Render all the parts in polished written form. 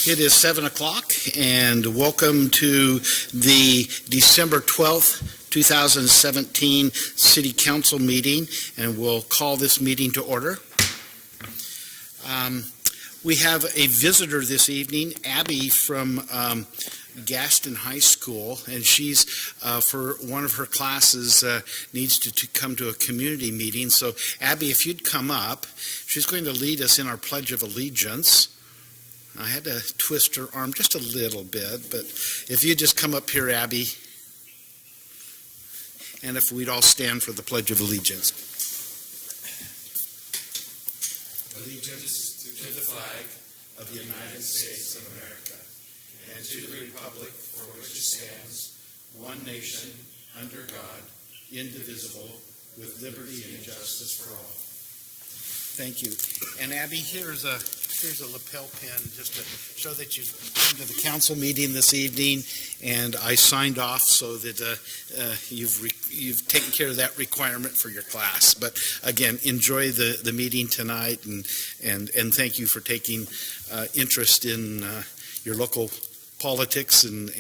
It is 7 o'clock, and welcome to the December 12th, 2017 City Council meeting, and we'll call this meeting to order. We have a visitor this evening, Abby from Gaston High School, and she's, for one of her classes, needs to come to a community meeting. So, Abby, if you'd come up, she's going to lead us in our Pledge of Allegiance. I had to twist her arm just a little bit, but if you just come up here, Abby, and if we'd all stand for the Pledge of Allegiance. Allegiance to the flag of the United States of America and to the republic for which it stands, one nation, under God, indivisible, with liberty and justice for all. Thank you. And Abby, here's a lapel pin just to show that you've come to the council meeting this evening, and I signed off so that you've taken care of that requirement for your class. But again, enjoy the meeting tonight, and thank you for taking interest in your local politics and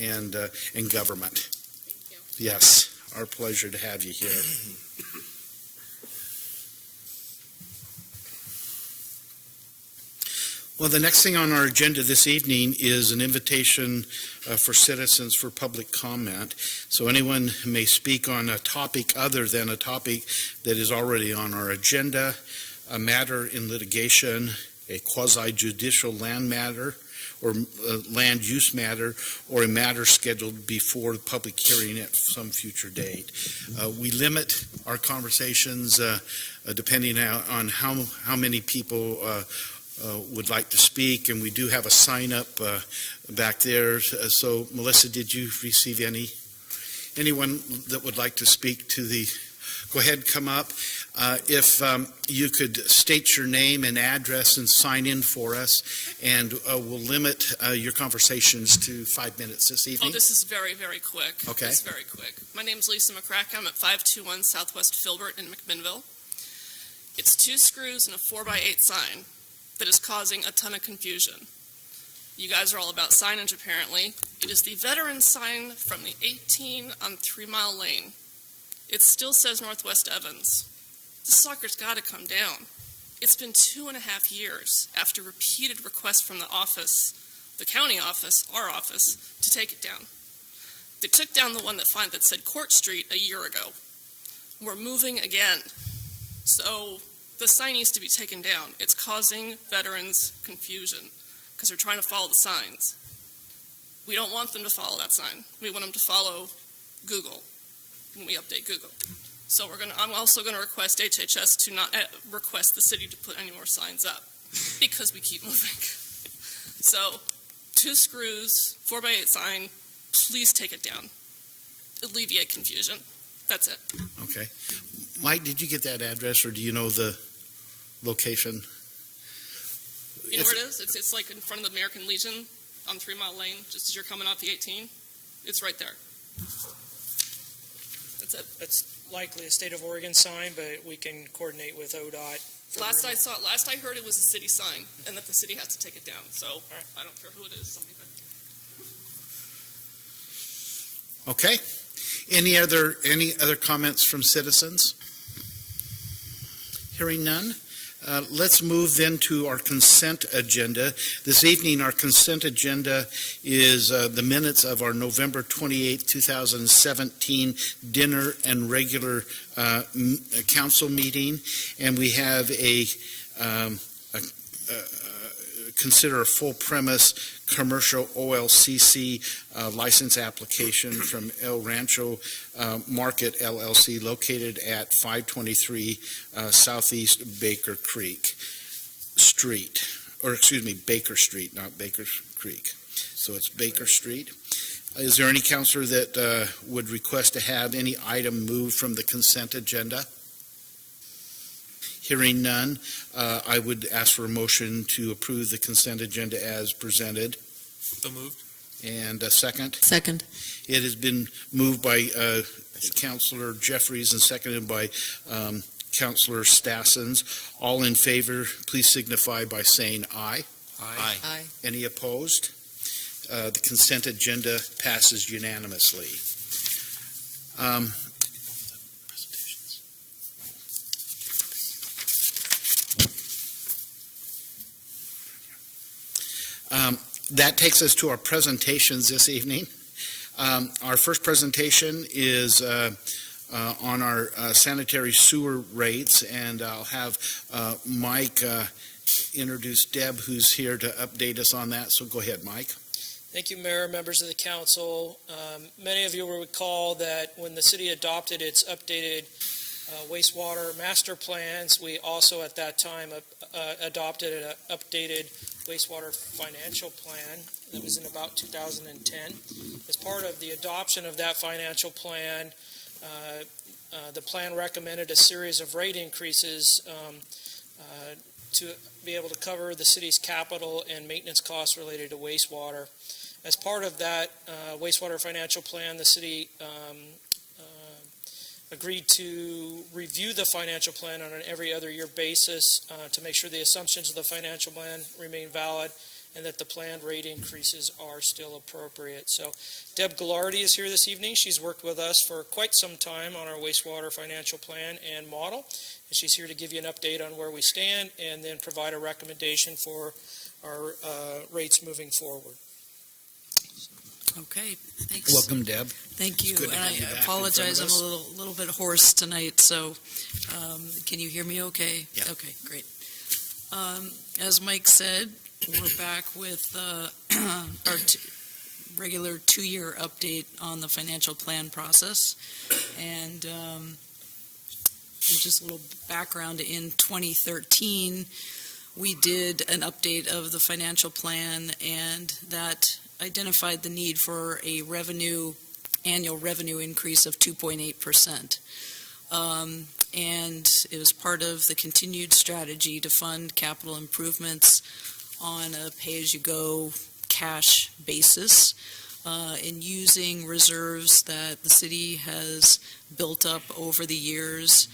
government. Thank you. Yes, our pleasure to have you here. Well, the next thing on our agenda this evening is an invitation for citizens for public comment. So anyone may speak on a topic other than a topic that is already on our agenda, a matter in litigation, a quasi-judicial land matter, or land use matter, or a matter scheduled before the public hearing at some future date. We limit our conversations depending on how many people would like to speak, and we do have a sign up back there. So, Melissa, did you receive anyone that would like to speak to the? Go ahead, come up. If you could state your name and address and sign in for us, and we'll limit your conversations to 5 minutes this evening. Oh, this is very, very quick. Okay. It's very quick. My name is Lisa McCrack. I'm at 521 Southwest Filbert in McMinnville. It's 2 screws and a 4x8 sign that is causing a ton of confusion. You guys are all about signage, apparently. It is the veteran sign from the 18 on 3 Mile Lane. It still says Northwest Evans. The sucker's got to come down. It's been 2.5 years after repeated requests from the office, the county office, our office, to take it down. They took down the one that said Court Street a year ago. We're moving again. So the sign needs to be taken down. It's causing veterans confusion because they're trying to follow the signs. We don't want them to follow that sign. We want them to follow Google when we update Google. So I'm also going to request HHS to not request the city to put any more signs up because we keep moving. So 2 screws, 4x8 sign, please take it down. Alleviate confusion. That's it. Okay. Mike, did you get that address, or do you know the location? You know where it is? It's like in front of the American Legion on 3 Mile Lane, just as you're coming off the 18. It's right there. That's it. That's likely a state of Oregon sign, but we can coordinate with ODOT. Last I heard it was a city sign, and that the city has to take it down. So right. I don't care who it is. Somebody Okay. Any other comments from citizens? Hearing none. Let's move then to our consent agenda. This evening, our consent agenda is the minutes of our November 28, 2017 dinner and regular council meeting, and we have consider a full premise commercial OLCC license application from El Rancho Market LLC located at 523 Southeast Baker Street, not Baker Creek. So it's Baker Street. Is there any counselor that would request to have any item moved from the consent agenda? Hearing none, I would ask for a motion to approve the consent agenda as presented. So moved. And a second? Second. It has been moved by Councilor Jeffries and seconded by Councilor Stassens. All in favor, please signify by saying aye. Aye. Aye. Any opposed? The consent agenda passes unanimously. That takes us to our presentations this evening. Our first presentation is on our sanitary sewer rates, and I'll have Mike introduce Deb, who's here to update us on that. So go ahead, Mike. Thank you, Mayor, members of the council. Many of you will recall that when the city adopted its updated wastewater master plans, we also at that time adopted an updated wastewater financial plan that was in about 2010. As part of the adoption of that financial plan, the plan recommended a series of rate increases to be able to cover the city's capital and maintenance costs related to wastewater. As part of that wastewater financial plan, the city agreed to review the financial plan on an every other year basis to make sure the assumptions of the financial plan remain valid and that the planned rate increases are still appropriate. So Deb Ghilardi is here this evening. She's worked with us for quite some time on our wastewater financial plan and model. And she's here to give you an update on where we stand and then provide a recommendation for our rates moving forward. Okay, thanks. Welcome, Deb. Thank you. It's good to And have you I back in apologize, I'm front a of little bit hoarse tonight, so can you hear me okay? Yeah. Okay, great. As Mike said, we're back with our regular two-year update on the financial plan process. And just a little background, in 2013, we did an update of the financial plan, and that identified the need for a annual revenue increase of 2.8%. And it was part of the continued strategy to fund capital improvements on a pay-as-you-go cash basis, in using reserves that the city has built up over the years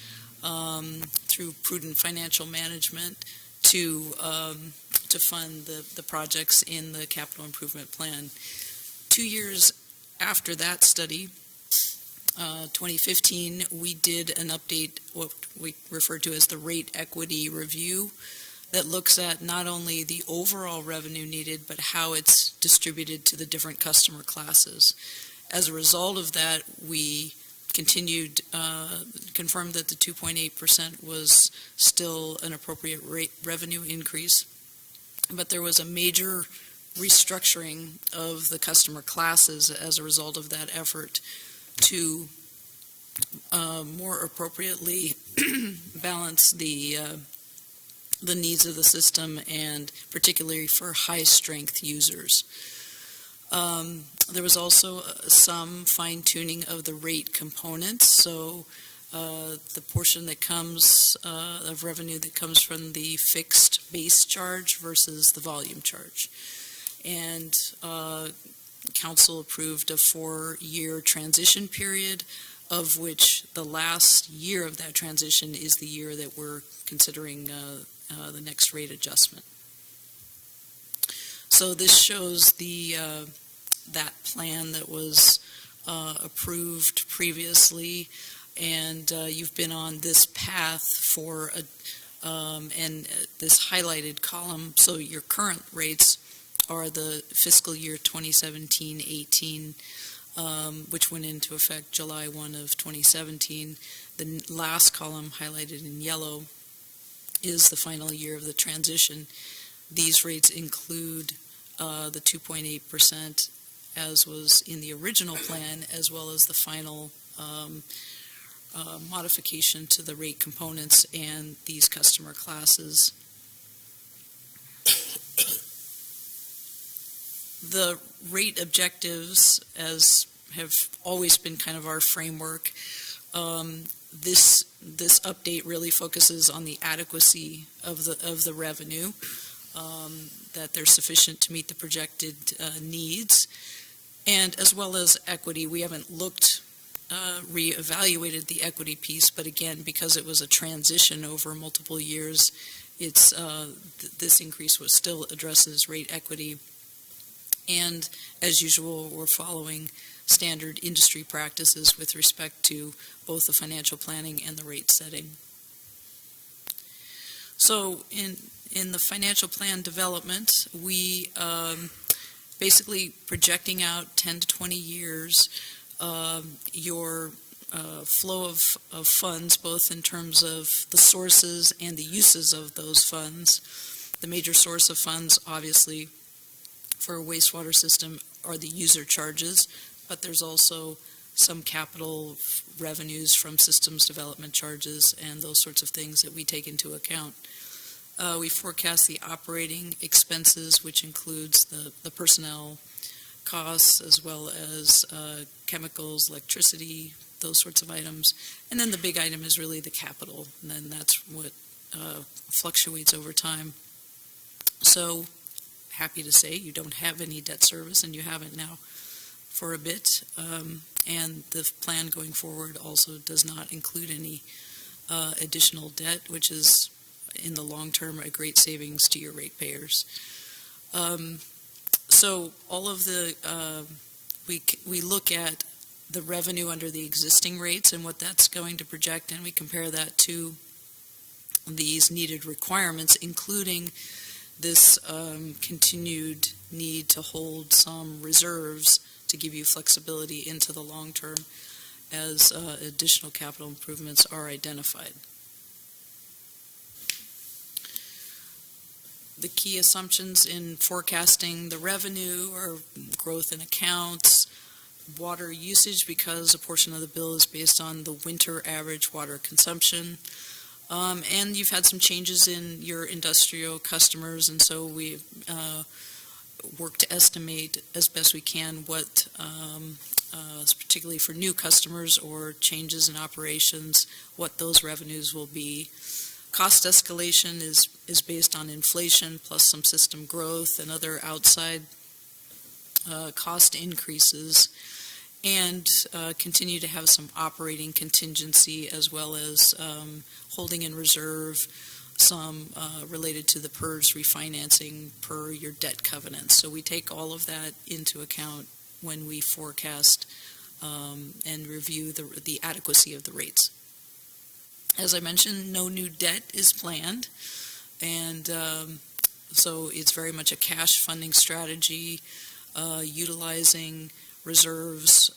through prudent financial management to fund the projects in the capital improvement plan. 2 years after that study, 2015, we did an update, what we refer to as the rate equity review, that looks at not only the overall revenue needed, but how it's distributed to the different customer classes. As a result of that, we confirmed that the 2.8% was still an appropriate revenue increase, but there was a major restructuring of the customer classes as a result of that effort to more appropriately balance the needs of the system, and particularly for high-strength users. There was also some fine-tuning of the rate components, so the portion that comes of revenue that comes from the fixed base charge versus the volume charge. And council approved a 4-year transition period, of which the last year of that transition is the year that we're considering the next rate adjustment. So this shows that plan that was approved previously, and you've been on this path for and this highlighted column. So your current rates are the fiscal year 2017-18, which went into effect July 1 of 2017. The last column highlighted in yellow is the final year of the transition. These rates include the 2.8% as was in the original plan, as well as the final modification to the rate components and these customer classes. The rate objectives, as have always been kind of our framework, this update really focuses on the adequacy of the revenue, that they're sufficient to meet the projected needs, and as well as equity. We haven't reevaluated the equity piece, but again, because it was a transition over multiple years, this increase still addresses rate equity. And as usual, we're following standard industry practices with respect to both the financial planning and the rate setting. So in the financial plan development, we basically projecting out 10 to 20 years your flow of funds, both in terms of the sources and the uses of those funds. The major source of funds, obviously, for a wastewater system are the user charges, but there's also some capital revenues from systems development charges and those sorts of things that we take into account. We forecast the operating expenses, which includes the personnel costs as well as chemicals, electricity, those sorts of items. And then the big item is really the capital, and then that's what fluctuates over time. So happy to say you don't have any debt service, and you haven't now for a bit. And the plan going forward also does not include any additional debt, which is in the long term a great savings to your ratepayers. So all of the we look at the revenue under the existing rates and what that's going to project, and we compare that to these needed requirements, including this continued need to hold some reserves to give you flexibility into the long term as additional capital improvements are identified. The key assumptions in forecasting the revenue are growth in accounts, water usage, because a portion of the bill is based on the winter average water consumption. And you've had some changes in your industrial customers, and so we work to estimate as best we can what, particularly for new customers or changes in operations, what those revenues will be. Cost escalation is based on inflation plus some system growth and other outside cost increases, and continue to have some operating contingency as well as holding in reserve some related to the PERS refinancing per your debt covenants. So we take all of that into account when we forecast and review the adequacy of the rates. As I mentioned, no new debt is planned, and so it's very much a cash funding strategy, utilizing reserves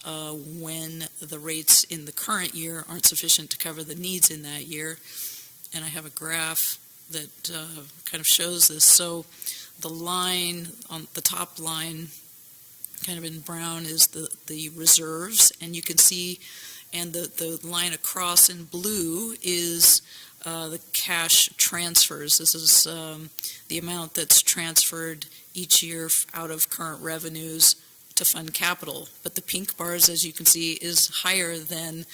when the rates in the current year aren't sufficient to cover the needs in that year. And I have a graph that kind of shows this. So the line on the top line, kind of in brown, is the reserves, and you can see, and the line across in blue is the cash transfers. This is the amount that's transferred each year out of current revenues to fund capital. But the pink bars, as you can see, is higher than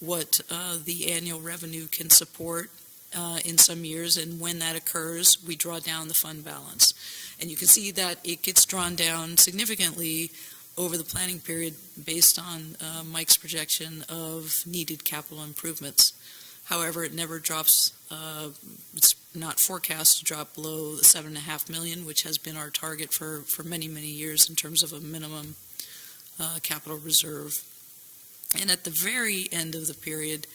what the annual revenue can support in some years, and when that occurs, we draw down the fund balance. And you can see that it gets drawn down significantly over the planning period based on Mike's projection of needed capital improvements. However, it never drops, it's not forecast to drop below the $7.5 million, which has been our target for many, many years in terms of a minimum capital reserve. And at the very end of the period,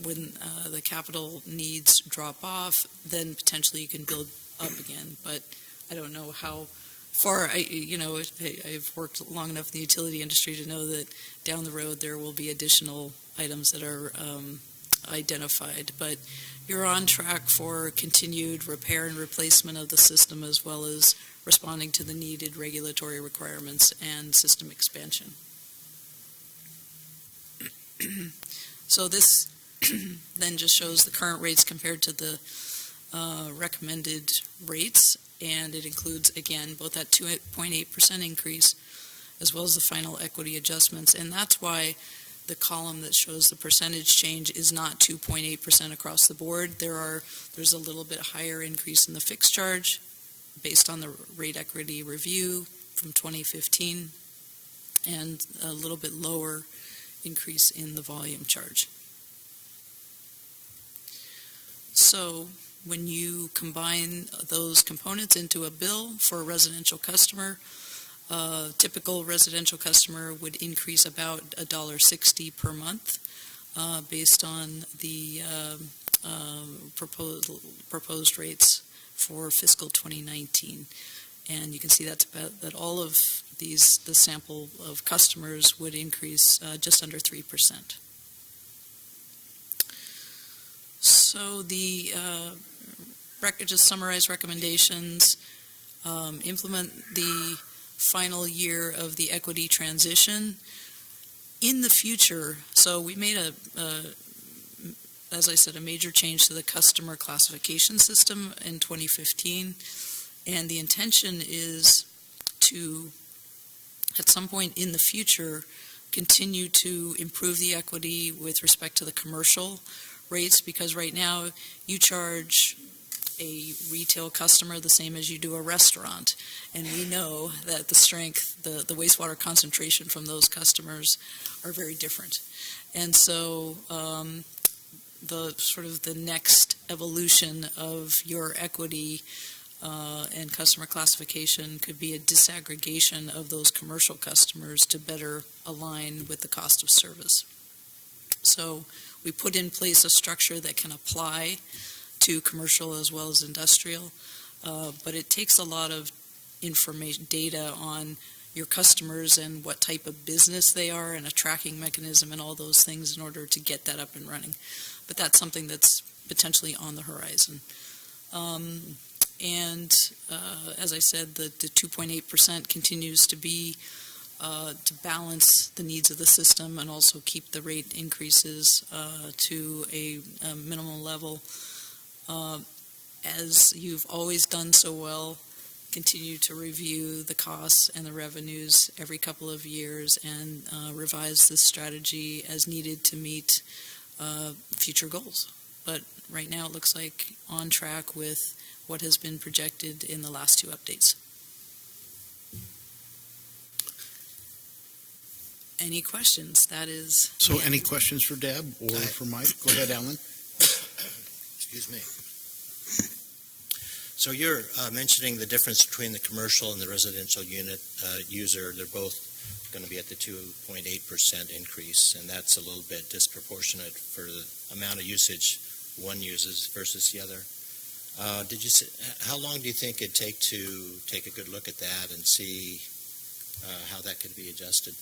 when the capital needs drop off, then potentially you can build up again. But I don't know how far, I've worked long enough in the utility industry to know that down the road there will be additional items that are identified. But you're on track for continued repair and replacement of the system, as well as responding to the needed regulatory requirements and system expansion. So this then just shows the current rates compared to the recommended rates, and it includes, again, both that 2.8% increase as well as the final equity adjustments. And that's why the column that shows the percentage change is not 2.8% across the board. There's a little bit higher increase in the fixed charge based on the rate equity review from 2015, and a little bit lower increase in the volume charge. So when you combine those components into a bill for a residential customer, a typical residential customer would increase about $1.60 per month based on the proposed rates for fiscal 2019. And you can see that all of the sample of customers would increase just under 3%. So just summarize recommendations, implement the final year of the equity transition. In the future, so we made as I said, a major change to the customer classification system in 2015, and the intention is to, at some point in the future, continue to improve the equity with respect to the commercial rates, because right now you charge a retail customer the same as you do a restaurant, and we know that the strength, the wastewater concentration from those customers are very different. And so the next evolution of your equity and customer classification could be a disaggregation of those commercial customers to better align with the cost of service. So we put in place a structure that can apply to commercial as well as industrial, but it takes a lot of information, data on your customers and what type of business they are, and a tracking mechanism and all those things in order to get that up and running. But that's something that's potentially on the horizon. As I said, the 2.8% continues to be to balance the needs of the system and also keep the rate increases to a minimal level. As you've always done so well, continue to review the costs and the revenues every couple of years and revise this strategy as needed to meet future goals. But right now it looks like on track with what has been projected in the last two updates. Any questions? That is... So any questions for Deb or for Mike? Go ahead, Alan. Excuse me. So you're mentioning the difference between the commercial and the residential unit user. They're both going to be at the 2.8% increase, and that's a little bit disproportionate for the amount of usage one uses versus the other. How long do you think it'd take to take a good look at that and see how that could be adjusted?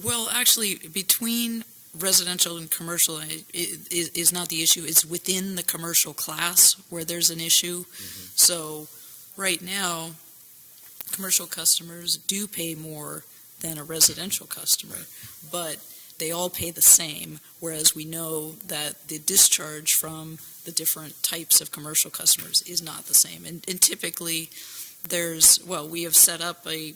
Well, actually, between residential and commercial is not the issue. It's within the commercial class where there's an issue. Mm-hmm. So right now, commercial customers do pay more than a residential customer, but they all pay the same, whereas we know that the discharge from the different types of commercial customers is not the same. And typically, we have set up a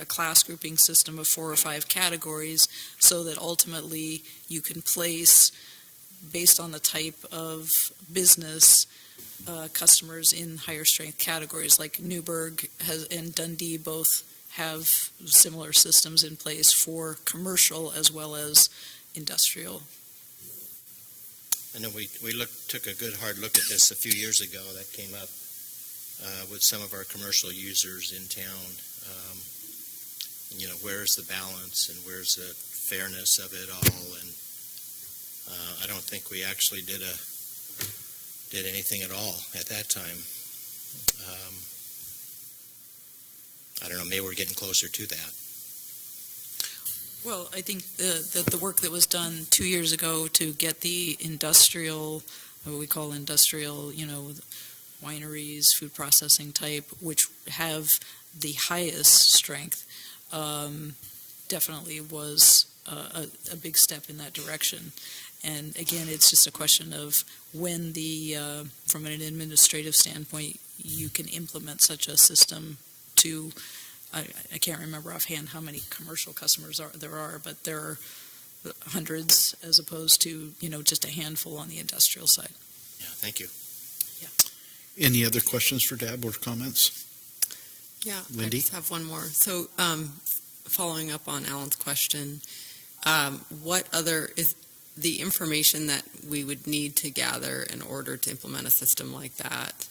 class grouping system of 4 or 5 categories so that ultimately you can place, based on the type of business, customers in higher strength categories. Like Newburgh and Dundee both have similar systems in place for commercial as well as industrial. I know we took a good hard look at this a few years ago. That came up with some of our commercial users in town. Where's the balance and where's the fairness of it all? And I don't think we actually did anything at all at that time. I don't know, maybe we're getting closer to that. Well, I think the work that was done 2 years ago to get the industrial, what we call industrial, wineries, food processing type, which have the highest strength, definitely was a big step in that direction. And again, it's just a question of when from an administrative standpoint, you can implement such a system to, I can't remember offhand how many commercial customers there are, but there are hundreds as opposed to, just a handful on the industrial side. Yeah, thank you. Any other questions for Deb or comments? Yeah, Wendy? I just have one more. So following up on Alan's question, what other, the information that we would need to gather in order to implement a system like that,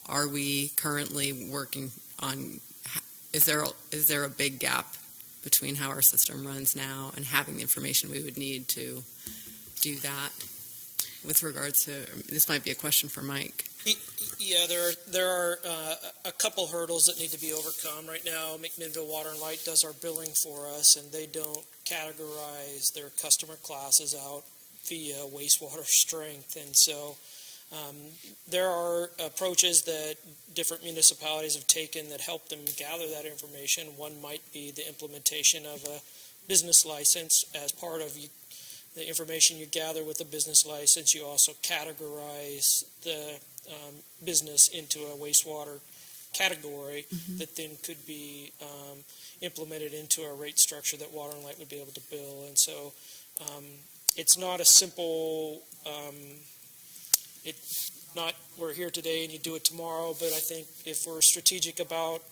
are we currently working on, is there a big gap between how our system runs now and having the information we would need to do that? With regards to, this might be a question for Mike. Yeah, there are a couple hurdles that need to be overcome. Right now, McMinnville Water and Light does our billing for us, and they don't categorize their customer classes out via wastewater strength. And so there are approaches that different municipalities have taken that help them gather that information. One might be the implementation of a business license. As part of the information you gather with a business license, you also categorize the business into a wastewater category that then could be implemented into a rate structure that Water and Light would be able to bill. And so it's not a simple, we're here today and you do it tomorrow, but I think if we're strategic about,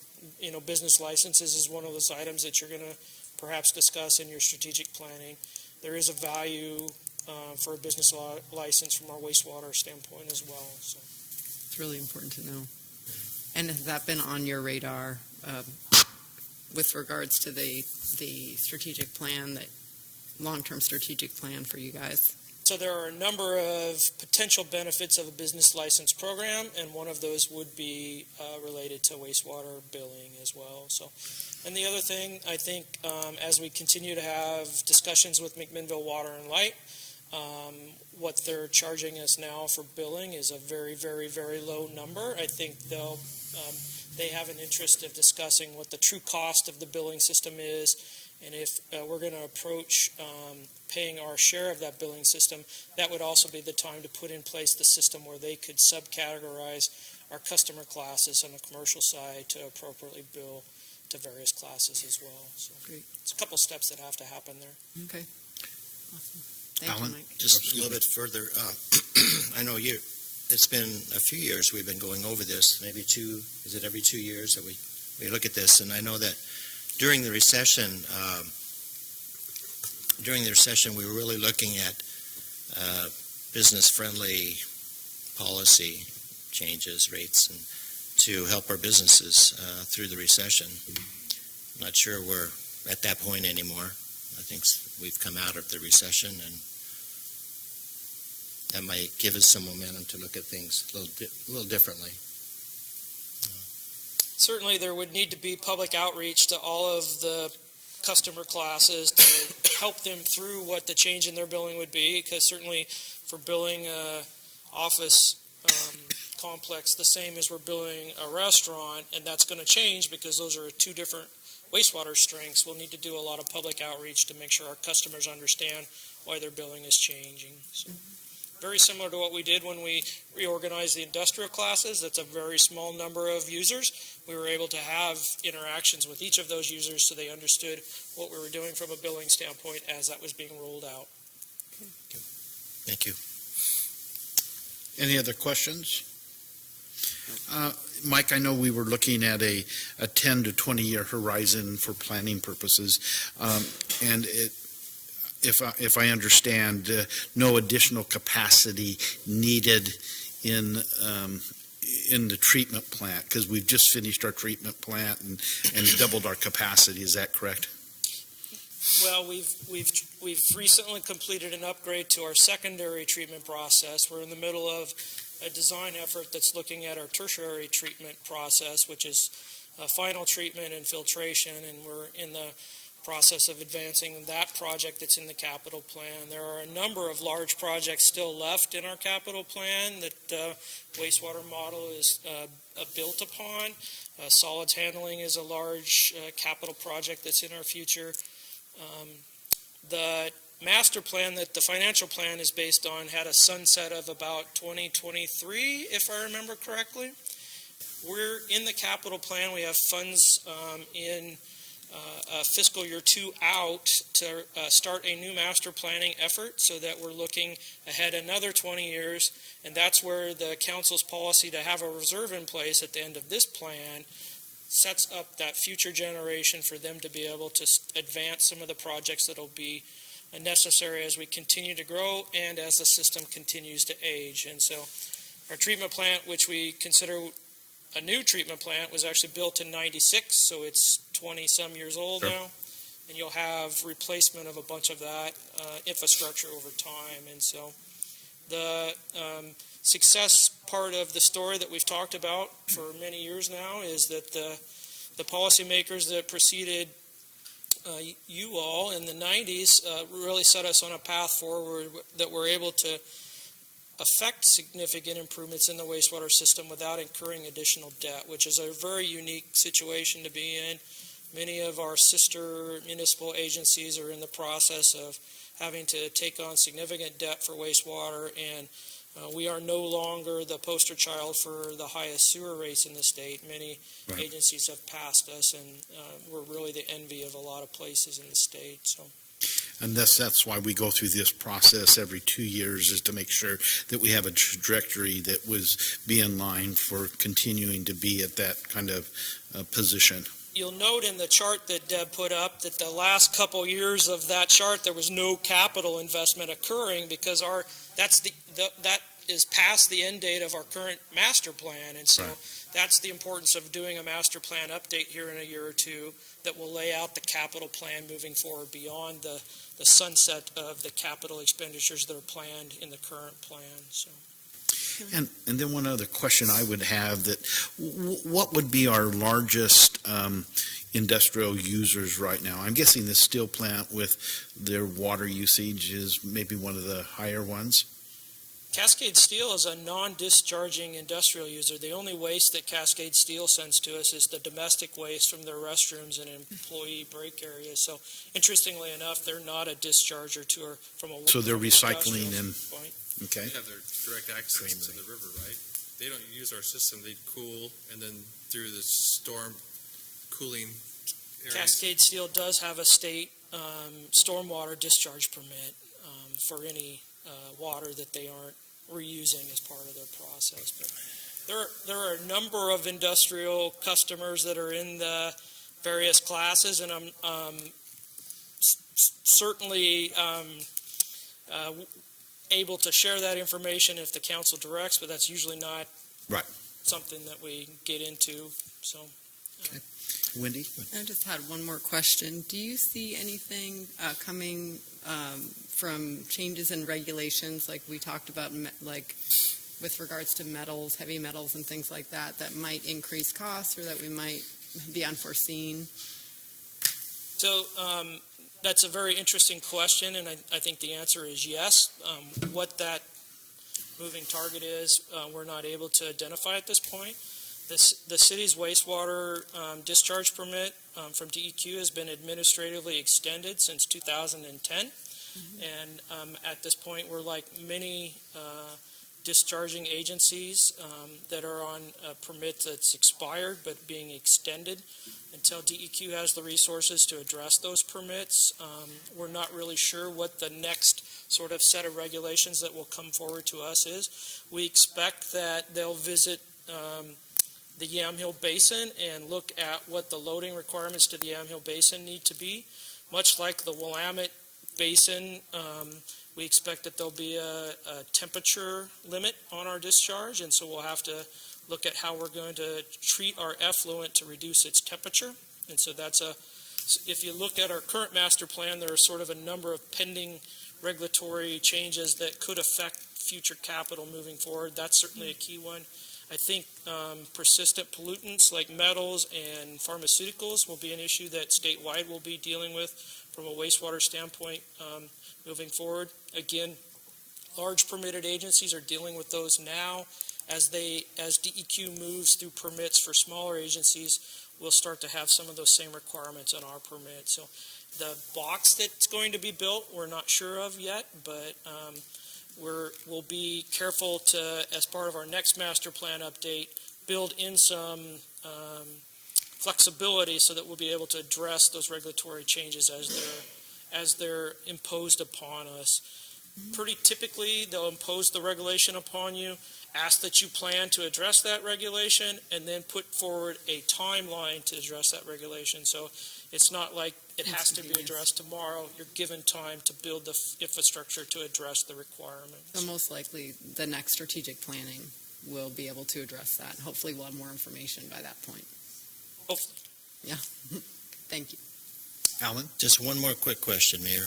business licenses is one of those items that you're going to perhaps discuss in your strategic planning. There is a value for a business license from our wastewater standpoint as well. So. It's really important to know. And has that been on your radar with regards to the strategic plan, that long-term strategic plan for you guys? So there are a number of potential benefits of a business license program, and one of those would be related to wastewater billing as well. So, and the other thing, I think, as we continue to have discussions with McMinnville Water and Light, what they're charging us now for billing is a very, very, very low number. I think they have an interest of discussing what the true cost of the billing system is, and if we're going to approach paying our share of that billing system, that would also be the time to put in place the system where they could subcategorize our customer classes on the commercial side to appropriately bill to various classes as well. So Great. It's a couple steps that have to happen there. Okay. Awesome. Thank Alan? you, Mike. Just a little bit further, I know it's been a few years we've been going over this, maybe is it every 2 years that we look at this? And I know that during the recession, we were really looking at business-friendly policy changes, rates, and to help our businesses through the recession. I'm not sure we're at that point anymore. I think we've come out of the recession, and that might give us some momentum to look at things a little differently. Certainly, there would need to be public outreach to all of the customer classes to help them through what the change in their billing would be, because certainly for billing office complex, the same as we're billing a restaurant, and that's going to change because those are two different wastewater strengths. We'll need to do a lot of public outreach to make sure our customers understand why their billing is changing. So, very similar to what we did when we reorganized the industrial classes. That's a very small number of users. We were able to have interactions with each of those users so they understood what we were doing from a billing standpoint as that was being rolled out. Thank you. Any other questions? Mike, I know we were looking at a 10 to 20-year horizon for planning purposes, and if I understand, no additional capacity needed in the treatment plant, because we've just finished our treatment plant and doubled our capacity. Is that correct? Well, we've recently completed an upgrade to our secondary treatment process. We're in the middle of a design effort that's looking at our tertiary treatment process, which is final treatment and filtration, and we're in the process of advancing that project that's in the capital plan. There are a number of large projects still left in our capital plan that wastewater model is built upon. Solids handling is a large capital project that's in our future. The master plan that the financial plan is based on had a sunset of about 2023, if I remember correctly. We're in the capital plan. We have funds in fiscal year 2 out to start a new master planning effort so that we're looking ahead another 20 years. And that's where the council's policy to have a reserve in place at the end of this plan sets up that future generation for them to be able to advance some of the projects that will be necessary as we continue to grow and as the system continues to age. And so our treatment plant, which we consider a new treatment plant, was actually built in '96, so it's 20-some years old now. And you'll have replacement of a bunch of that infrastructure over time. And so the success part of the story that we've talked about for many years now is that the policymakers that preceded you all in the 90s really set us on a path forward that we're able to affect significant improvements in the wastewater system without incurring additional debt, which is a very unique situation to be in. Many of our sister municipal agencies are in the process of having to take on significant debt for wastewater, and we are no longer the poster child for the highest sewer rates in the state. Many agencies have passed us, and we're really the envy of a lot of places in the state. So. And that's why we go through this process every 2 years, is to make sure that we have a trajectory that was be in line for continuing to be at that kind of position. You'll note in the chart that Deb put up that the last couple years of that chart there was no capital investment occurring because that is past the end date of our current master plan, and so that's the importance of doing a master plan update here in a year or two that will lay out the capital plan moving forward beyond the sunset of the capital expenditures that are planned in the current plan. So. And then one other question I would have, that what would be our largest industrial users right now? I'm guessing the steel plant with their water usage is maybe one of the higher ones. Cascade Steel is a non-discharging industrial user. The only waste that Cascade Steel sends to us is the domestic waste from their restrooms and employee break areas. So interestingly enough, they're not a discharger from a. So they're recycling and, okay. They have their direct access to the river, right? They don't use our system. They cool, and then through the storm cooling areas. Cascade Steel does have a state stormwater discharge permit for any water that they aren't reusing as part of their process. But there are a number of industrial customers that are in the various classes, and I'm certainly able to share that information if the council directs, but that's usually not something that we get into. So, Wendy? I just had one more question. Do you see anything coming from changes in regulations, like we talked about, like with regards to metals, heavy metals and things like that, that might increase costs or that we might be unforeseen? So that's a very interesting question, and I think the answer is yes. What that moving target is, we're not able to identify at this point. The city's wastewater discharge permit from DEQ has been administratively extended since 2010. And at this point, we're like many discharging agencies that are on a permit that's expired but being extended until DEQ has the resources to address those permits. We're not really sure what the next sort of set of regulations that will come forward to us is. We expect that they'll visit the Yamhill Basin and look at what the loading requirements to the Yamhill Basin need to be. Much like the Willamette Basin, we expect that there'll be a temperature limit on our discharge, and so we'll have to look at how we're going to treat our effluent to reduce its temperature. And so if you look at our current master plan, there are sort of a number of pending regulatory changes that could affect future capital moving forward. That's certainly a key one. I think persistent pollutants like metals and pharmaceuticals will be an issue that statewide will be dealing with from a wastewater standpoint moving forward. Again, large permitted agencies are dealing with those now. As DEQ moves through permits for smaller agencies, we'll start to have some of those same requirements on our permit. So the box that's going to be built, we're not sure of yet, but we'll be careful to, as part of our next master plan update, build in some flexibility so that we'll be able to address those regulatory changes as they're imposed upon us. Pretty typically, they'll impose the regulation upon you, ask that you plan to address that regulation, and then put forward a timeline to address that regulation. So it's not like it has to be addressed tomorrow. You're given time to build the infrastructure to address the requirements. So most likely, the next strategic planning will be able to address that. Hopefully, we'll have more information by that point. Hopefully. Yeah. Thank you. Alan? Just one more quick question, Mayor,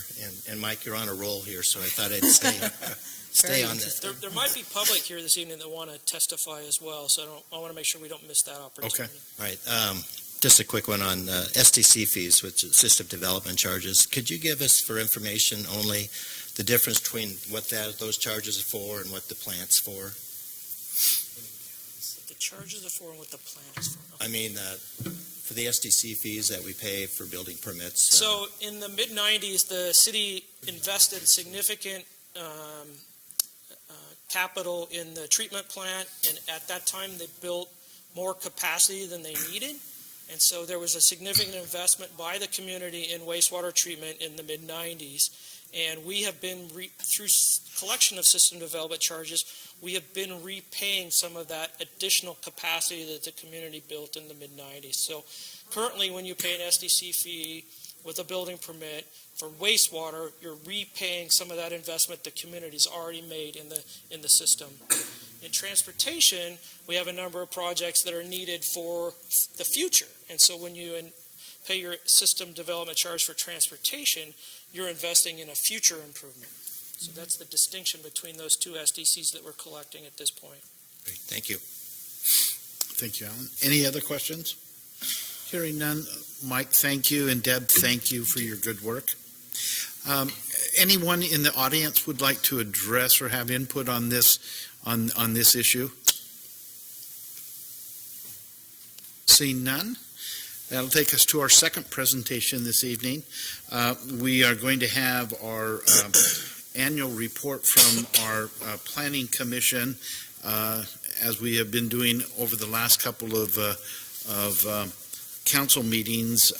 and Mike, you're on a roll here, so I thought I'd stay on this. There might be public here this evening that want to testify as well, so I want to make sure we don't miss that opportunity. All right, just a quick one on SDC fees, which is system development charges. Could you give us, for information only, the difference between what those charges are for and what the plant's for? What the charges are for and what the plan is for. I mean, for the SDC fees that we pay for building permits. So in the mid-'90s, the city invested significant capital in the treatment plant, and at that time, they built more capacity than they needed. And so there was a significant investment by the community in wastewater treatment in the mid-'90s. And we have been, through collection of system development charges, we have been repaying some of that additional capacity that the community built in the mid-'90s. So currently, when you pay an SDC fee with a building permit for wastewater, you're repaying some of that investment the community's already made in the system. In transportation, we have a number of projects that are needed for the future. And so when you pay your system development charge for transportation, you're investing in a future improvement. So that's the distinction between those two SDCs that we're collecting at this point. Great, thank you. Thank you, Alan. Any other questions? Hearing none, Mike, thank you, and Deb, thank you for your good work. Anyone in the audience would like to address or have input on this issue? Seeing none, that'll take us to our second presentation this evening. We are going to have our annual report from our Planning Commission, as we have been doing over the last couple of council meetings.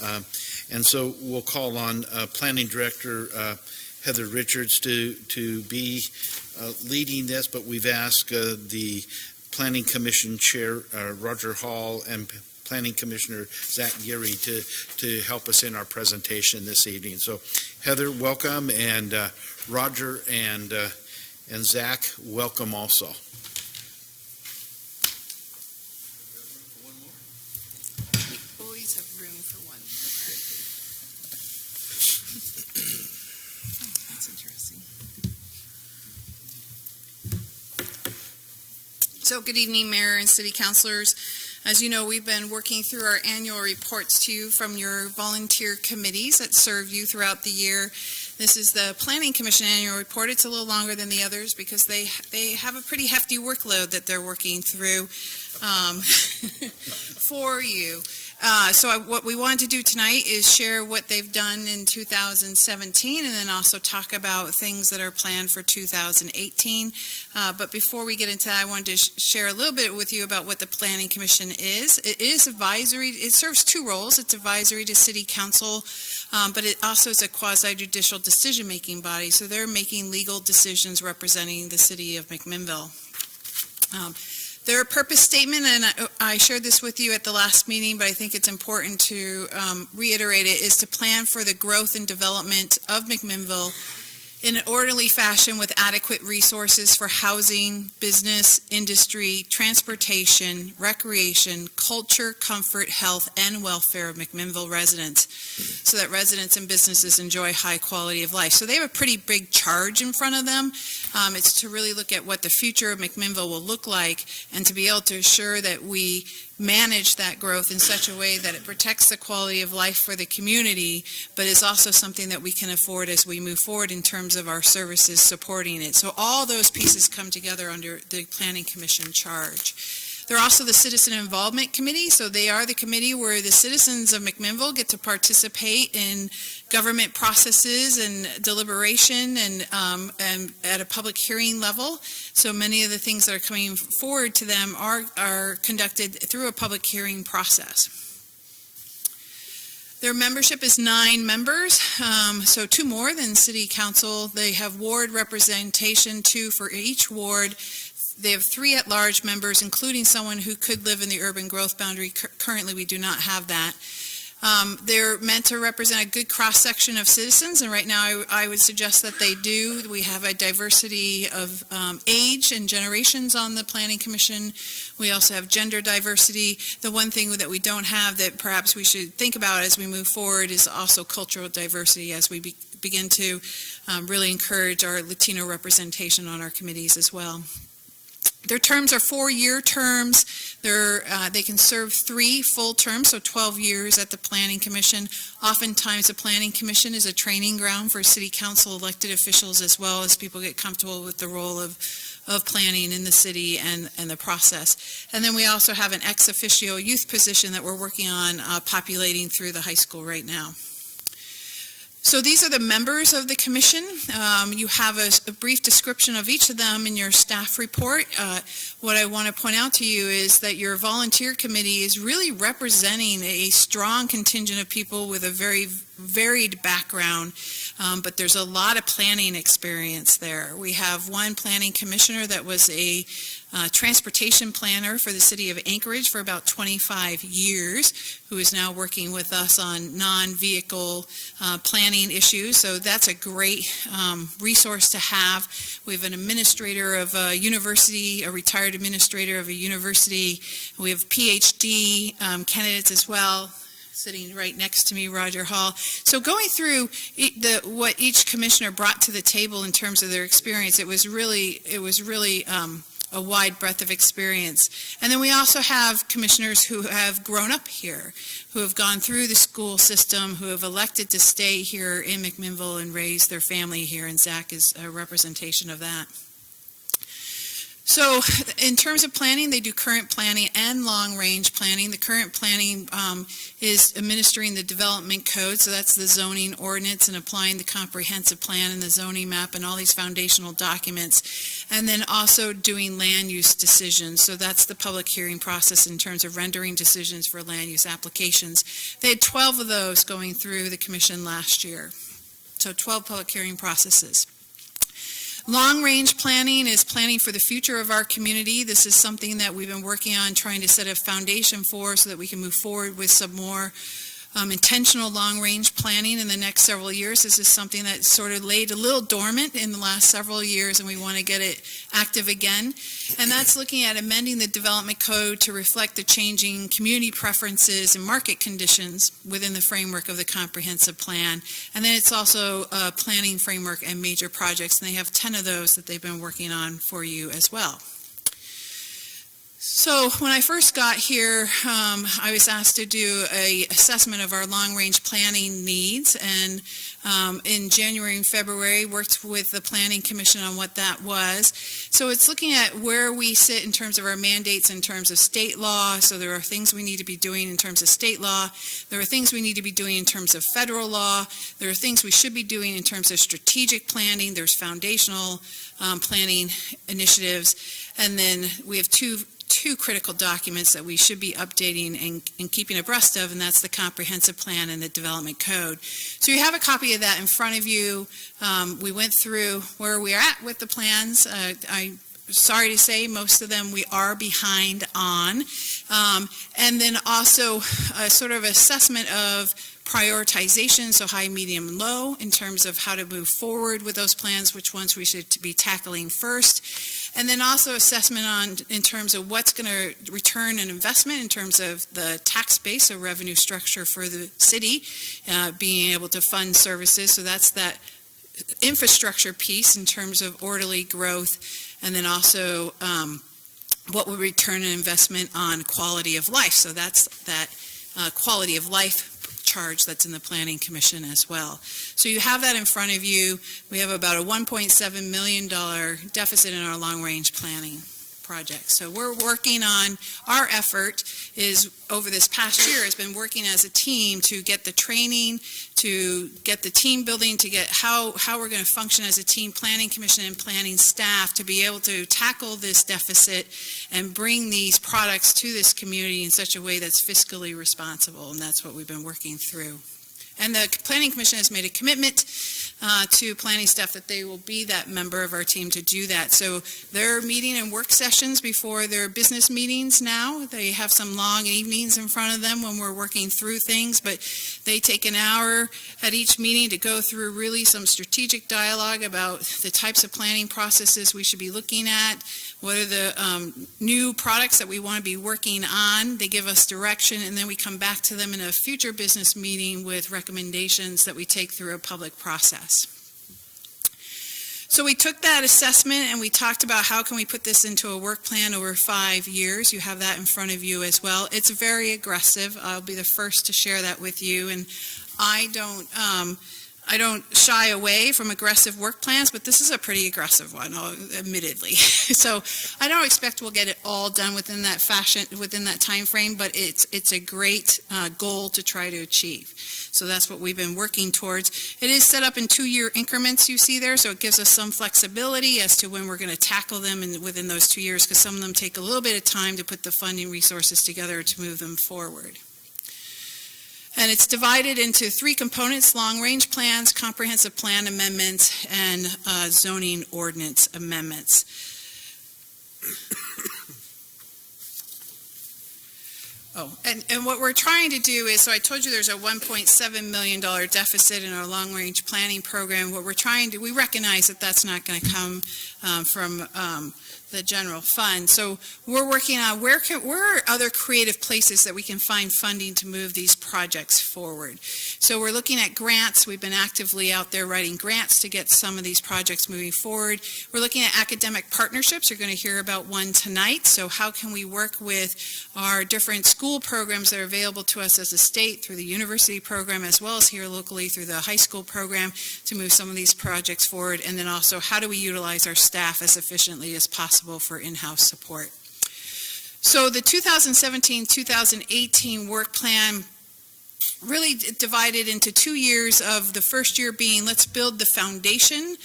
And so we'll call on Planning Director Heather Richards to be leading this, but we've asked the Planning Commission Chair Roger Hall and Planning Commissioner Zach Geary to help us in our presentation this evening. So Heather, welcome, and Roger and Zach, welcome also. Always have room for one. That's interesting. So good evening, Mayor and City Councilors. As you know, we've been working through our annual reports to you from your volunteer committees that serve you throughout the year. This is the Planning Commission annual report. It's a little longer than the others because they have a pretty hefty workload that they're working through for you. So what we wanted to do tonight is share what they've done in 2017 and then also talk about things that are planned for 2018. But before we get into that, I wanted to share a little bit with you about what the Planning Commission is. It is advisory. It serves two roles. It's advisory to City Council, but it also is a quasi-judicial decision-making body. So they're making legal decisions representing the city of McMinnville. Their purpose statement, and I shared this with you at the last meeting, but I think it's important to reiterate it, is to plan for the growth and development of McMinnville in an orderly fashion with adequate resources for housing, business, industry, transportation, recreation, culture, comfort, health, and welfare of McMinnville residents, so that residents and businesses enjoy high quality of life. So they have a pretty big charge in front of them. It's to really look at what the future of McMinnville will look like and to be able to assure that we manage that growth in such a way that it protects the quality of life for the community, but is also something that we can afford as we move forward in terms of our services supporting it. So all those pieces come together under the Planning Commission charge. They're also the Citizen Involvement Committee, so they are the committee where the citizens of McMinnville get to participate in government processes and deliberation and at a public hearing level. So many of the things that are coming forward to them are conducted through a public hearing process. Their membership is 9 members, so 2 more than City Council. They have ward representation, 2 for each ward. They have 3 at-large members, including someone who could live in the urban growth boundary. Currently, we do not have that. They're meant to represent a good cross-section of citizens, and right now I would suggest that they do. We have a diversity of age and generations on the Planning Commission. We also have gender diversity. The one thing that we don't have that perhaps we should think about as we move forward is also cultural diversity as we begin to really encourage our Latino representation on our committees as well. Their terms are 4-year terms. They can serve 3 full terms, so 12 years at the Planning Commission. Oftentimes, the Planning Commission is a training ground for City Council elected officials as well as people get comfortable with the role of planning in the city and the process. And then we also have an ex officio youth position that we're working on populating through the high school right now. So these are the members of the commission. You have a brief description of each of them in your staff report. What I want to point out to you is that your volunteer committee is really representing a strong contingent of people with a very varied background, but there's a lot of planning experience there. We have one planning commissioner that was a transportation planner for the city of Anchorage for about 25 years, who is now working with us on non-vehicle planning issues. So that's a great resource to have. We have an administrator of a university, a retired administrator of a university. We have PhD candidates as well, sitting right next to me, Roger Hall. So going through what each commissioner brought to the table in terms of their experience, it was really a wide breadth of experience. And then we also have commissioners who have grown up here, who have gone through the school system, who have elected to stay here in McMinnville and raise their family here, and Zach is a representation of that. So in terms of planning, they do current planning and long-range planning. The current planning is administering the development code, so that's the zoning ordinance and applying the comprehensive plan and the zoning map and all these foundational documents, and then also doing land use decisions. So that's the public hearing process in terms of rendering decisions for land use applications. They had 12 of those going through the commission last year, so 12 public hearing processes. Long-range planning is planning for the future of our community. This is something that we've been working on, trying to set a foundation for so that we can move forward with some more intentional long-range planning in the next several years. This is something that sort of laid a little dormant in the last several years, and we want to get it active again. And that's looking at amending the development code to reflect the changing community preferences and market conditions within the framework of the comprehensive plan. And then it's also a planning framework and major projects, and they have 10 of those that they've been working on for you as well. So when I first got here, I was asked to do an assessment of our long-range planning needs, and in January and February worked with the Planning Commission on what that was. So it's looking at where we sit in terms of our mandates in terms of state law. So there are things we need to be doing in terms of state law. There are things we need to be doing in terms of federal law. There are things we should be doing in terms of strategic planning. There's foundational planning initiatives. And then we have two critical documents that we should be updating and keeping abreast of, and that's the comprehensive plan and the development code. So you have a copy of that in front of you. We went through where we are at with the plans. I'm sorry to say most of them we are behind on. And then also a sort of assessment of prioritization, so high, medium, and low, in terms of how to move forward with those plans, which ones we should be tackling first. And then also assessment in terms of what's going to return an investment in terms of the tax base or revenue structure for the city, being able to fund services. So that's that infrastructure piece in terms of orderly growth. And then also what would return an investment on quality of life. So that's that quality of life charge that's in the Planning Commission as well. So you have that in front of you. We have about a $1.7 million deficit in our long-range planning projects. So we're working on, our effort is over this past year has been working as a team to get the training, to get the team building, to get how we're going to function as a team, planning commission and planning staff to be able to tackle this deficit and bring these products to this community in such a way that's fiscally responsible, and that's what we've been working through. And the Planning Commission has made a commitment to planning staff that they will be that member of our team to do that. So they're meeting in work sessions before their business meetings now. They have some long evenings in front of them when we're working through things, but they take an hour at each meeting to go through really some strategic dialogue about the types of planning processes we should be looking at, what are the new products that we want to be working on. They give us direction, and then we come back to them in a future business meeting with recommendations that we take through a public process. So we took that assessment and we talked about how can we put this into a work plan over 5 years. You have that in front of you as well. It's very aggressive. I'll be the first to share that with you. And I don't shy away from aggressive work plans, but this is a pretty aggressive one, admittedly. So I don't expect we'll get it all done within that time frame, but it's a great goal to try to achieve. So that's what we've been working towards. It is set up in 2-year increments, you see there, so it gives us some flexibility as to when we're going to tackle them within those 2 years, because some of them take a little bit of time to put the funding resources together to move them forward. And it's divided into 3 components: long-range plans, comprehensive plan amendments, and zoning ordinance amendments. And what we're trying to do is, so I told you there's a $1.7 million deficit in our long-range planning program. What we're trying to, we recognize that that's not going to come from the general fund. So we're working on where are other creative places that we can find funding to move these projects forward. So we're looking at grants. We've been actively out there writing grants to get some of these projects moving forward. We're looking at academic partnerships. You're going to hear about one tonight. So how can we work with our different school programs that are available to us as a state through the university program, as well as here locally through the high school program, to move some of these projects forward? And then also, how do we utilize our staff as efficiently as possible for in-house support? So the 2017-2018 work plan really divided into 2 years, of the first year being let's build the foundation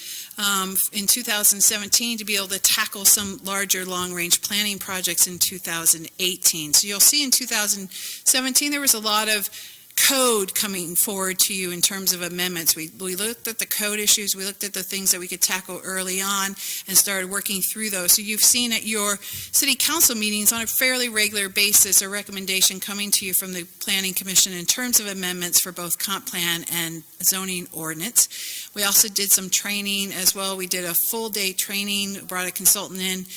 in 2017 to be able to tackle some larger long-range planning projects in 2018. So you'll see in 2017 there was a lot of code coming forward to you in terms of amendments. We looked at the code issues, we looked at the things that we could tackle early on and started working through those. So you've seen at your city council meetings on a fairly regular basis a recommendation coming to you from the Planning Commission in terms of amendments for both comp plan and zoning ordinance. We also did some training as well. We did a full day training, brought a consultant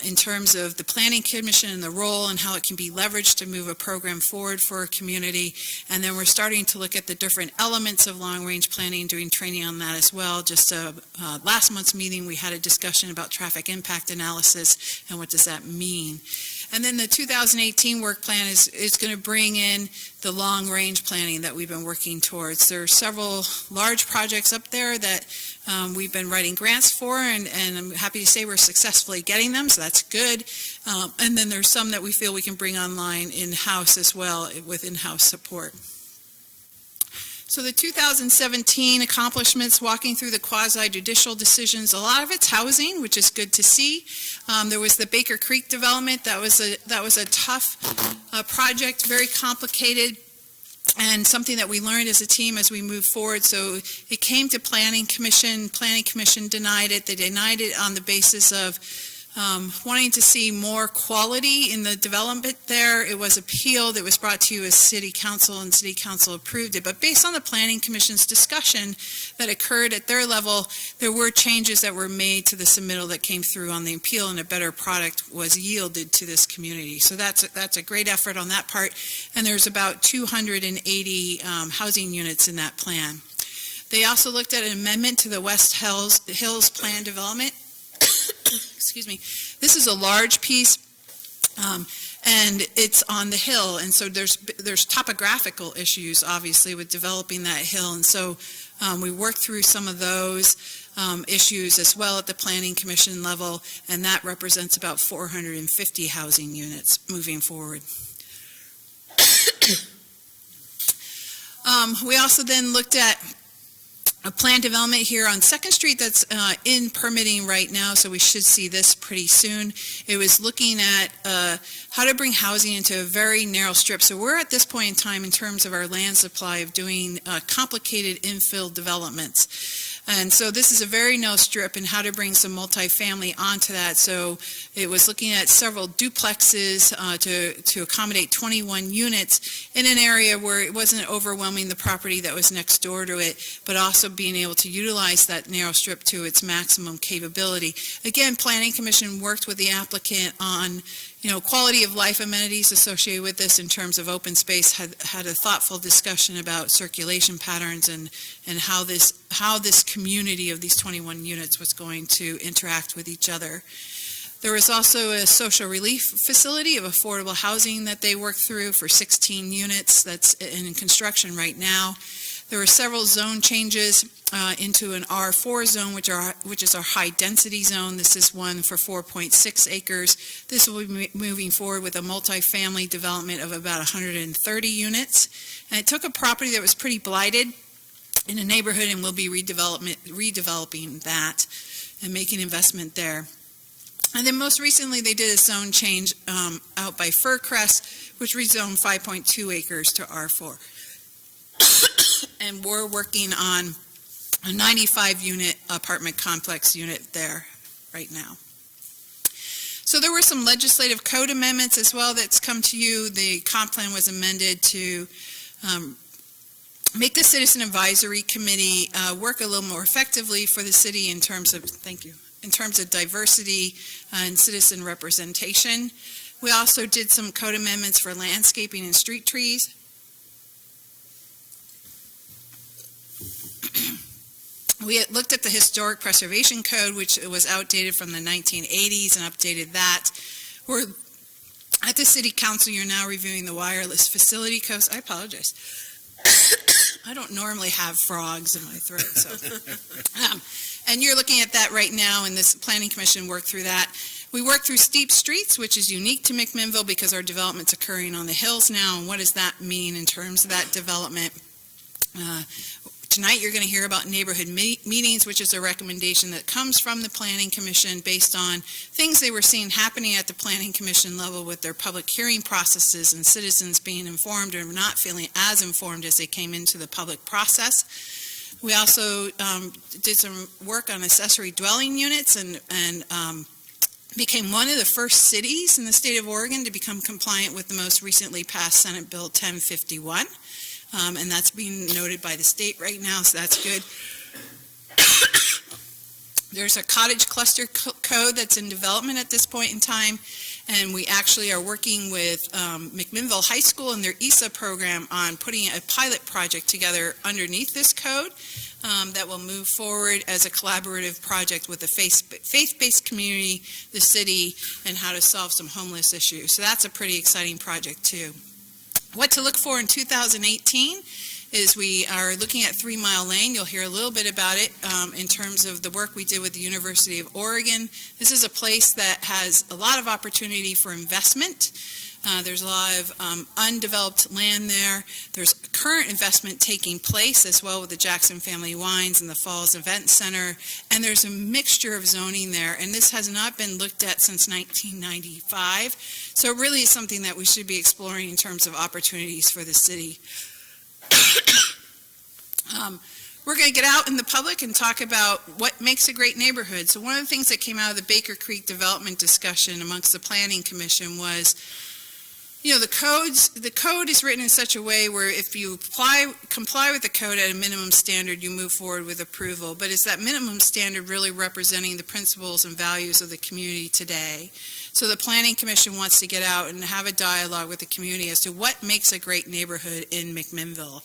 in terms of the Planning Commission and the role and how it can be leveraged to move a program forward for a community. And then we're starting to look at the different elements of long-range planning, doing training on that as well. Just last month's meeting, we had a discussion about traffic impact analysis and what does that mean. And then the 2018 work plan is going to bring in the long-range planning that we've been working towards. There are several large projects up there that we've been writing grants for, and I'm happy to say we're successfully getting them, so that's good. And then there's some that we feel we can bring online in-house as well with in-house support. So the 2017 accomplishments, walking through the quasi-judicial decisions, a lot of it's housing, which is good to see. There was the Baker Creek development. That was a tough project, very complicated, and something that we learned as a team as we moved forward. So it came to Planning Commission. Planning Commission denied it. They denied it on the basis of wanting to see more quality in the development there. It was appealed. It was brought to you as City Council, and City Council approved it. But based on the Planning Commission's discussion that occurred at their level, there were changes that were made to the submittal that came through on the appeal, and a better product was yielded to this community. So that's a great effort on that part. And there's about 280 housing units in that plan. They also looked at an amendment to the West Hills Plan Development. Excuse me. This is a large piece, and it's on the hill, and so there's topographical issues, obviously, with developing that hill, and so we worked through some of those issues as well at the Planning Commission level, and that represents about 450 housing units moving forward. We also then looked at a planned development here on 2nd Street that's in permitting right now, so we should see this pretty soon. It was looking at how to bring housing into a very narrow strip. So we're at this point in time in terms of our land supply of doing complicated infill developments. And so this is a very narrow strip and how to bring some multifamily onto that. So it was looking at several duplexes to accommodate 21 units in an area where it wasn't overwhelming the property that was next door to it, but also being able to utilize that narrow strip to its maximum capability. Again, Planning Commission worked with the applicant on quality of life amenities associated with this in terms of open space, had a thoughtful discussion about circulation patterns and how this community of these 21 units was going to interact with each other. There was also a social relief facility of affordable housing that they worked through for 16 units that's in construction right now. There were several zone changes into an R4 zone, which is our high-density zone. This is one for 4.6 acres. This will be moving forward with a multifamily development of about 130 units. And it took a property that was pretty blighted in a neighborhood, and we'll be redeveloping that and making investment there. And then most recently, they did a zone change out by Fircrest, which rezoned 5.2 acres to R4. And we're working on a 95-unit apartment complex unit there right now. So there were some legislative code amendments as well that's come to you. The comp plan was amended to make the Citizen Advisory Committee work a little more effectively for the city in terms of, in terms of diversity and citizen representation. We also did some code amendments for landscaping and street trees. We had looked at the Historic Preservation Code, which was outdated from the 1980s, and updated that. We're at the City Council, you're now reviewing the wireless facility codes. I apologize. I don't normally have frogs in my throat. So. And you're looking at that right now, and this Planning Commission worked through that. We worked through steep streets, which is unique to McMinnville because our development's occurring on the hills now, and what does that mean in terms of that development? Tonight you're going to hear about neighborhood meetings, which is a recommendation that comes from the Planning Commission based on things they were seeing happening at the Planning Commission level with their public hearing processes and citizens being informed or not feeling as informed as they came into the public process. We also did some work on accessory dwelling units and became one of the first cities in the state of Oregon to become compliant with the most recently passed Senate Bill 1051. And that's being noted by the state right now, so that's good. There's a cottage cluster code that's in development at this point in time, and we actually are working with McMinnville High School and their ESA program on putting a pilot project together underneath this code that will move forward as a collaborative project with the faith-based community, the city, and how to solve some homeless issues. So that's a pretty exciting project too. What to look for in 2018 is we are looking at 3 Mile Lane. You'll hear a little bit about it in terms of the work we did with the University of Oregon. This is a place that has a lot of opportunity for investment. There's a lot of undeveloped land there. There's current investment taking place as well with the Jackson Family Wines and the Falls Event Center, and there's a mixture of zoning there, and this has not been looked at since 1995, so it really is something that we should be exploring in terms of opportunities for the city. We're going to get out in the public and talk about what makes a great neighborhood. So one of the things that came out of the Baker Creek development discussion amongst the Planning Commission was, the code is written in such a way where if you comply with the code at a minimum standard, you move forward with approval. But is that minimum standard really representing the principles and values of the community today? So the Planning Commission wants to get out and have a dialogue with the community as to what makes a great neighborhood in McMinnville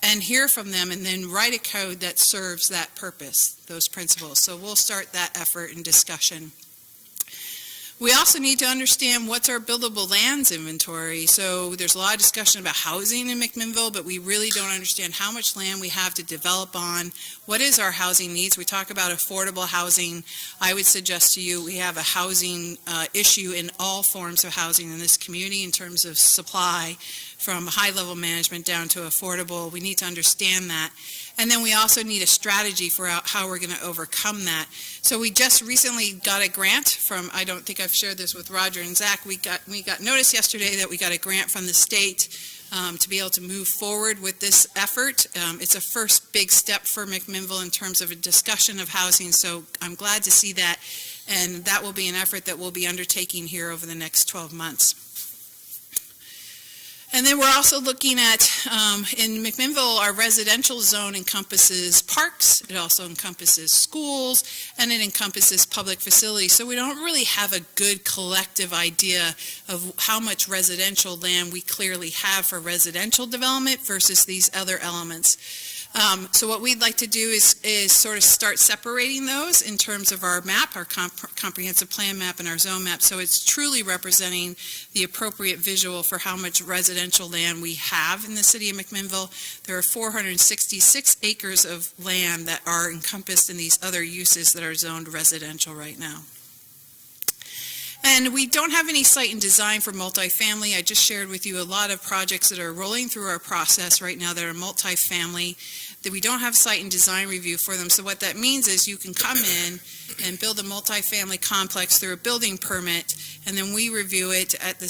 and hear from them and then write a code that serves that purpose, those principles. So we'll start that effort and discussion. We also need to understand what's our buildable lands inventory. So there's a lot of discussion about housing in McMinnville, but we really don't understand how much land we have to develop on. What is our housing needs? We talk about affordable housing. I would suggest to you we have a housing issue in all forms of housing in this community in terms of supply, from high-level management down to affordable. We need to understand that. And then we also need a strategy for how we're going to overcome that. So we just recently got a grant from, I don't think I've shared this with Roger and Zach, we got notice yesterday that we got a grant from the state to be able to move forward with this effort. It's a first big step for McMinnville in terms of a discussion of housing, so I'm glad to see that. And that will be an effort that we'll be undertaking here over the next 12 months. And then we're also looking at, in McMinnville, our residential zone encompasses parks, it also encompasses schools, and it encompasses public facilities. So we don't really have a good collective idea of how much residential land we clearly have for residential development versus these other elements. So what we'd like to do is sort of start separating those in terms of our map, our comprehensive plan map and our zone map, so it's truly representing the appropriate visual for how much residential land we have in the city of McMinnville. There are 466 acres of land that are encompassed in these other uses that are zoned residential right now. And we don't have any site and design for multifamily. I just shared with you a lot of projects that are rolling through our process right now that are multifamily, that we don't have site and design review for them. So what that means is you can come in and build a multifamily complex through a building permit, and then we review it at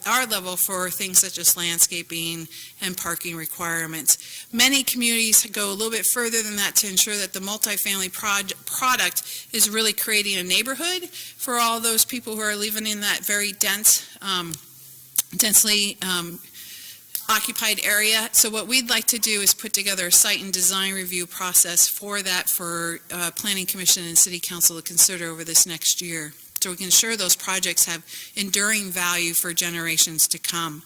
our level for things such as landscaping and parking requirements. Many communities go a little bit further than that to ensure that the multifamily product is really creating a neighborhood for all those people who are living in that very densely occupied area. So what we'd like to do is put together a site and design review process for that for Planning Commission and City Council to consider over this next year, so we can ensure those projects have enduring value for generations to come.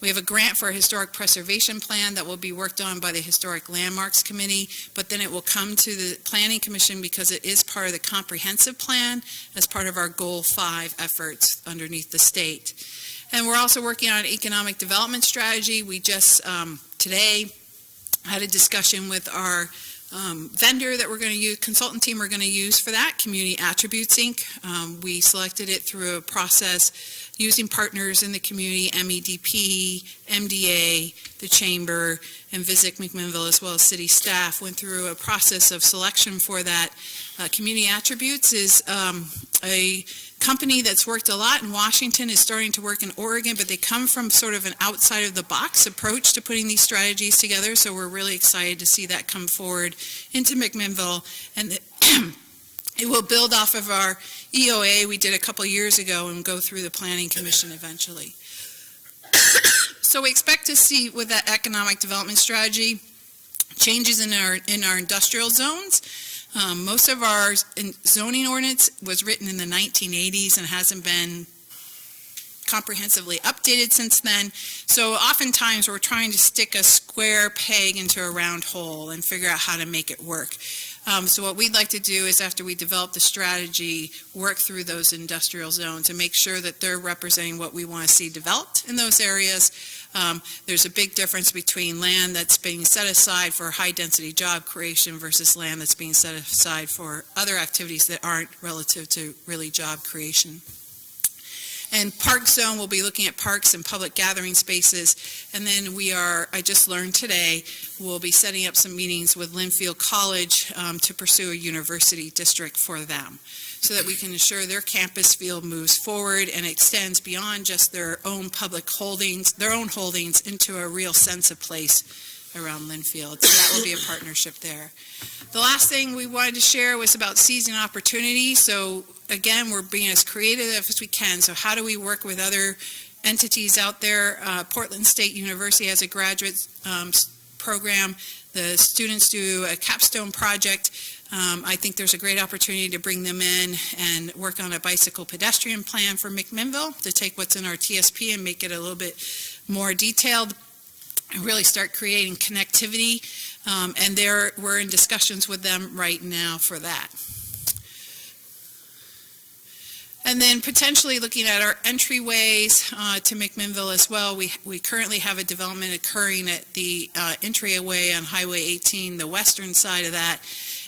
We have a grant for a historic preservation plan that will be worked on by the Historic Landmarks Committee, but then it will come to the Planning Commission because it is part of the comprehensive plan as part of our Goal 5 efforts underneath the state. And we're also working on an economic development strategy. We just today had a discussion with our vendor that we're going to use, consultant team we're going to use for that, Community Attributes Inc. We selected it through a process using partners in the community, MEDP, MDA, the Chamber, and Visit McMinnville, as well as city staff, went through a process of selection for that. Community Attributes is a company that's worked a lot in Washington, is starting to work in Oregon, but they come from sort of an outside-of-the-box approach to putting these strategies together, so we're really excited to see that come forward into McMinnville, and it will build off of our EOA we did a couple years ago and go through the Planning Commission eventually. So we expect to see with that economic development strategy changes in our industrial zones. Most of our zoning ordinance was written in the 1980s and hasn't been comprehensively updated since then. So oftentimes we're trying to stick a square peg into a round hole and figure out how to make it work. So what we'd like to do is, after we develop the strategy, work through those industrial zones and make sure that they're representing what we want to see developed in those areas. There's a big difference between land that's being set aside for high-density job creation versus land that's being set aside for other activities that aren't relative to really job creation. And Park Zone, we'll be looking at parks and public gathering spaces. And then I just learned today, we'll be setting up some meetings with Linfield College to pursue a university district for them, so that we can ensure their campus field moves forward and extends beyond just their own public holdings, their own holdings, into a real sense of place around Linfield. So that will be a partnership there. The last thing we wanted to share was about seizing opportunity. So again, we're being as creative as we can. So how do we work with other entities out there? Portland State University has a graduate program. The students do a capstone project. I think there's a great opportunity to bring them in and work on a bicycle pedestrian plan for McMinnville, to take what's in our TSP and make it a little bit more detailed and really start creating connectivity. And we're in discussions with them right now for that. And then potentially looking at our entryways to McMinnville as well. We currently have a development occurring at the entryway on Highway 18, the western side of that.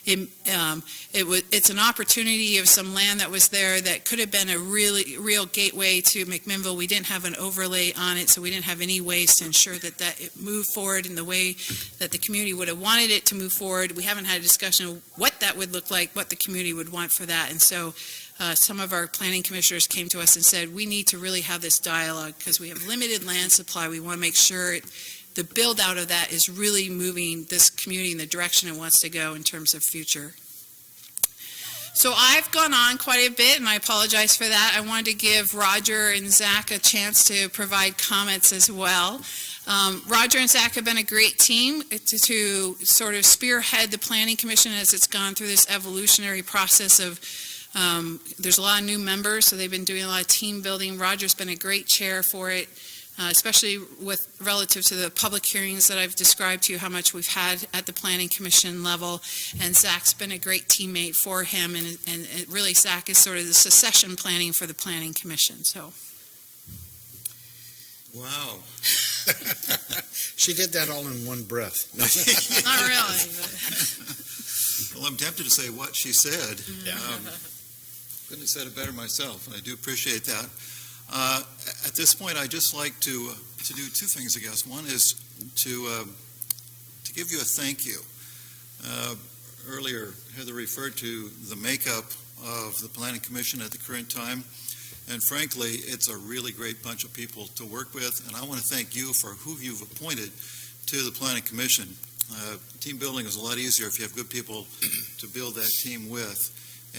It's an opportunity of some land that was there that could have been a real gateway to McMinnville. We didn't have an overlay on it, so we didn't have any ways to ensure that it moved forward in the way that the community would have wanted it to move forward. We haven't had a discussion of what that would look like, what the community would want for that. And so some of our planning commissioners came to us and said, we need to really have this dialogue because we have limited land supply. We want to make sure the build out of that is really moving this community in the direction it wants to go in terms of future. So I've gone on quite a bit, and I apologize for that. I wanted to give Roger and Zach a chance to provide comments as well. Roger and Zach have been a great team to sort of spearhead the Planning Commission as it's gone through this evolutionary process of there's a lot of new members, so they've been doing a lot of team building. Roger's been a great chair for it, especially with relative to the public hearings that I've described to you, how much we've had at the Planning Commission level. And Zach's been a great teammate for him, and really Zach is sort of the succession planning for the Planning Commission. So. Wow. She did that all in one breath. Not really. Well, I'm tempted to say what she said. Yeah. Couldn't have said it better myself, and I do appreciate that. At this point, I'd just like to do two things, I guess. One is to give you a thank you. Earlier, Heather referred to the makeup of the Planning Commission at the current time, and frankly, it's a really great bunch of people to work with, and I want to thank you for who you've appointed to the Planning Commission. Team building is a lot easier if you have good people to build that team with,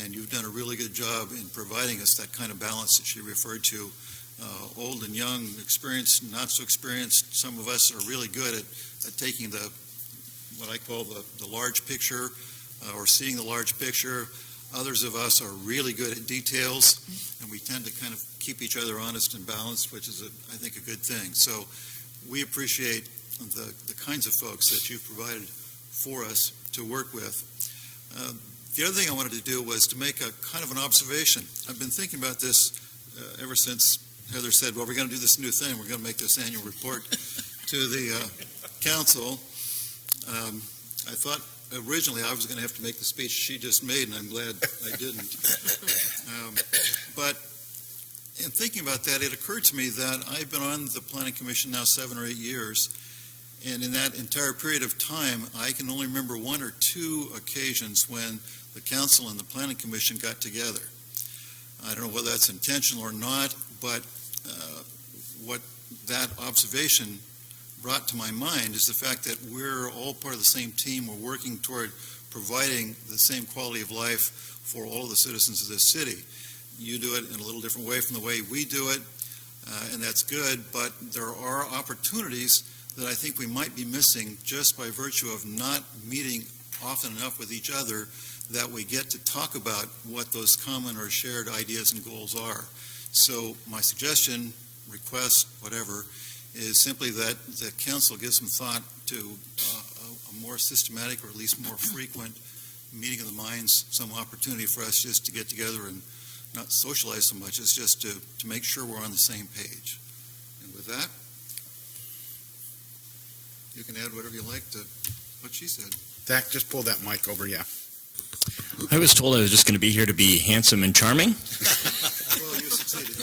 and you've done a really good job in providing us that kind of balance that she referred to. Old and young, experienced, not so experienced. Some of us are really good at taking what I call the large picture or seeing the large picture. Others of us are really good at details, and we tend to kind of keep each other honest and balanced, which is, I think, a good thing. So we appreciate the kinds of folks that you've provided for us to work with. The other thing I wanted to do was to make a kind of an observation. I've been thinking about this ever since Heather said, well, we're going to do this new thing. We're going to make this annual report to the council. I thought originally I was going to have to make the speech she just made, and I'm glad I didn't. But in thinking about that, it occurred to me that I've been on the Planning Commission now 7 or 8 years, and in that entire period of time, I can only remember 1 or 2 occasions when the council and the Planning Commission got together. I don't know whether that's intentional or not, but what that observation brought to my mind is the fact that we're all part of the same team. We're working toward providing the same quality of life for all of the citizens of this city. You do it in a little different way from the way we do it, and that's good, but there are opportunities that I think we might be missing just by virtue of not meeting often enough with each other that we get to talk about what those common or shared ideas and goals are. So my suggestion, request, whatever, is simply that the council give some thought to a more systematic or at least more frequent meeting of the minds, some opportunity for us just to get together and not socialize so much as just to make sure we're on the same page. And with that, you can add whatever you like to what she said. Zach, just pull that mic over, yeah. I was told I was just going to be here to be handsome and charming. Well, you succeeded.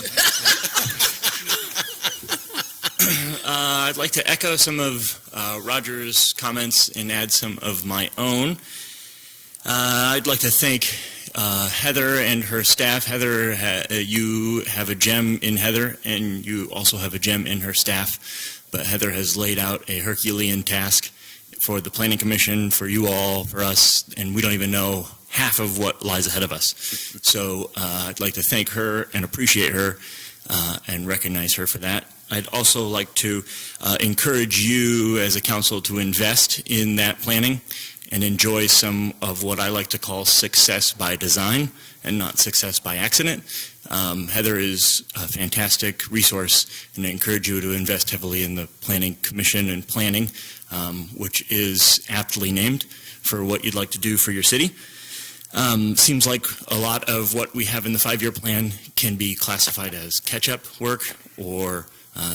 I'd like to echo some of Roger's comments and add some of my own. I'd like to thank Heather and her staff. Heather, you have a gem in Heather, and you also have a gem in her staff. But Heather has laid out a Herculean task for the Planning Commission, for you all, for us, and we don't even know half of what lies ahead of us. So I'd like to thank her and appreciate her and recognize her for that. I'd also like to encourage you as a council to invest in that planning and enjoy some of what I like to call success by design and not success by accident. Heather is a fantastic resource, and I encourage you to invest heavily in the Planning Commission and planning, which is aptly named for what you'd like to do for your city. Seems like a lot of what we have in the 5-year plan can be classified as catch-up work or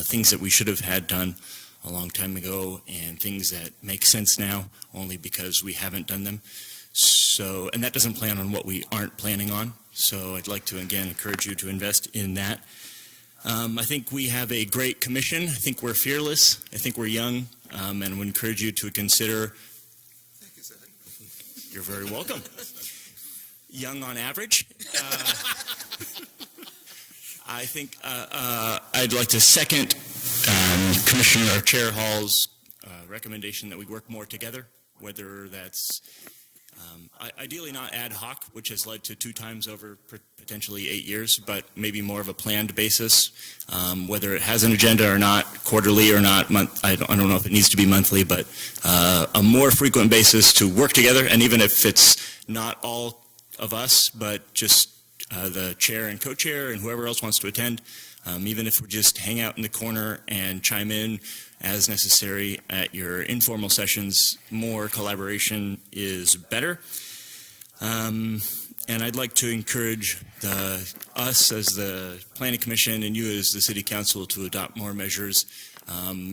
things that we should have had done a long time ago and things that make sense now only because we haven't done them. So, and that doesn't plan on what we aren't planning on. So I'd like to, again, encourage you to invest in that. I think we have a great commission. I think we're fearless. I think we're young, and would encourage you to consider. Thank you, Zach. You're very welcome. Young on average. I think I'd like to second Commissioner or Chair Hall's recommendation that we work more together, whether that's ideally not ad hoc, which has led to 2 times over potentially 8 years, but maybe more of a planned basis, whether it has an agenda or not, quarterly or not, I don't know if it needs to be monthly, but a more frequent basis to work together, and even if it's not all of us, but just the chair and co-chair and whoever else wants to attend, even if we just hang out in the corner and chime in as necessary at your informal sessions, more collaboration is better. And I'd like to encourage us as the Planning Commission and you as the City Council to adopt more measures,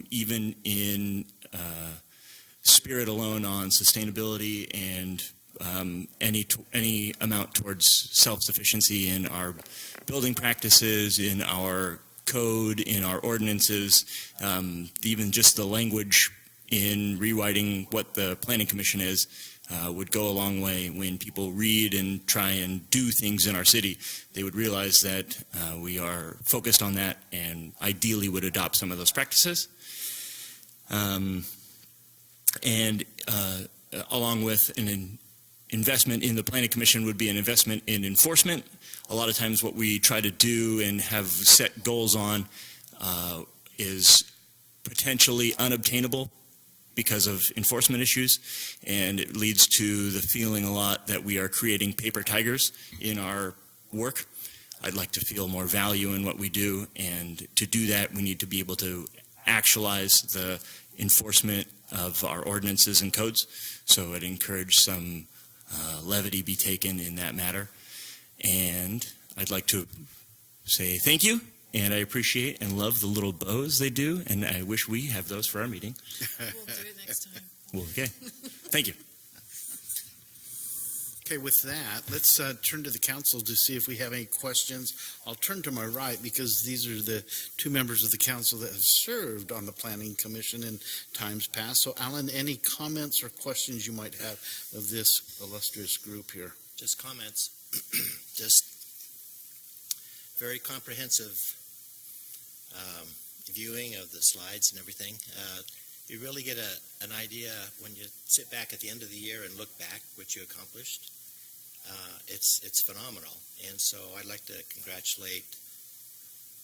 even in spirit alone on sustainability and any amount towards self-sufficiency in our building practices, in our code, in our ordinances, even just the language in rewriting what the Planning Commission is would go a long way. When people read and try and do things in our city, they would realize that we are focused on that and ideally would adopt some of those practices. And along with an investment in the Planning Commission would be an investment in enforcement. A lot of times what we try to do and have set goals on is potentially unobtainable because of enforcement issues, and it leads to the feeling a lot that we are creating paper tigers in our work. I'd like to feel more value in what we do, and to do that we need to be able to actualize the enforcement of our ordinances and codes. So I'd encourage some levity be taken in that matter. And I'd like to say thank you, and I appreciate and love the little bows they do, and I wish we have those for our meeting. We'll do it next time. Well, okay. Thank you. Okay, with that, let's turn to the council to see if we have any questions. I'll turn to my right because these are the 2 members of the council that have served on the Planning Commission in times past. So, Alan, any comments or questions you might have of this illustrious group here? Just comments. Just very comprehensive viewing of the slides and everything. You really get an idea when you sit back at the end of the year and look back what you accomplished. It's phenomenal. And so I'd like to congratulate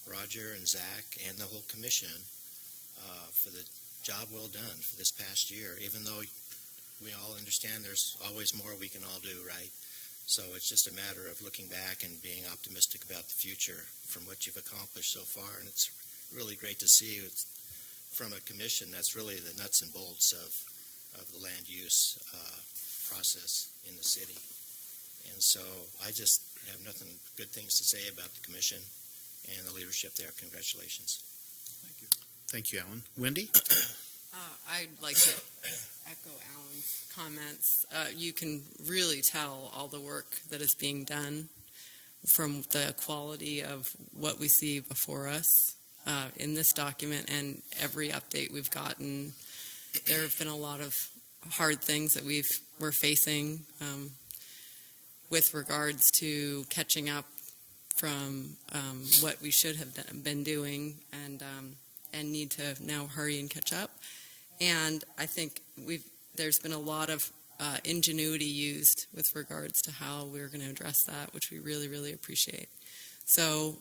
Roger and Zach and the whole commission for the job well done for this past year, even though we all understand there's always more we can all do, right? So it's just a matter of looking back and being optimistic about the future from what you've accomplished so far. And it's really great to see from a commission that's really the nuts and bolts of the land use process in the city. And so I just have nothing good things to say about the commission and the leadership there. Congratulations. Thank you. Thank you, Alan. Wendy? I'd like to echo Alan's comments. You can really tell all the work that is being done from the quality of what we see before us in this document and every update we've gotten. There have been a lot of hard things that we're facing with regards to catching up from what we should have been doing and need to now hurry and catch up. And I think there's been a lot of ingenuity used with regards to how we're going to address that, which we really, really appreciate. So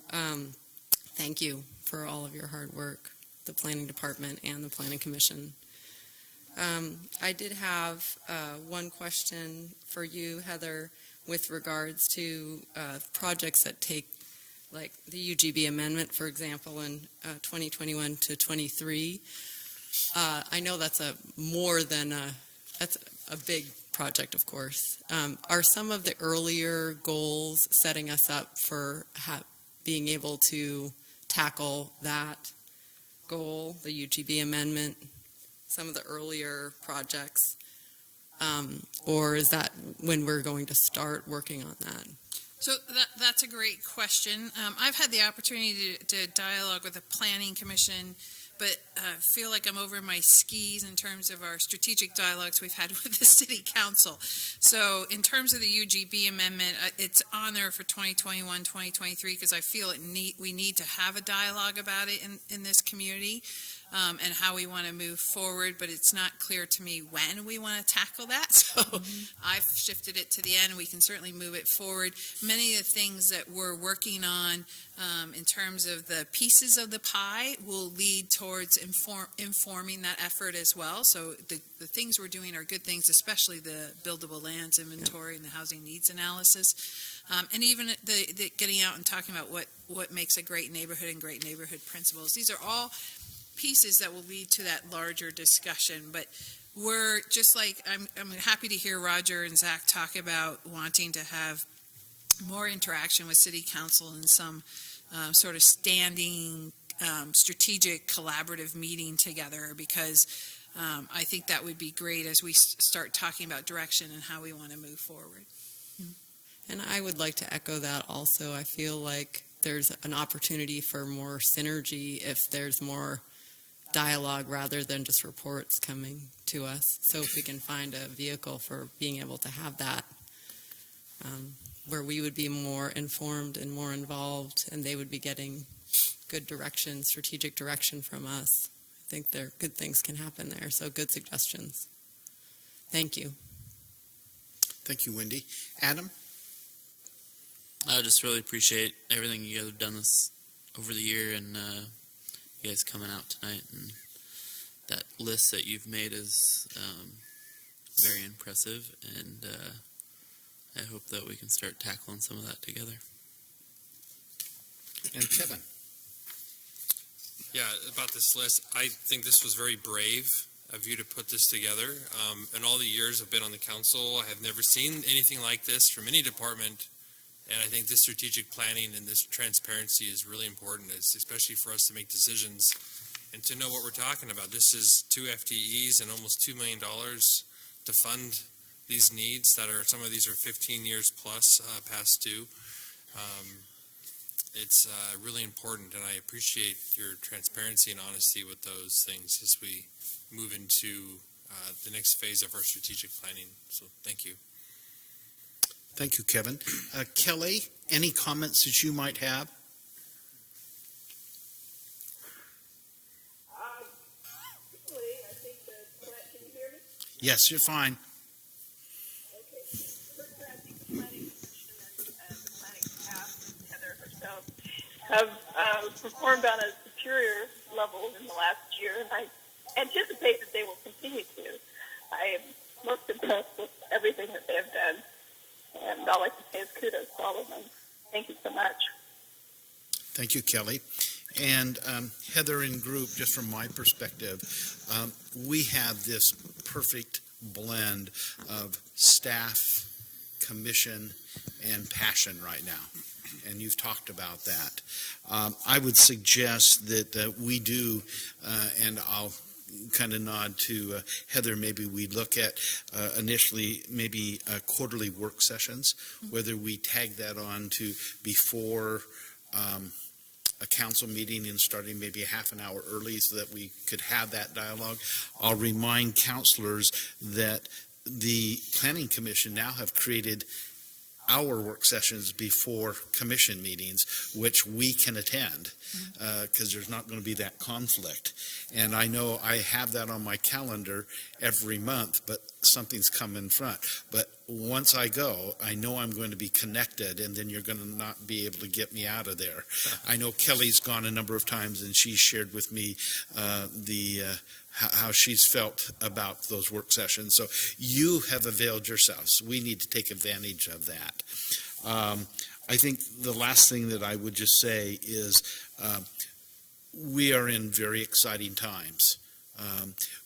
thank you for all of your hard work, the Planning Department and the Planning Commission. I did have one question for you, Heather, with regards to projects that take, like the UGB amendment, for example, in 2021 to 23. I know that's that's a big project, of course. Are some of the earlier goals setting us up for being able to tackle that goal, the UGB amendment, some of the earlier projects? Or is that when we're going to start working on that? So that's a great question. I've had the opportunity to dialogue with the Planning Commission, but feel like I'm over my skis in terms of our strategic dialogues we've had with the City Council. So in terms of the UGB amendment, it's on there for 2021, 2023, because I feel we need to have a dialogue about it in this community. And how we want to move forward, but it's not clear to me when we want to tackle that. So I've shifted it to the end. We can certainly move it forward. Many of the things that we're working on in terms of the pieces of the pie will lead towards informing that effort as well. So the things we're doing are good things, especially the buildable lands inventory and the housing needs analysis. And even the getting out and talking about what makes a great neighborhood and great neighborhood principles. These are all pieces that will lead to that larger discussion. But we're just like, I'm happy to hear Roger and Zach talk about wanting to have more interaction with City Council and some sort of standing strategic collaborative meeting together, because I think that would be great as we start talking about direction and how we want to move forward. And I would like to echo that also. I feel like there's an opportunity for more synergy if there's more dialogue rather than just reports coming to us. So if we can find a vehicle for being able to have that, where we would be more informed and more involved, and they would be getting good direction, strategic direction from us, I think good things can happen there. So good suggestions. Thank you. Thank you, Wendy. Adam? I just really appreciate everything you guys have done this over the year, and you guys coming out tonight, and that list that you've made is very impressive, and I hope that we can start tackling some of that together. And Kevin? Yeah, about this list, I think this was very brave of you to put this together. In all the years I've been on the council, I have never seen anything like this from any department. And I think this strategic planning and this transparency is really important, especially for us to make decisions and to know what we're talking about. This is 2 FTEs and almost $2 million to fund these needs that are, some of these are 15 years plus past due. It's really important, and I appreciate your transparency and honesty with those things as we move into the next phase of our strategic planning. So thank you. Thank you, Kevin. Kelly, any comments that you might have? I think can you hear me? Yes, you're fine. Okay. First, I think the planning commission and the planning staff, Heather herself, have performed on a superior level in the last year, and I anticipate that they will continue to. I am most impressed with everything that they have done. And all I can say is kudos to all of them. Thank you so much. Thank you, Kelly. And Heather and group, just from my perspective, we have this perfect blend of staff, commission, and passion right now. And you've talked about that. I would suggest that we do, and I'll kind of nod to Heather, maybe we look at initially maybe quarterly work sessions, whether we tag that on to before a council meeting and starting maybe a half an hour early so that we could have that dialogue. I'll remind councilors that the Planning Commission now have created our work sessions before commission meetings, which we can attend because there's not going to be that conflict. And I know I have that on my calendar every month, but something's come in front. But once I go, I know I'm going to be connected, and then you're going to not be able to get me out of there. I know Kelly's gone a number of times, and she's shared with me how she's felt about those work sessions. So you have availed yourselves. We need to take advantage of that. I think the last thing that I would just say is we are in very exciting times.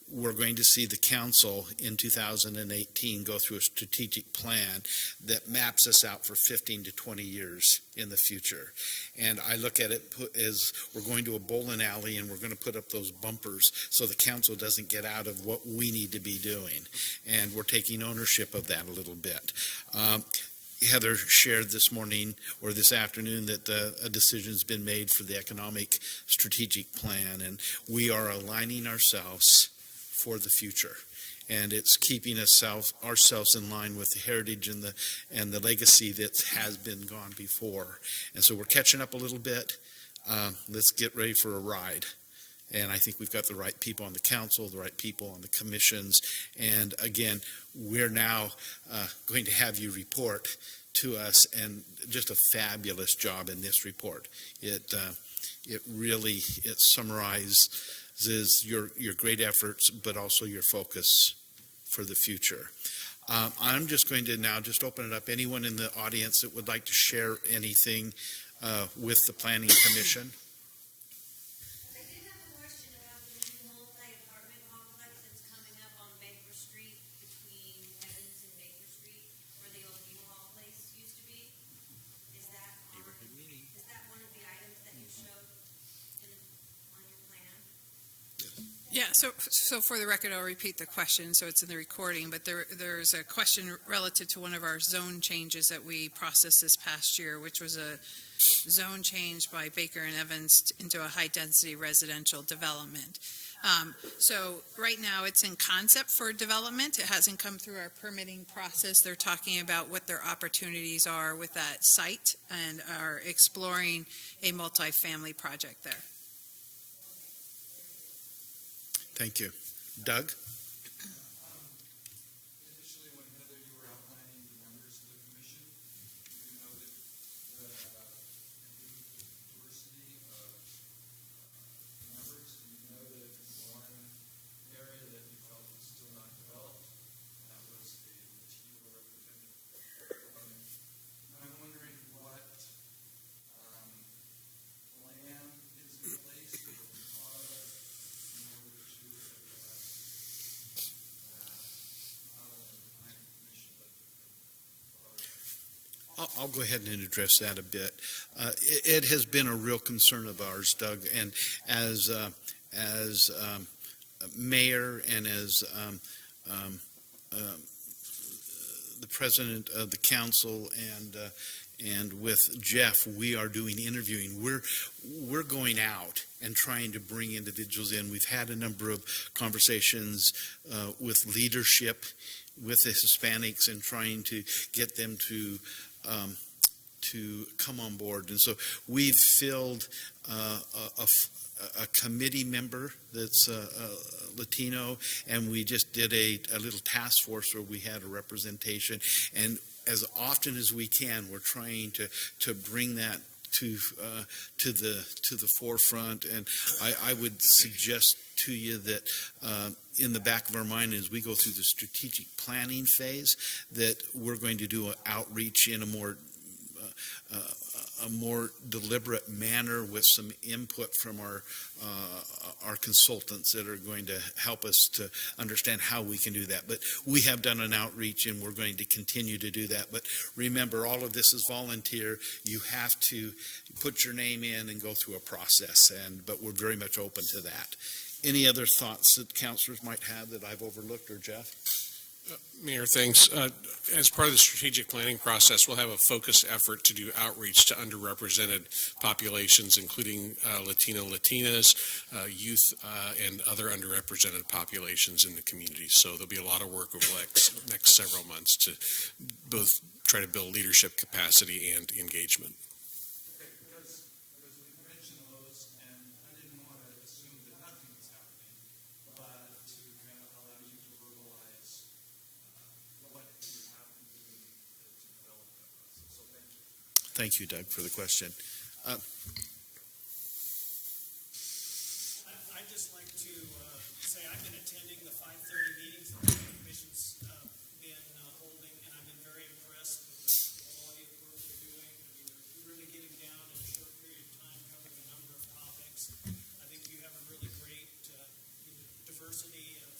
we're going to see the council in 2018 go through a strategic plan that maps us out for 15 to 20 years in the future. And I look at it as we're going to a bowling alley and we're going to put up those bumpers so the council doesn't get out of what we need to be doing. And we're taking ownership of that a little bit. Heather shared this morning or this afternoon that a decision's been made for the economic strategic plan, and we are aligning ourselves for the future. And it's keeping ourselves in line with the heritage and the legacy that has been gone before. And so we're catching up a little bit. Let's get ready for a ride. And I think we've got the right people on the council, the right people on the commissions. And again, we're now going to have you report to us, and just a fabulous job in this report. It really summarizes your great efforts, but also your focus for the future. I'm just going to now just open it up. Anyone in the audience that would like to share anything with the Planning Commission? I did have a question about the new multi-apartment complex that's coming up on Baker Street between Evans and Baker Street, where the old U-Haul place used to be. Is that one of the items that you showed on your plan? Yeah, so for the record, I'll repeat the question, so it's in the recording, but there's a question relative to one of our zone changes that we processed this past year, which was a zone change by Baker and Evans into a high-density residential development. So right now, it's in concept for development. It hasn't come through our permitting process. They're talking about what their opportunities are with that site and are exploring a multifamily project there. Thank you. Doug? Initially, when Heather, you were outlining the members of the commission, you noted the diversity of members, and you noted one area that you felt was still not developed, and that was a Latino representative. And I'm wondering what plan is in place for in order to address not only the planning commission, but I'll go ahead and address that a bit. It has been a real concern of ours, Doug, and as mayor and as the president of the council and with Jeff, we are doing interviewing. We're going out and trying to bring individuals in. We've had a number of conversations with leadership, with the Hispanics, and trying to get them to come on board. And so we've filled a committee member that's Latino, and we just did a little task force where we had a representation. And as often as we can, we're trying to bring that to the forefront. And I would suggest to you that in the back of our mind, as we go through the strategic planning phase, that we're going to do an outreach in a more deliberate manner with some input from our consultants that are going to help us to understand how we can do that. But we have done an outreach, and we're going to continue to do that. But remember, all of this is volunteer. You have to put your name in and go through a process, but we're very much open to that. Any other thoughts that councilors might have that I've overlooked, or Jeff? Mayor, thanks. As part of the strategic planning process, we'll have a focused effort to do outreach to underrepresented populations, including Latino, Latinas, youth, and other underrepresented populations in the community. So there'll be a lot of work over the next several months to both try to build leadership capacity and engagement. because we mentioned those, and I didn't want to assume that nothing was happening, but to kind of allow you to verbalize what you have been doing to develop that process. So thank you. Thank you, Doug, for the question. I'd just like to say I've been attending the 5:30 meetings that the commission's been holding, and I've been very impressed with the quality of work you're doing. I mean, you're really getting down in a short period of time, covering a number of topics. I think you have a really great diversity of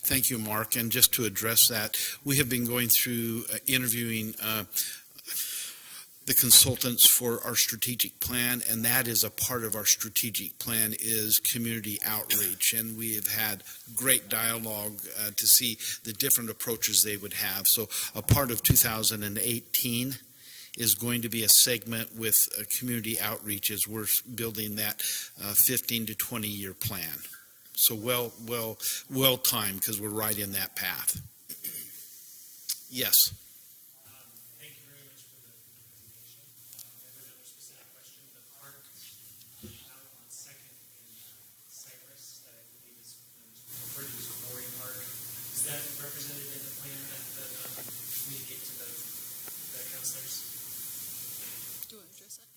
Thank you, Mark. And just to address that, we have been going through interviewing the consultants for our strategic plan, and that is a part of our strategic plan is community outreach. And we have had great dialogue to see the different approaches they would have. So a part of 2018 is going to be a segment with community outreach as we're building that 15 to 20 year plan. So well timed because we're right in that path. Yes. Thank you very much for the presentation. I have another specific question. The park out on Second in Cypress that I believe is referred to as Glory Park. Is that represented in the plan that communicate to the councilors? Do you want to address that?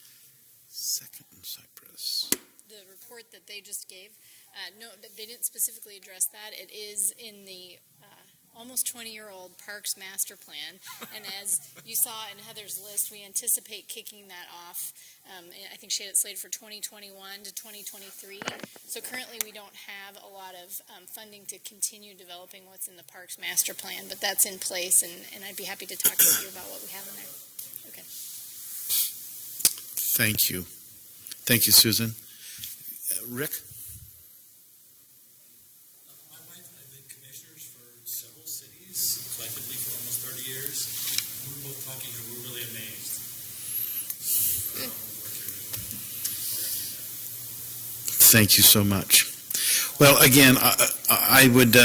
Second and Cypress. The report that they just gave, no, they didn't specifically address that. It is in the almost 20-year-old Parks Master Plan, and as you saw in Heather's list, we anticipate kicking that off. I think she had it slated for 2021 to 2023. So currently, we don't have a lot of funding to continue developing what's in the Parks Master Plan, but that's in place, and I'd be happy to talk with you about what we have in there. Okay. Thank you. Thank you, Susan. Rick? My wife and I have been commissioners for several cities, collectively for almost 30 years. We were both talking and we're really amazed. Thank you so much. Well, again, I would,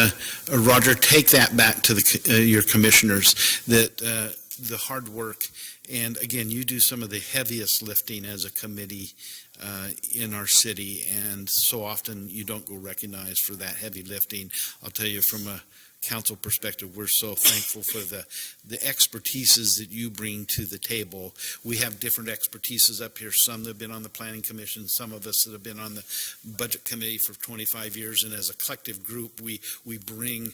Roger, take that back to your commissioners, that the hard work, and again, you do some of the heaviest lifting as a committee in our city, and so often you don't go recognized for that heavy lifting. I'll tell you, from a council perspective, we're so thankful for the expertises that you bring to the table. We have different expertises up here, some that have been on the planning commission, some of us that have been on the budget committee for 25 years, and as a collective group, we bring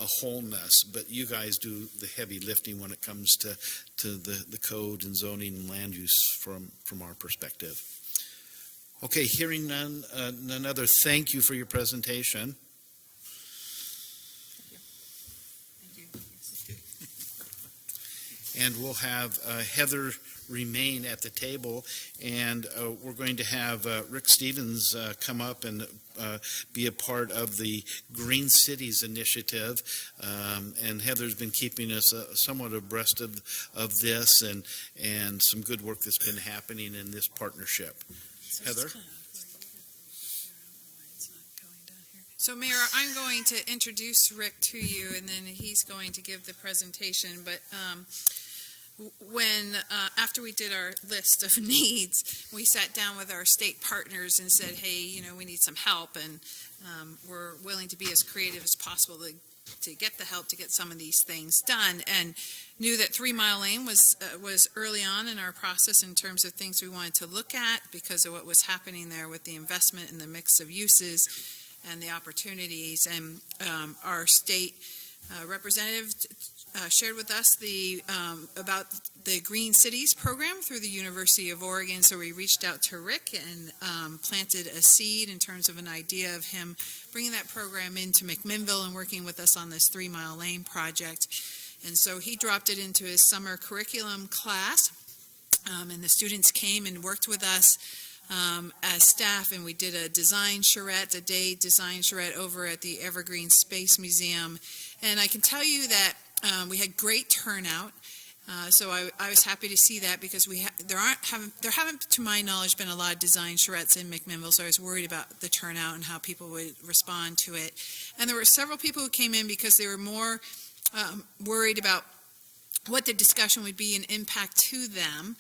a wholeness, but you guys do the heavy lifting when it comes to the code and zoning and land use from our perspective. Okay, hearing none other, thank you for your presentation. And we'll have Heather remain at the table, and we're going to have Rick Stevens come up and be a part of the Green Cities initiative. And Heather's been keeping us somewhat abreast of this and some good work that's been happening in this partnership. Heather? So, Mayor, I'm going to introduce Rick to you, and then he's going to give the presentation. But after we did our list of needs, we sat down with our state partners and said, hey, we need some help, and we're willing to be as creative as possible to get the help to get some of these things done, and knew that 3 Mile Lane was early on in our process in terms of things we wanted to look at because of what was happening there with the investment and the mix of uses and the opportunities. And our state representative shared with us about the Green Cities program through the University of Oregon. So we reached out to Rick and planted a seed in terms of an idea of him bringing that program into McMinnville and working with us on this 3 Mile Lane project. And so he dropped it into his summer curriculum class, and the students came and worked with us as staff, and we did a day design charrette over at the Evergreen Space Museum. And I can tell you that we had great turnout. So I was happy to see that because there haven't, to my knowledge, been a lot of design charrettes in McMinnville, so I was worried about the turnout and how people would respond to it. And there were several people who came in because they were more worried about what the discussion would be and impact to them.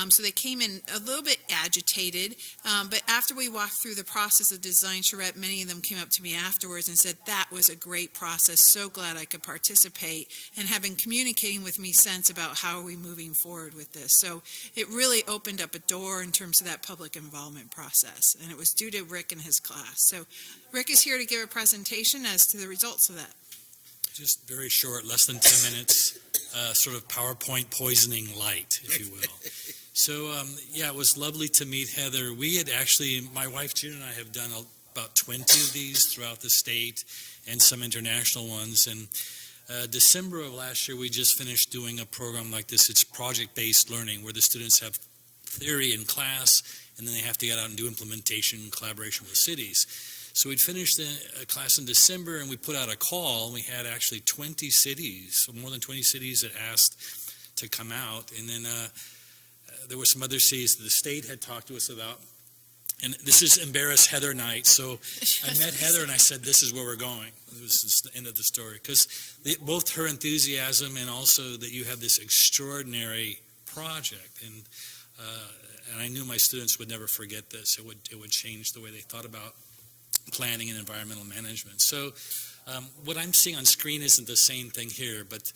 So they came in a little bit agitated, but after we walked through the process of design charrette, many of them came up to me afterwards and said, that was a great process, so glad I could participate, and have been communicating with me since about how are we moving forward with this. So it really opened up a door in terms of that public involvement process, and it was due to Rick and his class. So Rick is here to give a presentation as to the results of that. Just very short, less than 10 minutes, sort of PowerPoint poisoning light, if you will. So, it was lovely to meet Heather. We had actually, my wife June and I have done about 20 of these throughout the state and some international ones. And December of last year, we just finished doing a program like this. It's project-based learning, where the students have theory in class, and then they have to get out and do implementation in collaboration with cities. So we'd finished the class in December, and we put out a call, and we had actually 20 cities, so more than 20 cities that asked to come out. And then there were some other cities that the state had talked to us about. And this is Embarrass Heather night. So I met Heather, and I said, this is where we're going. This is the end of the story. Because both her enthusiasm and also that you have this extraordinary project. And I knew my students would never forget this. It would change the way they thought about planning and environmental management. So what I'm seeing on screen isn't the same thing here, but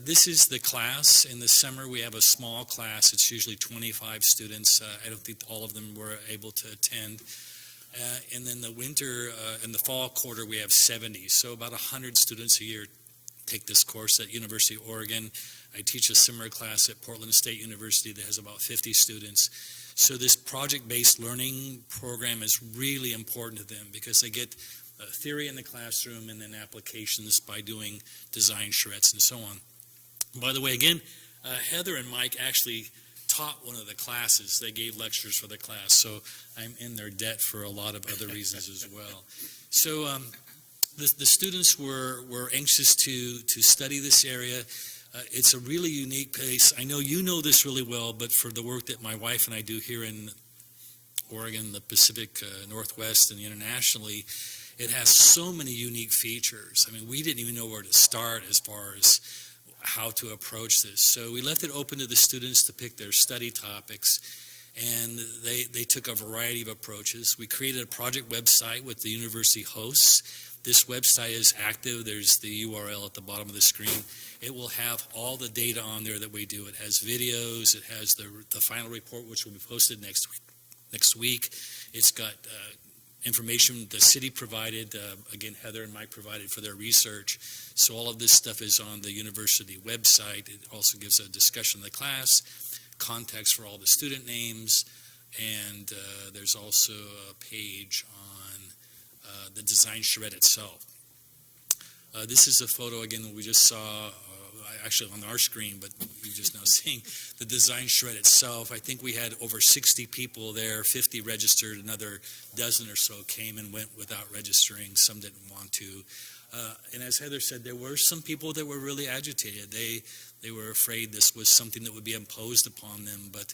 this is the class. In the summer, we have a small class. It's usually 25 students. I don't think all of them were able to attend. And then the winter, in the fall quarter, we have 70. So about 100 students a year take this course at University of Oregon. I teach a similar class at Portland State University that has about 50 students. So this project-based learning program is really important to them because they get theory in the classroom and then applications by doing design charrettes and so on. By the way, again, Heather and Mike actually taught one of the classes. They gave lectures for the class, so I'm in their debt for a lot of other reasons as well. So the students were anxious to study this area. It's a really unique place. I know you know this really well, but for the work that my wife and I do here in Oregon, the Pacific Northwest, and internationally, it has so many unique features. I mean, we didn't even know where to start as far as how to approach this. So we left it open to the students to pick their study topics, and they took a variety of approaches. We created a project website with the university hosts. This website is active. There's the URL at the bottom of the screen. It will have all the data on there that we do. It has videos. It has the final report, which will be posted next week. It's got information the city provided, again, Heather and Mike provided for their research. So all of this stuff is on the university website. It also gives a discussion of the class, context for all the student names, and there's also a page on the design charrette itself. This is a photo, again, that we just saw, actually on our screen, but you're just now seeing the design charrette itself. I think we had over 60 people there, 50 registered, another dozen or so came and went without registering. Some didn't want to. And as Heather said, there were some people that were really agitated. They were afraid this was something that would be imposed upon them, but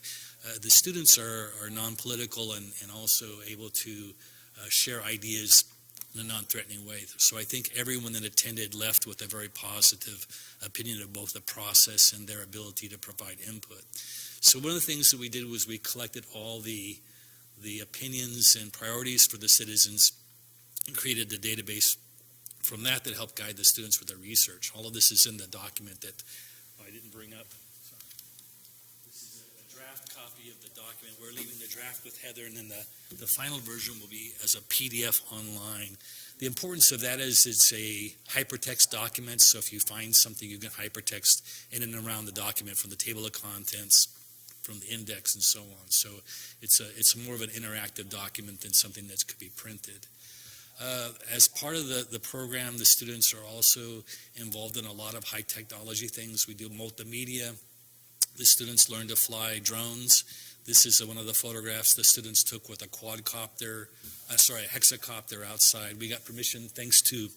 the students are non-political and also able to share ideas in a non-threatening way. So I think everyone that attended left with a very positive opinion of both the process and their ability to provide input. So one of the things that we did was we collected all the opinions and priorities for the citizens and created a database from that helped guide the students with their research. All of this is in the document that I didn't bring up. This is a draft copy of the document. We're leaving the draft with Heather, and then the final version will be as a PDF online. The importance of that is it's a hypertext document, so if you find something, you can hypertext in and around the document from the table of contents, from the index, and so on. So it's more of an interactive document than something that could be printed. As part of the program, the students are also involved in a lot of high technology things. We do multimedia. The students learn to fly drones. This is one of the photographs the students took with a a hexacopter outside. We got permission, thanks to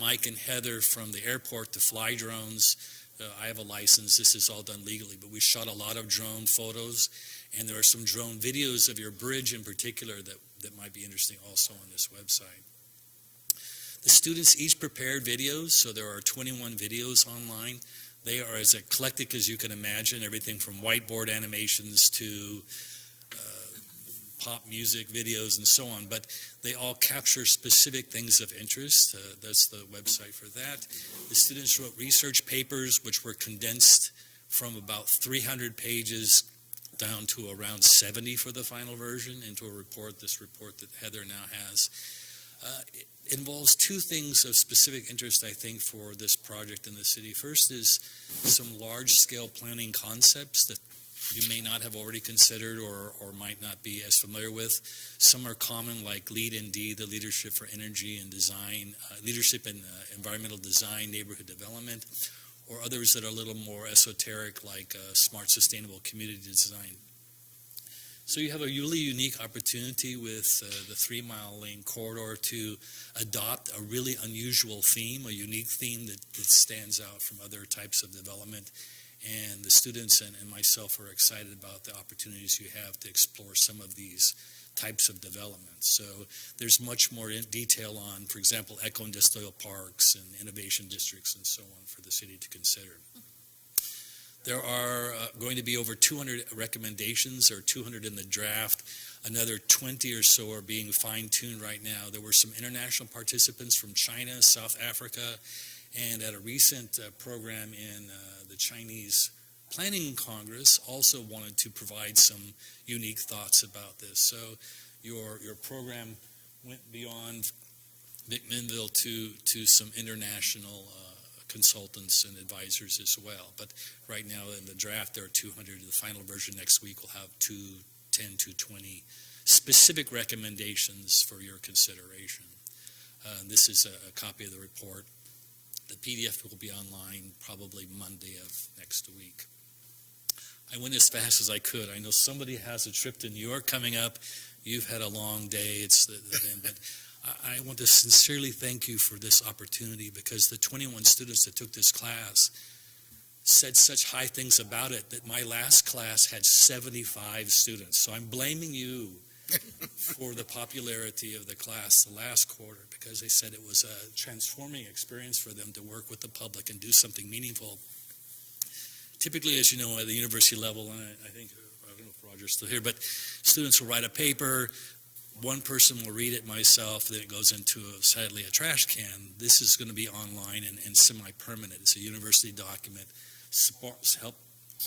Mike and Heather from the airport, to fly drones. I have a license. This is all done legally, but we shot a lot of drone photos, and there are some drone videos of your bridge in particular that might be interesting also on this website. The students each prepared videos, so there are 21 videos online. They are as eclectic as you can imagine, everything from whiteboard animations to pop music videos and so on, but they all capture specific things of interest. That's the website for that. The students wrote research papers, which were condensed from about 300 pages down to around 70 for the final version into a report, this report that Heather now has. It involves two things of specific interest, I think, for this project in the city. First is some large-scale planning concepts that you may not have already considered or might not be as familiar with. Some are common, like LEAD-ND, the Leadership for Energy and Design, Leadership in Environmental Design, Neighborhood Development, or others that are a little more esoteric, like Smart Sustainable Community Design. So you have a really unique opportunity with the 3 Mile Lane corridor to adopt a really unusual theme, a unique theme that stands out from other types of development. And the students and myself are excited about the opportunities you have to explore some of these types of developments. So there's much more in detail on, for example, eco-industrial parks and innovation districts and so on for the city to consider. There are going to be over 200 recommendations, or 200 in the draft. Another 20 or so are being fine-tuned right now. There were some international participants from China, South Africa, and at a recent program in the Chinese Planning Congress also wanted to provide some unique thoughts about this. So your program went beyond McMinnville to some international consultants and advisors as well. But right now in the draft there are 200. The final version next week will have 10 to 20 specific recommendations for your consideration. This is a copy of the report. The PDF will be online probably Monday of next week. I went as fast as I could. I know somebody has a trip to New York coming up. You've had a long day. It's the but I want to sincerely thank you for this opportunity, because the 21 students that took this class said such high things about it that my last class had 75 students. So I'm blaming you for the popularity of the class the last quarter, because they said it was a transforming experience for them to work with the public and do something meaningful. Typically, as you know, at the university level, and I don't know if Roger's still here, but students will write a paper, one person will read it, myself, then it goes into, sadly, a trash can. This is going to be online and semi-permanent. It's a university document,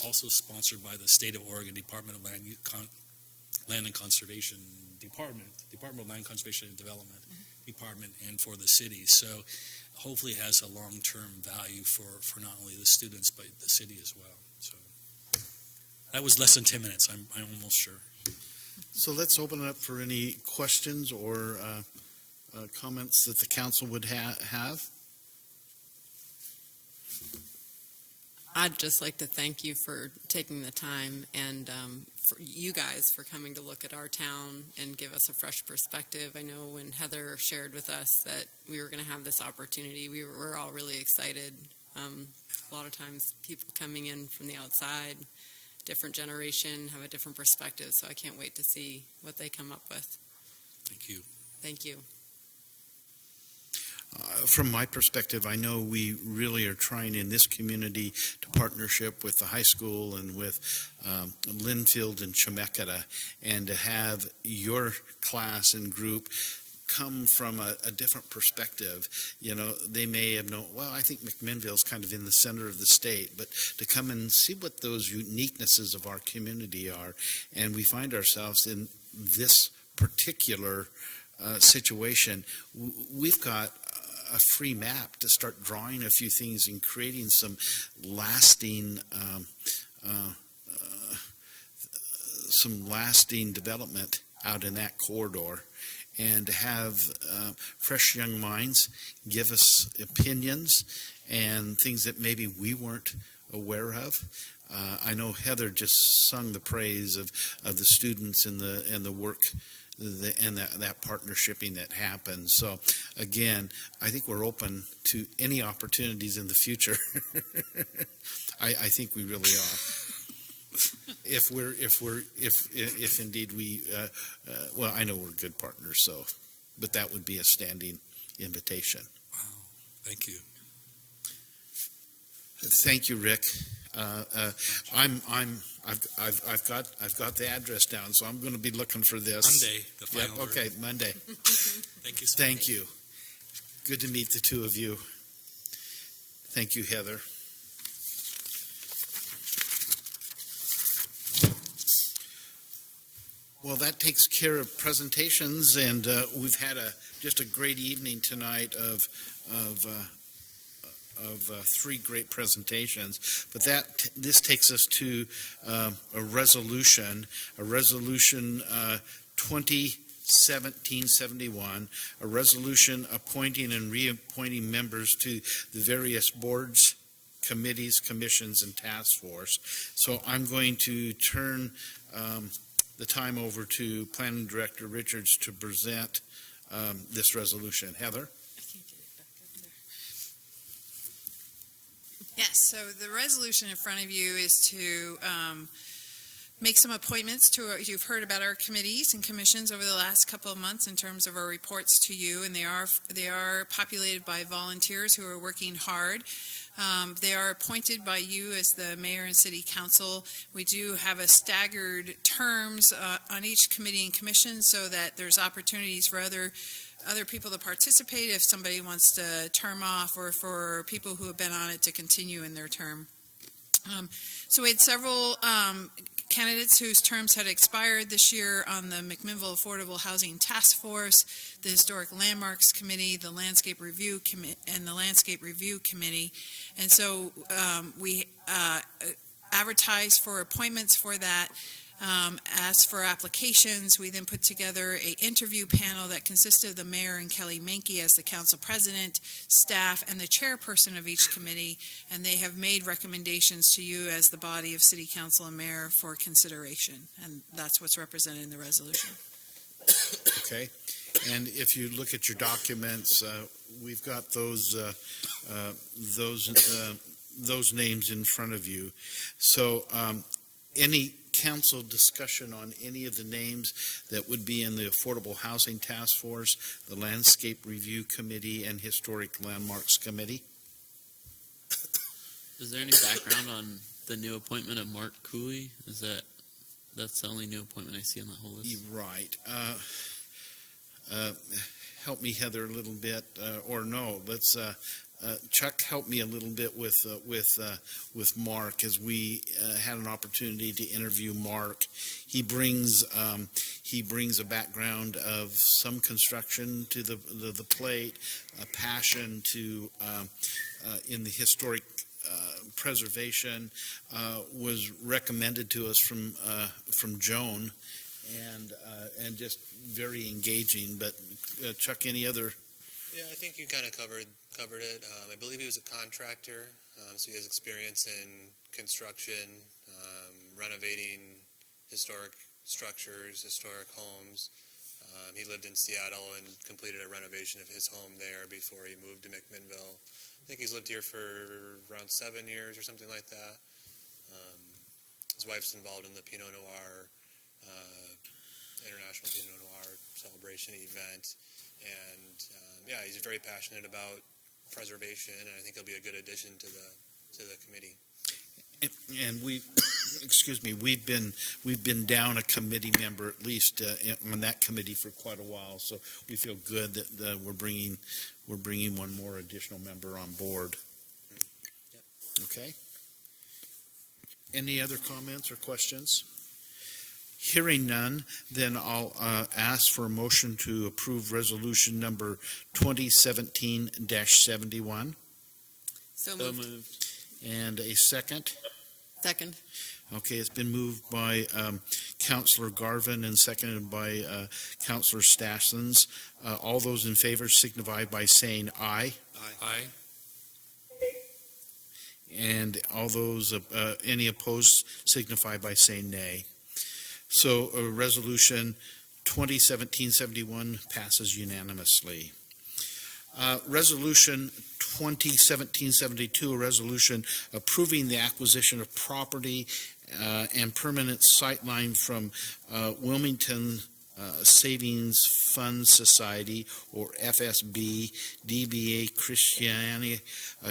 also sponsored by the State of Oregon Department of Land and Conservation Department of Land Conservation and Development Department, and for the city. So hopefully it has a long-term value for not only the students but the city as well. So that was less than 10 minutes, I'm almost sure. So let's open it up for any questions or comments that the council would have. I'd just like to thank you for taking the time, and for you guys for coming to look at our town and give us a fresh perspective. I know when Heather shared with us that we were going to have this opportunity, we were all really excited. A lot of times people coming in from the outside, different generation, have a different perspective, so I can't wait to see what they come up with. Thank you. Thank you. From my perspective, I know we really are trying in this community to partnership with the high school and with Linfield and Chemeketa, and to have your class and group come from a different perspective. You know, they may have known, well, I think McMinnville's kind of in the center of the state, but to come and see what those uniquenesses of our community are, and we find ourselves in this particular situation. We've got a free map to start drawing a few things and creating some lasting development out in that corridor, and to have fresh young minds give us opinions and things that maybe we weren't aware of. I know Heather just sung the praise of the students and the work and that partnershiping that happens. So again, I think we're open to any opportunities in the future. I think we really are. If indeed we, well, I know we're good partners. So, but that would be a standing invitation. Wow, thank you. Thank you, Rick. I've got the address down, so I'm going to be looking for this. Monday, the final. Yep, okay, Monday. Thank you so much. Thank you. Good to meet the two of you. Thank you, Heather. Well, that takes care of presentations, and we've had just a great evening tonight of three great presentations. But this takes us to a resolution 2017-71, a resolution appointing and reappointing members to the various boards, committees, commissions, and task force. So I'm going to turn the time over to Planning Director Richards to present this resolution. Heather? Yes, so the resolution in front of you is to make some appointments to, you've heard about our committees and commissions over the last couple of months in terms of our reports to you, and they are populated by volunteers who are working hard. They are appointed by you as the mayor and city council. We do have a staggered terms on each committee and commission so that there's opportunities for other people to participate if somebody wants to term off, or for people who have been on it to continue in their term. So we had several candidates whose terms had expired this year on the McMinnville Affordable Housing Task Force, the Historic Landmarks Committee, the Landscape Review and the Landscape Review Committee. And so we advertised for appointments for that. As for applications, we then put together an interview panel that consisted of the mayor and Kelly Menke as the council president, staff, and the chairperson of each committee, and they have made recommendations to you as the body of city council and mayor for consideration, and that's what's represented in the resolution. Okay, and if you look at your documents, we've got those names in front of you. So any council discussion on any of the names that would be in the Affordable Housing Task Force, the Landscape Review Committee, and Historic Landmarks Committee? Is there any background on the new appointment of Mark Cooley? That's the only new appointment I see on that whole list? Right. Help me, Heather, a little bit, or no, let's Chuck, help me a little bit with Mark, as we had an opportunity to interview Mark. He brings a background of some construction to the plate, a passion to in the historic preservation. Was recommended to us from Joan, and just very engaging. But Chuck, any other? Yeah, I think you kind of covered it. I believe he was a contractor, so he has experience in construction, renovating historic structures, historic homes. He lived in Seattle and completed a renovation of his home there before he moved to McMinnville. I think he's lived here for around 7 years or something like that. His wife's involved in the Pinot Noir, International Pinot Noir celebration event. And yeah, he's very passionate about preservation, and I think he'll be a good addition to the committee. And we've been down a committee member, at least on that committee, for quite a while. So we feel good that we're bringing one more additional member on board. Yep. Okay. Any other comments or questions? Hearing none, then I'll ask for a motion to approve resolution number 2017-71. So moved. And a second? Second. Okay, it's been moved by Councillor Garvin and seconded by Councillor Stassens. All those in favor signify by saying aye. Aye. And all those, any opposed, signify by saying nay. So resolution 2017-71 passes unanimously. Resolution 2017-72, a resolution approving the acquisition of property and permanent sightline from Wilmington Savings Fund Society, or FSB, DBA Christiania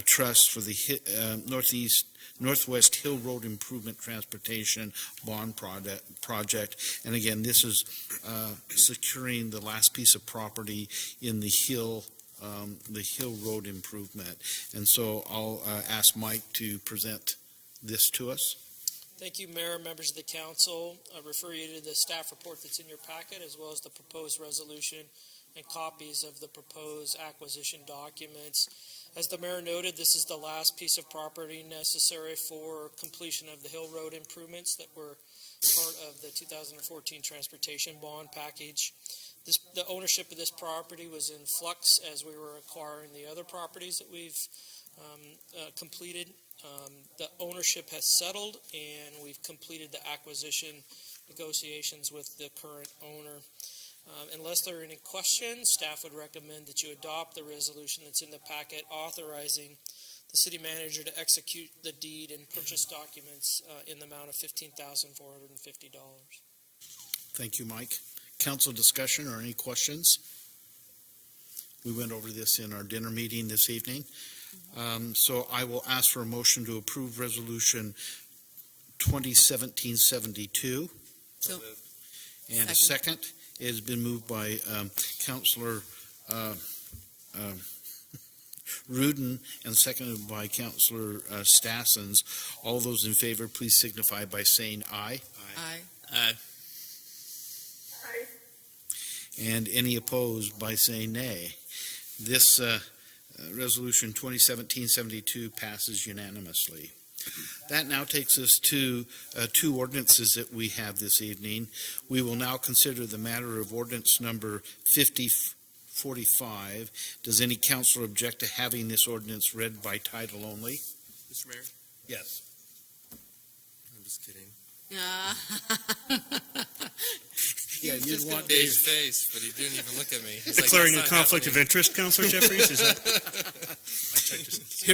Trust for the Northwest Hill Road Improvement Transportation Bond Project. And again, this is securing the last piece of property in the Hill Road improvement. And so I'll ask Mike to present this to us. Thank you, Mayor, members of the council. I refer you to the staff report that's in your packet, as well as the proposed resolution and copies of the proposed acquisition documents. As the mayor noted, this is the last piece of property necessary for completion of the Hill Road improvements that were part of the 2014 transportation bond package. The ownership of this property was in flux as we were acquiring the other properties that we've completed. The ownership has settled, and we've completed the acquisition negotiations with the current owner. Unless there are any questions, staff would recommend that you adopt the resolution that's in the packet authorizing the city manager to execute the deed and purchase documents in the amount of $15,450. Thank you, Mike. Council discussion or any questions? We went over this in our dinner meeting this evening. So I will ask for a motion to approve Resolution 2017-72. So And a second. It has been moved by Councillor Rudin and seconded by Councillor Stassens. All those in favor, please signify by saying aye. Aye. Aye. And any opposed by saying nay. This Resolution 2017-72 passes unanimously. That now takes us to two ordinances that we have this evening. We will now consider the matter of ordinance number 5045. Does any councilor object to having this ordinance read by title only? Mr. Mayor? Yes. I'm just kidding. Yeah, He's you'd just want gonna Dave. his face, but he didn't even look at me. He's Declaring like, a "That's not conflict of happening." interest, Councilor Jeffries? Is that?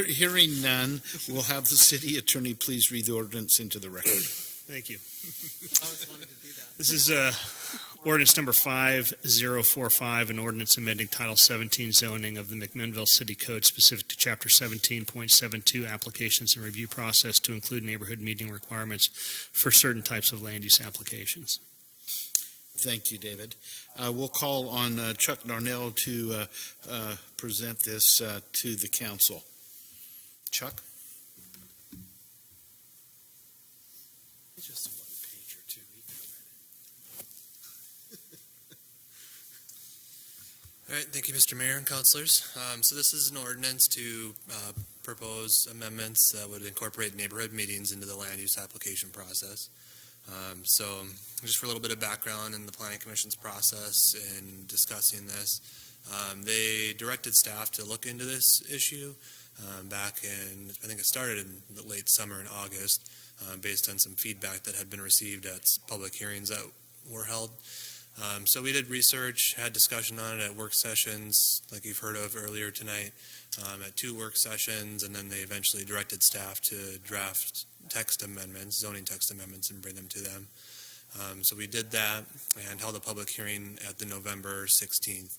Hearing none, we'll have the city attorney please read the ordinance into the record. Thank you. Always wanted to do that. This is ordinance number 5045, an ordinance amending Title 17 zoning of the McMinnville City Code specific to Chapter 17.72 applications and review process to include neighborhood meeting requirements for certain types of land use applications. Thank you, David. We'll call on Chuck Darnell to present this to the council. Chuck? Just one page or two. All right, thank you, Mr. Mayor and councilors. So this is an ordinance to propose amendments that would incorporate neighborhood meetings into the land use application process. So just for a little bit of background in the Planning Commission's process in discussing this, they directed staff to look into this issue back in, I think it started in the late summer in August, based on some feedback that had been received at public hearings that were held. So we did research, had discussion on it at work sessions, like you've heard of earlier tonight, at 2 work sessions, and then they eventually directed staff to draft text amendments, zoning text amendments, and bring them to them. So we did that and held a public hearing at the November 16th.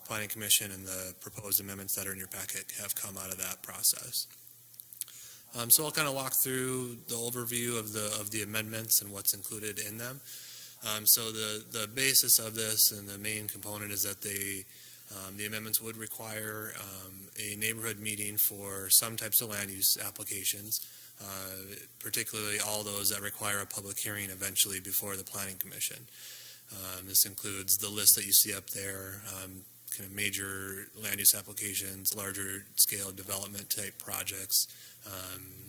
Planning Commission and the proposed amendments that are in your packet have come out of that process. So I'll kind of walk through the overview of the amendments and what's included in them. So the basis of this and the main component is that the amendments would require a neighborhood meeting for some types of land use applications, particularly all those that require a public hearing eventually before the Planning Commission. This includes the list that you see up there, kind of major land use applications, larger scale development type projects,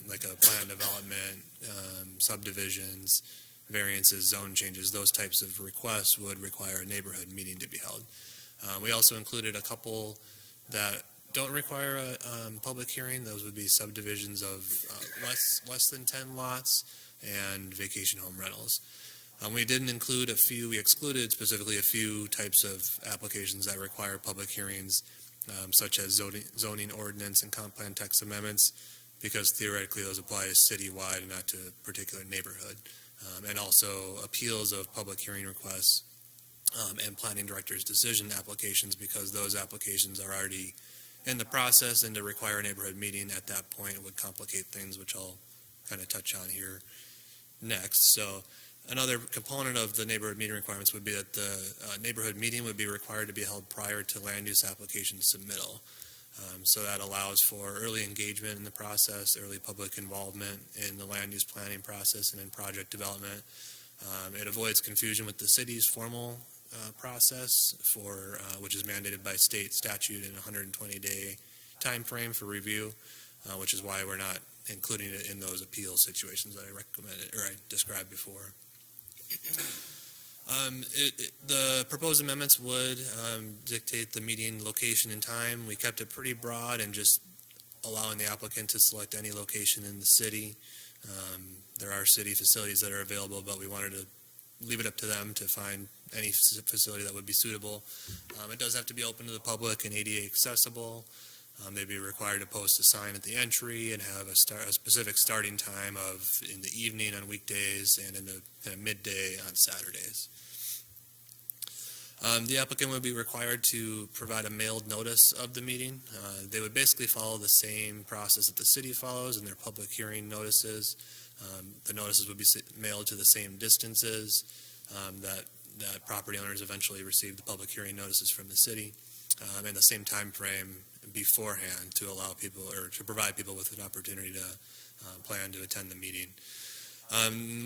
like a plan development, subdivisions, variances, zone changes. Those types of requests would require a neighborhood meeting to be held. We also included a couple that don't require a public hearing. Those would be subdivisions of less than 10 lots and vacation home rentals. We didn't include we excluded specifically a few types of applications that require public hearings, such as zoning ordinance and comp plan text amendments, because theoretically those apply citywide and not to a particular neighborhood. And also appeals of public hearing requests and planning director's decision applications, because those applications are already in the process, and to require a neighborhood meeting at that point would complicate things, which I'll kind of touch on here next. So another component of the neighborhood meeting requirements would be that the neighborhood meeting would be required to be held prior to land use application submittal. So that allows for early engagement in the process, early public involvement in the land use planning process and in project development. It avoids confusion with the city's formal process which is mandated by state statute in a 120-day time frame for review, which is why we're not including it in those appeal situations that I recommended or I described before. The proposed amendments would dictate the meeting location and time. We kept it pretty broad and just allowing the applicant to select any location in the city. There are city facilities that are available, but we wanted to leave it up to them to find any facility that would be suitable. It does have to be open to the public and ADA accessible. They'd be required to post a sign at the entry and have a specific starting time of in the evening on weekdays and in the midday on Saturdays. The applicant would be required to provide a mailed notice of the meeting. They would basically follow the same process that the city follows in their public hearing notices. The notices would be mailed to the same distances that property owners eventually receive the public hearing notices from the city, and the same time frame beforehand to allow people or to provide people with an opportunity to plan to attend the meeting.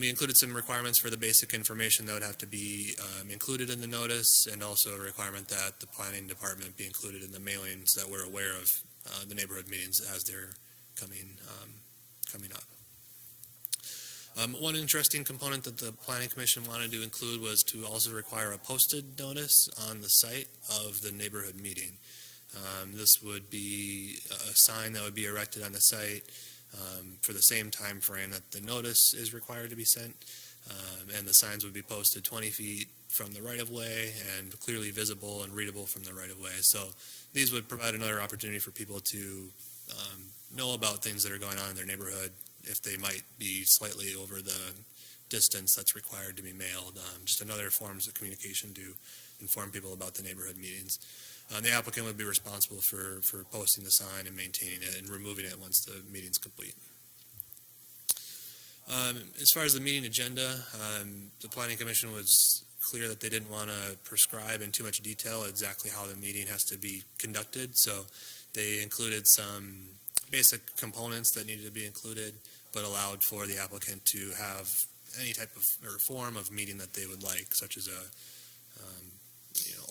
We included some requirements for the basic information that would have to be included in the notice, and also a requirement that the planning department be included in the mailings that we're aware of the neighborhood meetings as they're coming up. One interesting component that the Planning Commission wanted to include was to also require a posted notice on the site of the neighborhood meeting. This would be a sign that would be erected on the site for the same time frame that the notice is required to be sent, and the signs would be posted 20 feet from the right-of-way and clearly visible and readable from the right-of-way. So these would provide another opportunity for people to know about things that are going on in their neighborhood if they might be slightly over the distance that's required to be mailed. Just another forms of communication to inform people about the neighborhood meetings. The applicant would be responsible for posting the sign and maintaining it and removing it once the meeting's complete. As far as the meeting agenda, the Planning Commission was clear that they didn't want to prescribe in too much detail exactly how the meeting has to be conducted, so they included some basic components that needed to be included, but allowed for the applicant to have any type of or form of meeting that they would like, such as a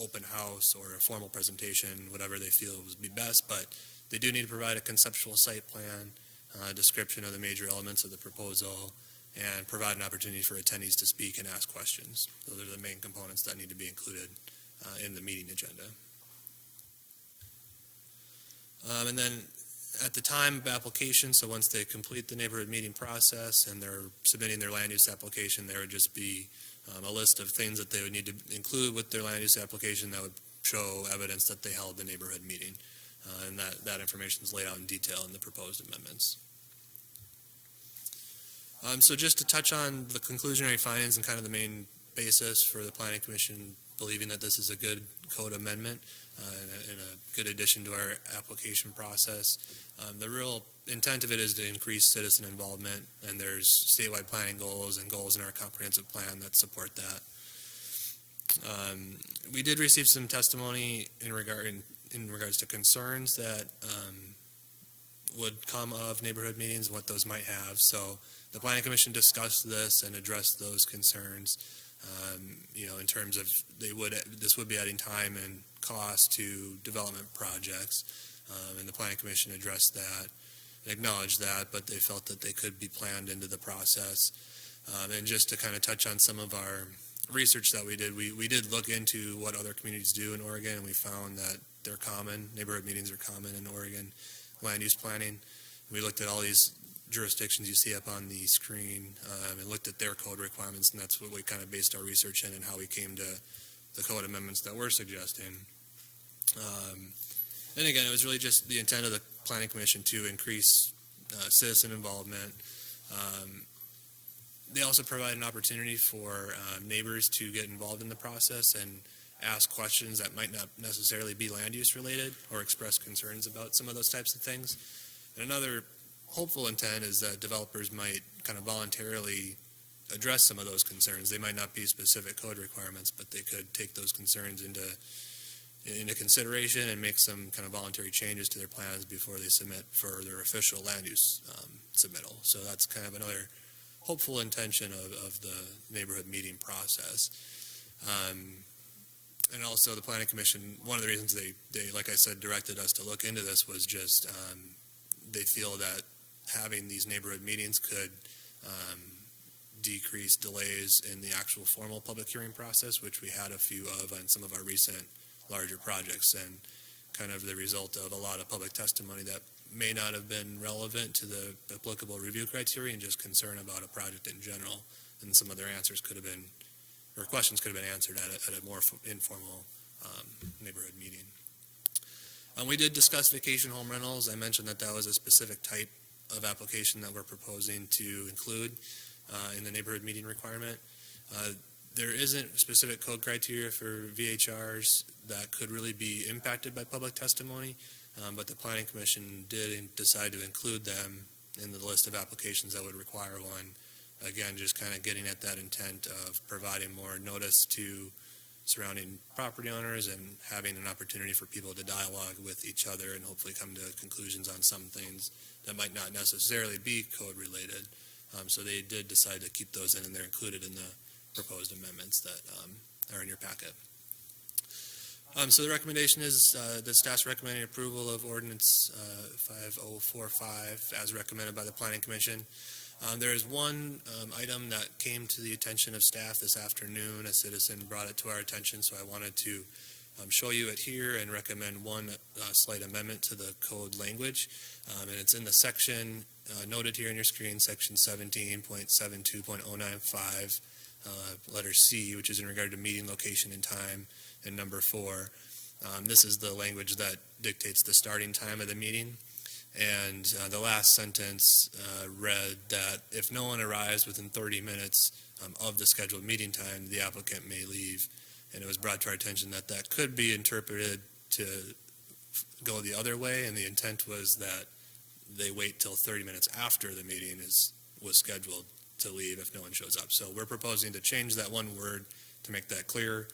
open house or a formal presentation, whatever they feel would be best. But they do need to provide a conceptual site plan, description of the major elements of the proposal, and provide an opportunity for attendees to speak and ask questions. Those are the main components that need to be included in the meeting agenda. And then at the time of application, so once they complete the neighborhood meeting process and they're submitting their land use application, there would just be a list of things that they would need to include with their land use application that would show evidence that they held the neighborhood meeting. And that information is laid out in detail in the proposed amendments. So just to touch on the conclusionary findings and kind of the main basis for the Planning Commission believing that this is a good code amendment and a good addition to our application process. The real intent of it is to increase citizen involvement, and there's statewide planning goals and goals in our comprehensive plan that support that. We did receive some testimony in regards to concerns that would come of neighborhood meetings and what those might have. So the Planning Commission discussed this and addressed those concerns. In terms of this would be adding time and cost to development projects, and the Planning Commission addressed that, acknowledged that, but they felt that they could be planned into the process. And just to kind of touch on some of our research that we did look into what other communities do in Oregon, and we found that they're common. Neighborhood meetings are common in Oregon land use planning. We looked at all these jurisdictions you see up on the screen and looked at their code requirements, and that's what we kind of based our research in and how we came to the code amendments that we're suggesting. And again, it was really just the intent of the Planning Commission to increase citizen involvement. They also provide an opportunity for neighbors to get involved in the process and ask questions that might not necessarily be land use related or express concerns about some of those types of things. And another hopeful intent is that developers might kind of voluntarily address some of those concerns. They might not be specific code requirements, but they could take those concerns into consideration and make some kind of voluntary changes to their plans before they submit for their official land use submittal. So that's kind of another hopeful intention of the neighborhood meeting process. And also the Planning Commission, one of the reasons they, like I said, directed us to look into this was just they feel that having these neighborhood meetings could decrease delays in the actual formal public hearing process, which we had a few of on some of our recent larger projects, and kind of the result of a lot of public testimony that may not have been relevant to the applicable review criteria and just concern about a project in general. And some of their answers could have been, or questions could have been answered at a more informal neighborhood meeting. We did discuss vacation home rentals. I mentioned that that was a specific type of application that we're proposing to include in the neighborhood meeting requirement. There isn't specific code criteria for VHRs that could really be impacted by public testimony, but the Planning Commission did decide to include them in the list of applications that would require one. Again, just kind of getting at that intent of providing more notice to surrounding property owners and having an opportunity for people to dialogue with each other and hopefully come to conclusions on some things that might not necessarily be code related. So they did decide to keep those in, and they're included in the proposed amendments that are in your packet. So the recommendation is that staff's recommending approval of ordinance 5045 as recommended by the Planning Commission. There is one item that came to the attention of staff this afternoon. A citizen brought it to our attention, so I wanted to show you it here and recommend one slight amendment to the code language. And it's in the section noted here on your screen, section 17.72.095, letter C, which is in regard to meeting location and time, and number 4. This is the language that dictates the starting time of the meeting. And the last sentence read that if no one arrives within 30 minutes of the scheduled meeting time, the applicant may leave. And it was brought to our attention that that could be interpreted to go the other way, and the intent was that they wait till 30 minutes after the meeting was scheduled to leave if no one shows up. So we're proposing to change that one word to make that clear.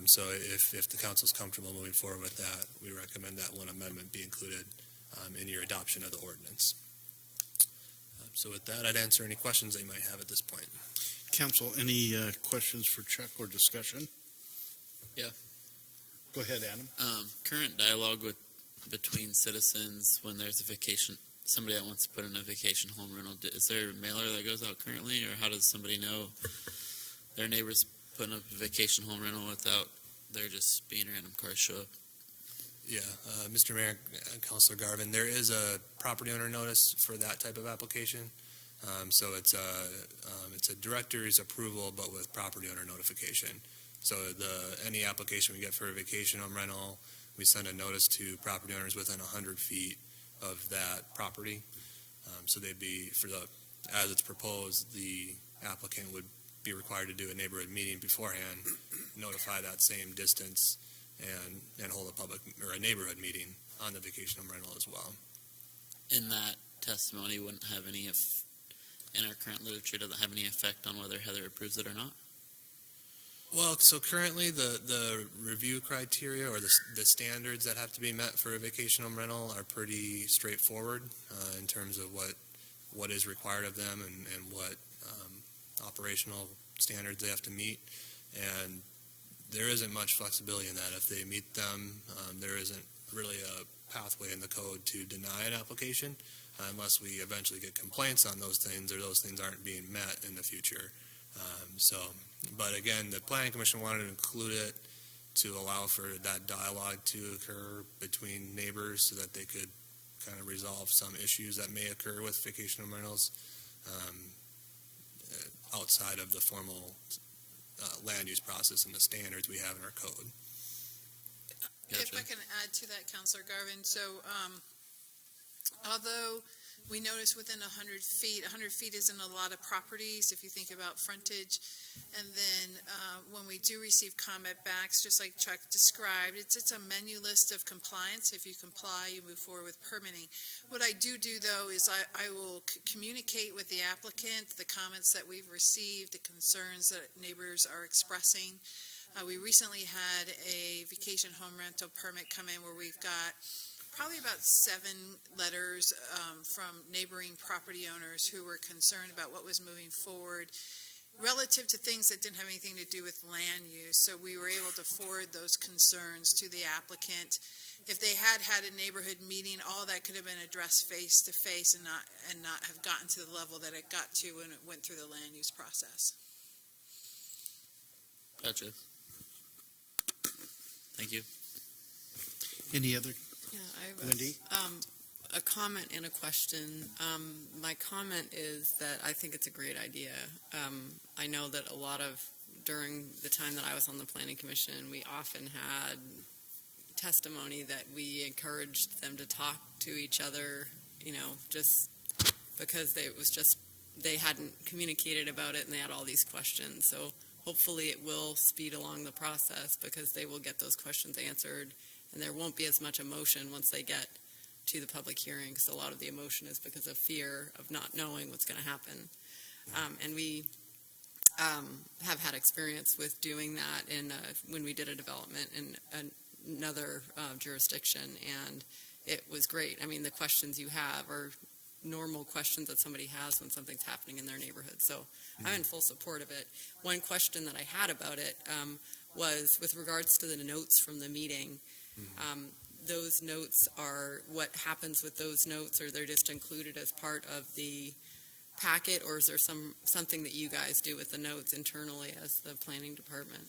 So if the council's comfortable moving forward with that, we recommend that one amendment be included in your adoption of the ordinance. So with that, I'd answer any questions that you might have at this point. Council, any questions for Chuck or discussion? Yeah. Go ahead, Adam. Current dialogue between citizens when there's a vacation, somebody that wants to put in a vacation home rental, is there a mailer that goes out currently, or how does somebody know their neighbors putting up a vacation home rental without there just being random cars show up? Yeah, Mr. Mayor, Councilor Garvin, there is a property owner notice for that type of application. So it's a director's approval, but with property owner notification. So any application we get for a vacation home rental, we send a notice to property owners within 100 feet of that property. So they'd be, as it's proposed, the applicant would be required to do a neighborhood meeting beforehand, notify that same distance, and hold a neighborhood meeting on the vacation home rental as well. In that testimony wouldn't have any in our current literature, doesn't have any effect on whether Heather approves it or not? Well, so currently the review criteria or the standards that have to be met for a vacation home rental are pretty straightforward in terms of what is required of them and what operational standards they have to meet. And there isn't much flexibility in that. If they meet them, there isn't really a pathway in the code to deny an application unless we eventually get complaints on those things or those things aren't being met in the future. But again, the Planning Commission wanted to include it to allow for that dialogue to occur between neighbors so that they could kind of resolve some issues that may occur with vacation home rentals outside of the formal land use process and the standards we have in our code. If I can add to that, Councilor Garvin, so although we notice within 100 feet isn't a lot of properties if you think about frontage, and then when we do receive comment backs, just like Chuck described, it's a menu list of compliance. If you comply, you move forward with permitting. What I do though is I will communicate with the applicant the comments that we've received, the concerns that neighbors are expressing. We recently had a vacation home rental permit come in where we've got probably about 7 letters from neighboring property owners who were concerned about what was moving forward. relative to things that didn't have anything to do with land use. So we were able to forward those concerns to the applicant. If they had had a neighborhood meeting, all that could have been addressed face to face and not have gotten to the level that it got to when it went through the land use process. Gotcha. Thank you. Any other? Yeah, I have Wendy? a comment and a question. My comment is that I think it's a great idea. I know that during the time that I was on the Planning Commission, we often had testimony that we encouraged them to talk to each other, just because they hadn't communicated about it and they had all these questions. So hopefully it will speed along the process because they will get those questions answered and there won't be as much emotion once they get to the public hearing, because a lot of the emotion is because of fear of not knowing what's going to happen. And we have had experience with doing that when we did a development in another jurisdiction, and it was great. I mean, the questions you have are normal questions that somebody has when something's happening in their neighborhood. So I'm in full support of it. One question that I had about it was with regards to the notes from the meeting. Those notes are, what happens with those notes? Are they just included as part of the packet, or is there something that you guys do with the notes internally as the planning department?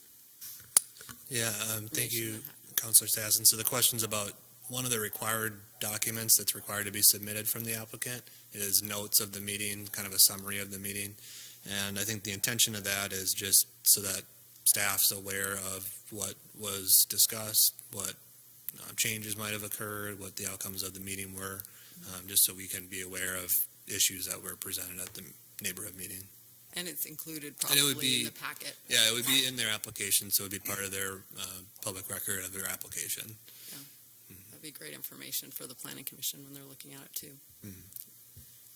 Yeah, thank you, Councilor Stassen. So the question's about one of the required documents that's required to be submitted from the applicant is notes of the meeting, kind of a summary of the meeting. And I think the intention of that is just so that staff's aware of what was discussed, what changes might have occurred, what the outcomes of the meeting were, just so we can be aware of issues that were presented at the neighborhood meeting. And it's included And probably it would be, in the packet. Yeah, it would be in their application, so it would be part of their public record of their application. That'd be great information for the Planning Commission when they're looking at it too.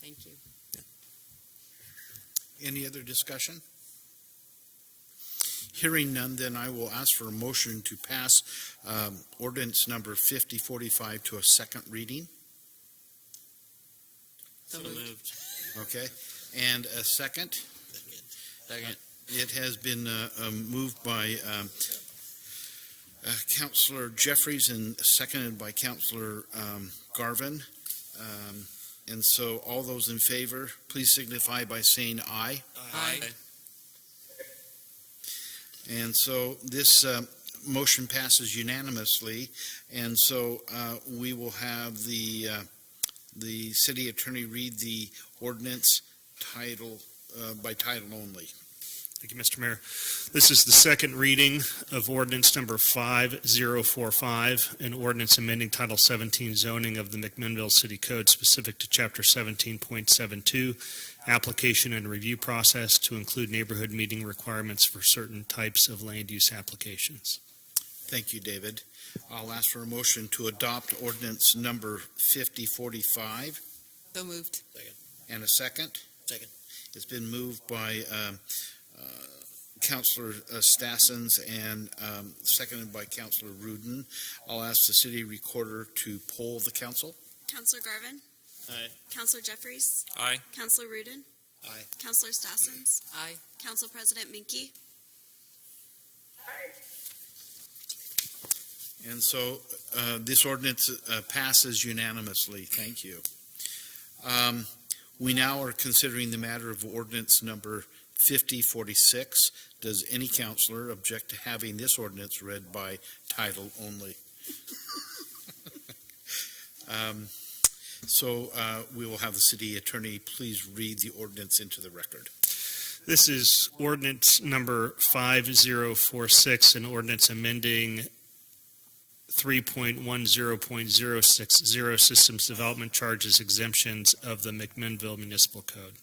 Thank you. Any other discussion? Hearing none, then I will ask for a motion to pass ordinance number 5045 to a second reading. So moved. Okay, and a second? Second. It has been moved by Councilor Jeffries and seconded by Councilor Garvin. And so all those in favor, please signify by saying aye. Aye. And so this motion passes unanimously, and so we will have the city attorney read the ordinance title by title only. Thank you, Mr. Mayor. This is the second reading of ordinance number 5045, an ordinance amending Title 17 zoning of the McMinnville City Code specific to Chapter 17.72, application and review process to include neighborhood meeting requirements for certain types of land use applications. Thank you, David. I'll ask for a motion to adopt ordinance number 5045. So moved. Second. And a second? Second. It's been moved by Councilor Stassens and seconded by Councilor Rudin. I'll ask the city recorder to poll the council. Councilor Garvin. Aye. Councilor Jeffries. Aye. Councilor Rudin. Aye. Councilor Stassens. Aye. Council President Minke. And so this ordinance passes unanimously. Thank you. We now are considering the matter of ordinance number 5046. Does any councilor object to having this ordinance read by title only? So we will have the city attorney please read the ordinance into the record. This is ordinance number 5046, an ordinance amending 3.10.060 systems development charges exemptions of the McMinnville Municipal Code.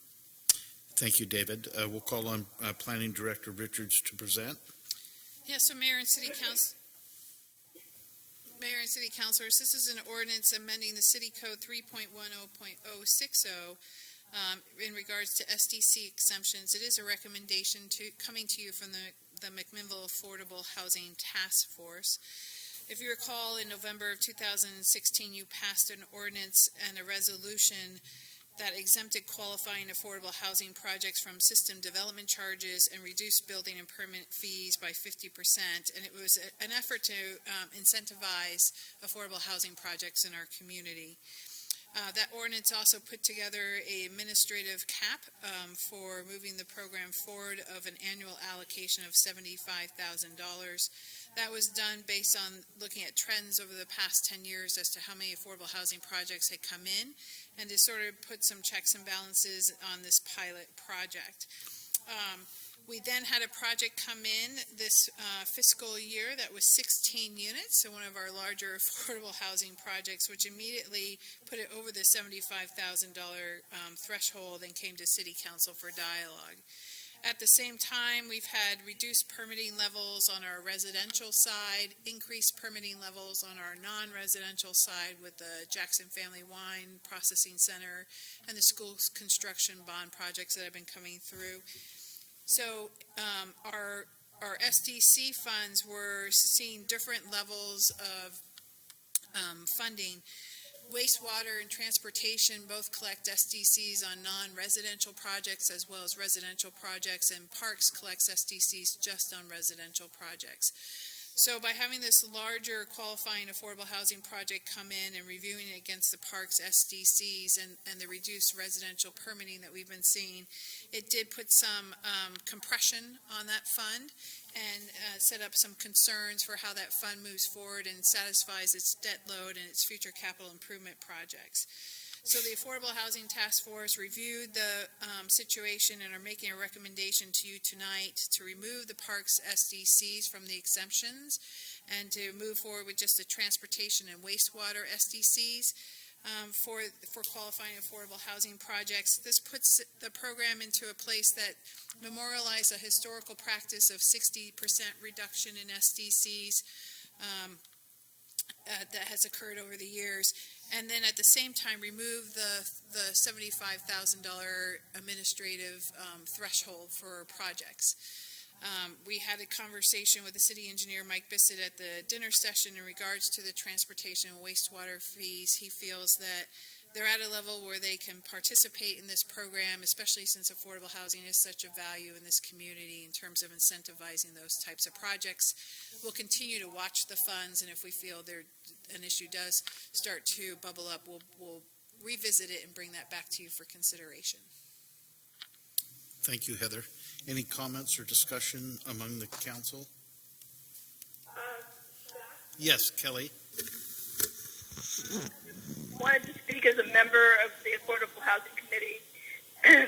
Thank you, David. We'll call on Planning Director Richards to present. Yeah, so Mayor and City Councilors, this is an ordinance amending the City Code 3.10.060 in regards to SDC exemptions. It is a recommendation coming to you from the McMinnville Affordable Housing Task Force. If you recall, in November of 2016, you passed an ordinance and a resolution that exempted qualifying affordable housing projects from system development charges and reduced building and permit fees by 50%. And it was an effort to incentivize affordable housing projects in our community. That ordinance also put together an administrative cap for moving the program forward of an annual allocation of $75,000. That was done based on looking at trends over the past 10 years as to how many affordable housing projects had come in, and to sort of put some checks and balances on this pilot project. We then had a project come in this fiscal year that was 16 units, so one of our larger affordable housing projects, which immediately put it over the $75,000 threshold and came to City Council for dialogue. At the same time, we've had reduced permitting levels on our residential side, increased permitting levels on our non-residential side with the Jackson Family Wine Processing Center and the school's construction bond projects that have been coming through. So our SDC funds were seeing different levels of funding. Wastewater and transportation both collect SDCs on non-residential projects as well as residential projects, and Parks collects SDCs just on residential projects. So by having this larger qualifying affordable housing project come in and reviewing it against the Parks SDCs and the reduced residential permitting that we've been seeing, it did put some compression on that fund and set up some concerns for how that fund moves forward and satisfies its debt load and its future capital improvement projects. So the Affordable Housing Task Force reviewed the situation and are making a recommendation to you tonight to remove the Parks SDCs from the exemptions and to move forward with just the transportation and wastewater SDCs for qualifying affordable housing projects. This puts the program into a place that memorializes a historical practice of 60% reduction in SDCs that has occurred over the years, and then at the same time remove the $75,000 administrative threshold for projects. We had a conversation with the city engineer, Mike Bissett, at the dinner session in regards to the transportation and wastewater fees. He feels that they're at a level where they can participate in this program, especially since affordable housing is such a value in this community in terms of incentivizing those types of projects. We'll continue to watch the funds, and if we feel an issue does start to bubble up, we'll revisit it and bring that back to you for consideration. Thank you, Heather. Any comments or discussion among the council? Yes, Kelly. Wanted to speak as a member of the Affordable Housing Committee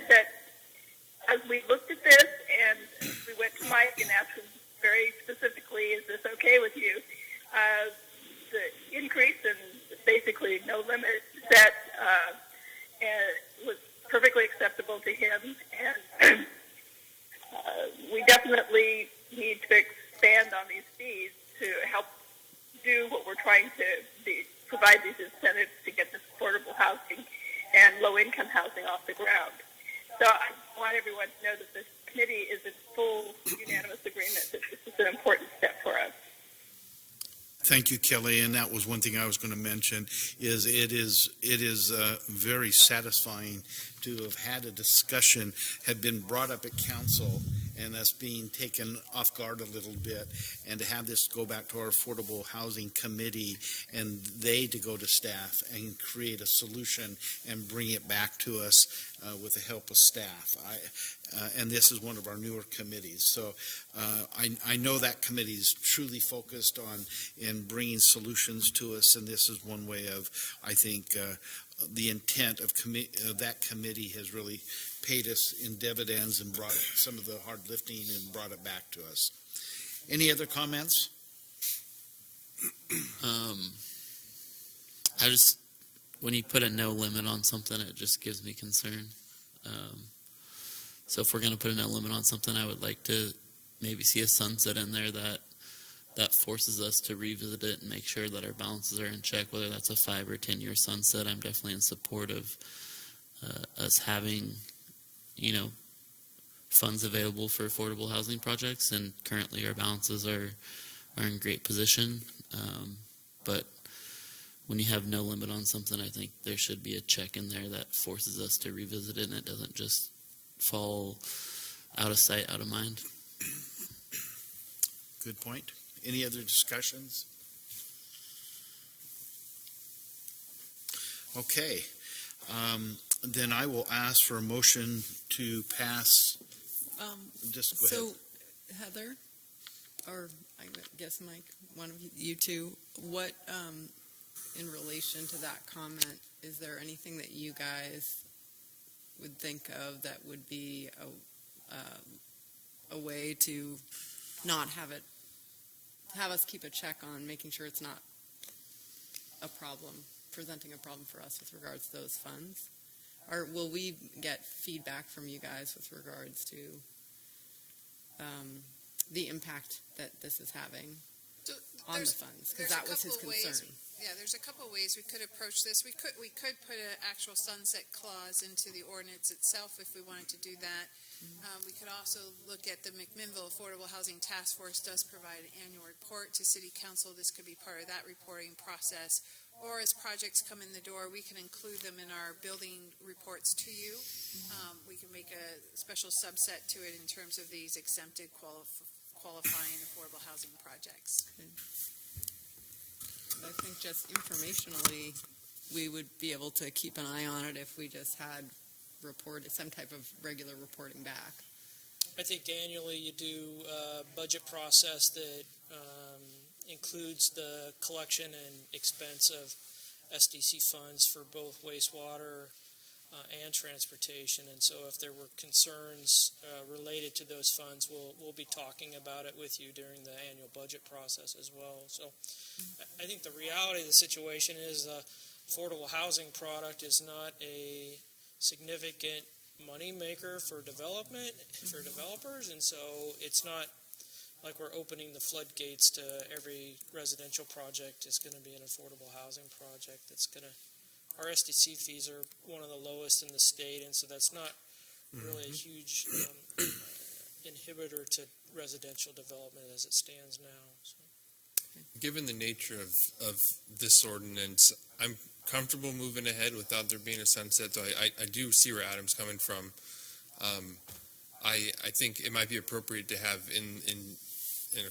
that as we looked at this and we went to Mike and asked him very specifically, is this okay with you? The increase in basically no limit set was perfectly acceptable to him, and we definitely need to expand on these fees to help do what we're trying to provide these incentives to get this affordable housing and low-income housing off the ground. So I want everyone to know that this committee is in full unanimous agreement that this is an important step for us. Thank you, Kelly. And that was one thing I was going to mention, is it is very satisfying to have had a discussion, had been brought up at council, and that's being taken off guard a little bit, and to have this go back to our Affordable Housing Committee and they to go to staff and create a solution and bring it back to us with the help of staff. And this is one of our newer committees. So I know that committee is truly focused on in bringing solutions to us, and this is one way of, I think, the intent of that committee has really paid us in dividends and brought some of the hard lifting and brought it back to us. Any other comments? When you put a no limit on something, it just gives me concern. So if we're going to put a no limit on something, I would like to maybe see a sunset in there that forces us to revisit it and make sure that our balances are in check, whether that's a 5 or 10 year sunset. I'm definitely in support of us having, funds available for affordable housing projects, and currently our balances are in great position. But when you have no limit on something, I think there should be a check in there that forces us to revisit it, and it doesn't just fall out of sight, out of mind. Good point. Any other discussions? Okay. Then I will ask for a motion to pass. Just go ahead. So, Heather, or I guess Mike, one of you two, what, in relation to that comment, is there anything that you guys would think of that would be a way to not have us keep a check on making sure it's not a problem, presenting a problem for us with regards to those funds? Or will we get feedback from you guys with regards to the impact that this is having on the funds? Because that was his concern. Yeah, there's a couple of ways we could approach this. We could put an actual sunset clause into the ordinance itself if we wanted to do that. We could also look at the McMinnville Affordable Housing Task Force does provide an annual report to City Council. This could be part of that reporting process. Or as projects come in the door, we can include them in our building reports to you. We can make a special subset to it in terms of these exempted qualifying affordable housing projects. I think just informationally, we would be able to keep an eye on it if we just had some type of regular reporting back. I think annually you do a budget process that includes the collection and expense of SDC funds for both wastewater and transportation. And so if there were concerns related to those funds, we'll be talking about it with you during the annual budget process as well. So I think the reality of the situation is affordable housing product is not a significant money maker for development, for developers, and so it's not like we're opening the floodgates to every residential project is going to be an affordable housing project. Our SDC fees are one of the lowest in the state, and so that's not really a huge inhibitor to residential development as it stands now. So. Given the nature of this ordinance, I'm comfortable moving ahead without there being a sunset, though I do see where Adam's coming from. I think it might be appropriate to have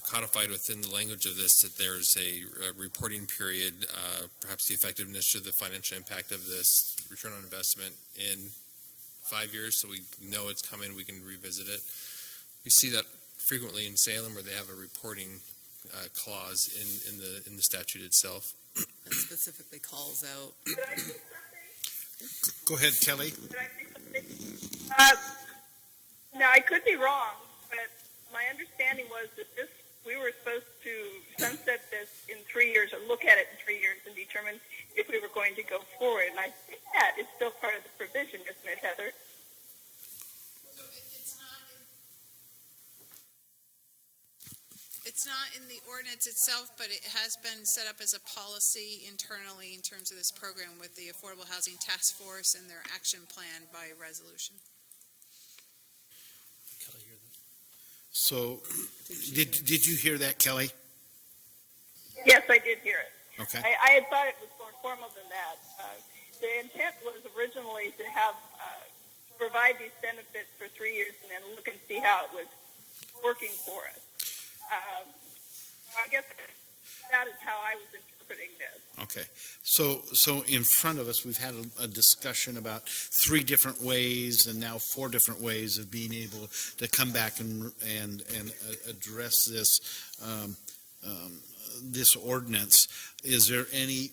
codified within the language of this that there's a reporting period, perhaps the effectiveness of the financial impact of this return on investment in 5 years, so we know it's coming, we can revisit it. We see that frequently in Salem where they have a reporting clause in the statute itself. That specifically calls out. Go ahead, Kelly. No, I could be wrong, but my understanding was that we were supposed to sunset this in 3 years or look at it in 3 years and determine if we were going to go forward. And I think that is still part of the provision, isn't it, Heather? It's not in the ordinance itself, but it has been set up as a policy internally in terms of this program with the Affordable Housing Task Force and their action plan by resolution. So, did you hear that, Kelly? Yes, I did hear it. Okay. I had thought it was more formal than that. The intent was originally to have provide these benefits for 3 years and then look and see how it was working for us. I guess that is how I was interpreting this. Okay. So in front of us, we've had a discussion about 3 different ways and now 4 different ways of being able to come back and address this this ordinance. Is there any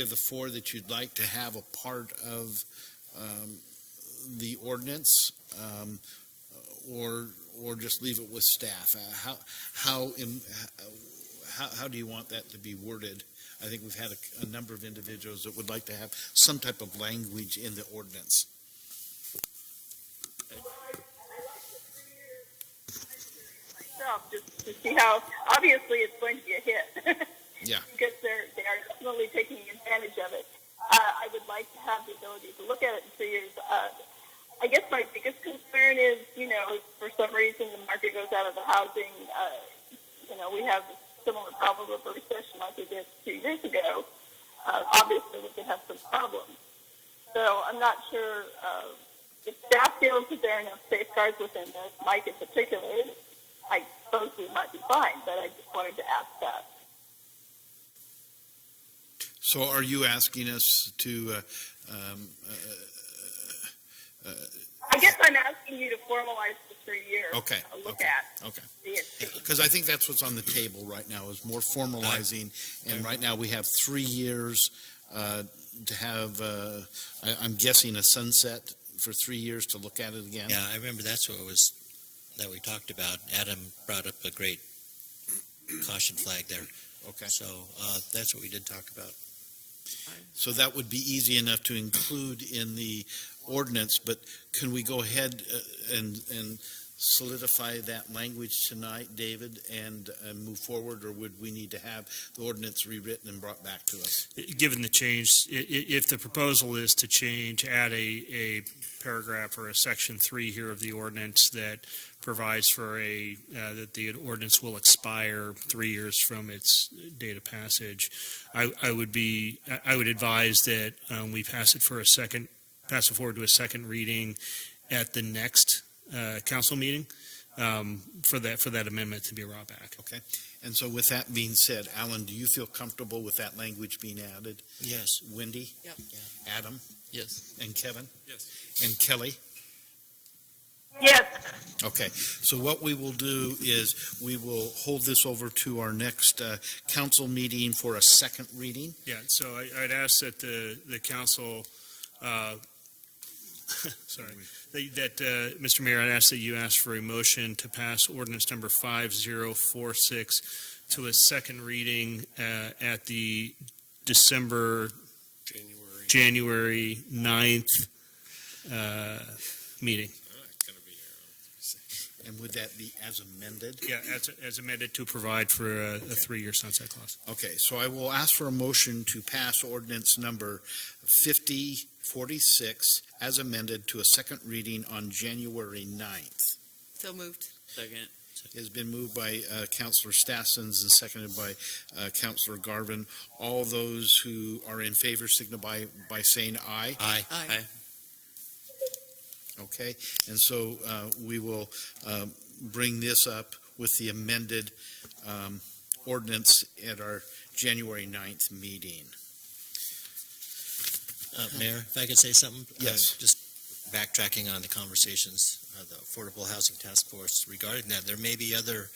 of the 4 that you'd like to have a part of the ordinance, or just leave it with staff? How do you want that to be worded? I think we've had a number of individuals that would like to have some type of language in the ordinance. Myself, just to see how obviously it's going to be a hit. Yeah. Because they are definitely taking advantage of it. I would like to have the ability to look at it in 3 years. I guess my biggest concern is, if for some reason the market goes out of the housing, we have a similar problem of a recession like we did 2 years ago. obviously we could have some problems. So I'm not sure if staff feels that there are enough safeguards within this, Mike in particular, I suppose we might be fine, but I just wanted to ask that. So are you asking us to, I guess I'm asking you to formalize the 3 years. Okay, Look okay, at. okay. See it. Because I think that's what's on the table right now, is more formalizing, and right now we have 3 years to have, I'm guessing a sunset for 3 years to look at it again? Yeah, I remember that's what that we talked about. Adam brought up a great caution flag there. Okay. So that's what we did talk about. So that would be easy enough to include in the ordinance, but can we go ahead and solidify that language tonight, David, and move forward, or would we need to have the ordinance rewritten and brought back to us? Given the change, if the proposal is to change, add a paragraph or a section 3 here of the ordinance that provides for that the ordinance will expire 3 years from its date of passage, I would advise that we pass it forward to a second reading at the next council meeting for that amendment to be brought back. Okay. And so with that being said, Alan, do you feel comfortable with that language being added? Yes. Wendy? Yep. Yeah. Adam? Yes. And Kevin? Yes. And Kelly? Yes. Okay, so what we will do is we will hold this over to our next council meeting for a second reading. Yeah, so I'd ask that the council, Mr. Mayor, I'd ask that you ask for a motion to pass ordinance number 5046 to a second reading at the January 9th meeting. And would that be as amended? Yeah, as amended to provide for a 3-year sunset clause. Okay, so I will ask for a motion to pass ordinance number 5046 as amended to a second reading on January 9th. So moved. Second. It has been moved by Councilor Stassens and seconded by Councilor Garvin. All those who are in favor signify by saying aye. Aye. Aye. Okay, and so we will bring this up with the amended ordinance at our January 9th meeting. Mayor, if I could say something? Yes. Just backtracking on the conversations, the Affordable Housing Task Force regarding that, there may be other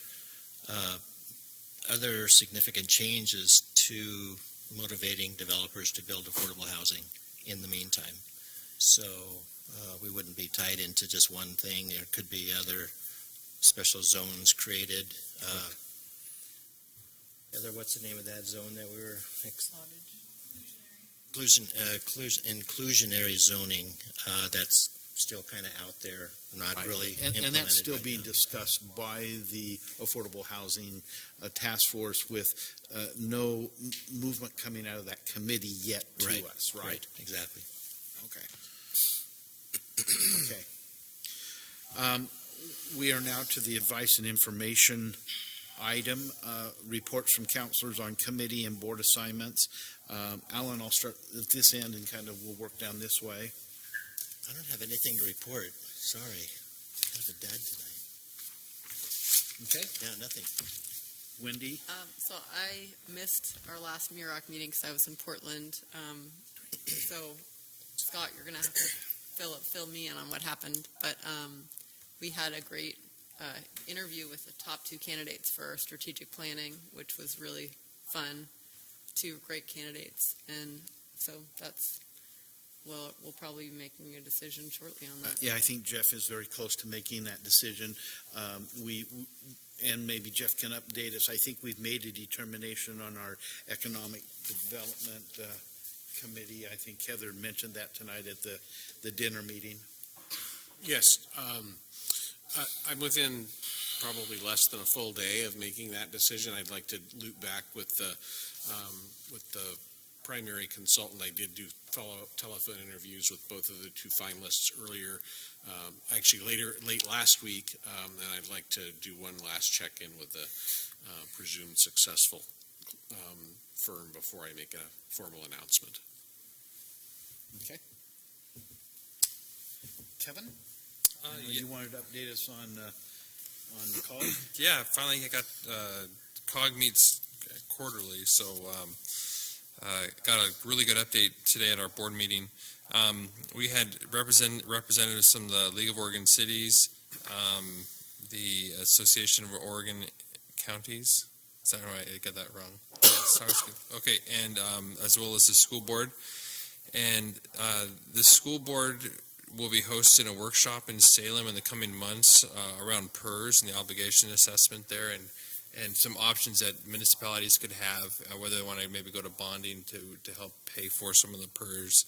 significant changes to motivating developers to build affordable housing in the meantime. So we wouldn't be tied into just one thing. There could be other special zones created. Heather, what's the name of that zone that we were? Inclusionary zoning, that's still kind of out there, not really implemented. And that's still right being now. discussed by the Affordable Housing Task Force with no movement coming out of that committee yet to Right, us, right? Right, exactly. Okay. Okay. We are now to the advice and information item, reports from counselors on committee and board assignments. Alan, I'll start at this end and kind of we'll work down this way. I don't have anything to report. Sorry. I have a dad tonight. Okay. Yeah, nothing. Wendy? So I missed our last MUROC meeting because I was in Portland. So Scott, you're going to have to fill me in on what happened. But we had a great interview with the top 2 candidates for our strategic planning, which was really fun. 2 great candidates. And so we'll probably be making a decision shortly on that. Yeah, I think Jeff is very close to making that decision. And maybe Jeff can update us. I think we've made a determination on our economic development committee. I think Heather mentioned that tonight at the dinner meeting. Yes, I'm within probably less than a full day of making that decision. I'd like to loop back with the primary consultant. I did do follow-up telephone interviews with both of the 2 finalists earlier, late last week, and I'd like to do one last check-in with the presumed successful firm before I make a formal announcement. Okay. Kevin? Yeah. You wanted to update us on COG? Yeah, finally I got COG meets quarterly, so got a really good update today at our board meeting. We had representatives from the League of Oregon Cities, the Association of Oregon Counties. Is that right? I got that wrong. Okay, and as well as the school board. And the school board will be hosting a workshop in Salem in the coming months around PERS and the obligation assessment there, and some options that municipalities could have, whether they want to maybe go to bonding to help pay for some of the PERS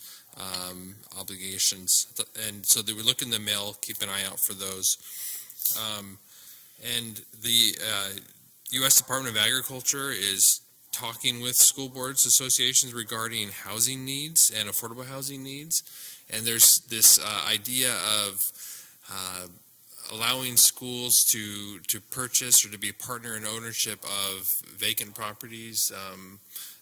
obligations. And so they would look in the mail, keep an eye out for those. And the U.S. Department of Agriculture is talking with school boards associations regarding housing needs and affordable housing needs. And there's this idea of allowing schools to purchase or to be a partner in ownership of vacant properties,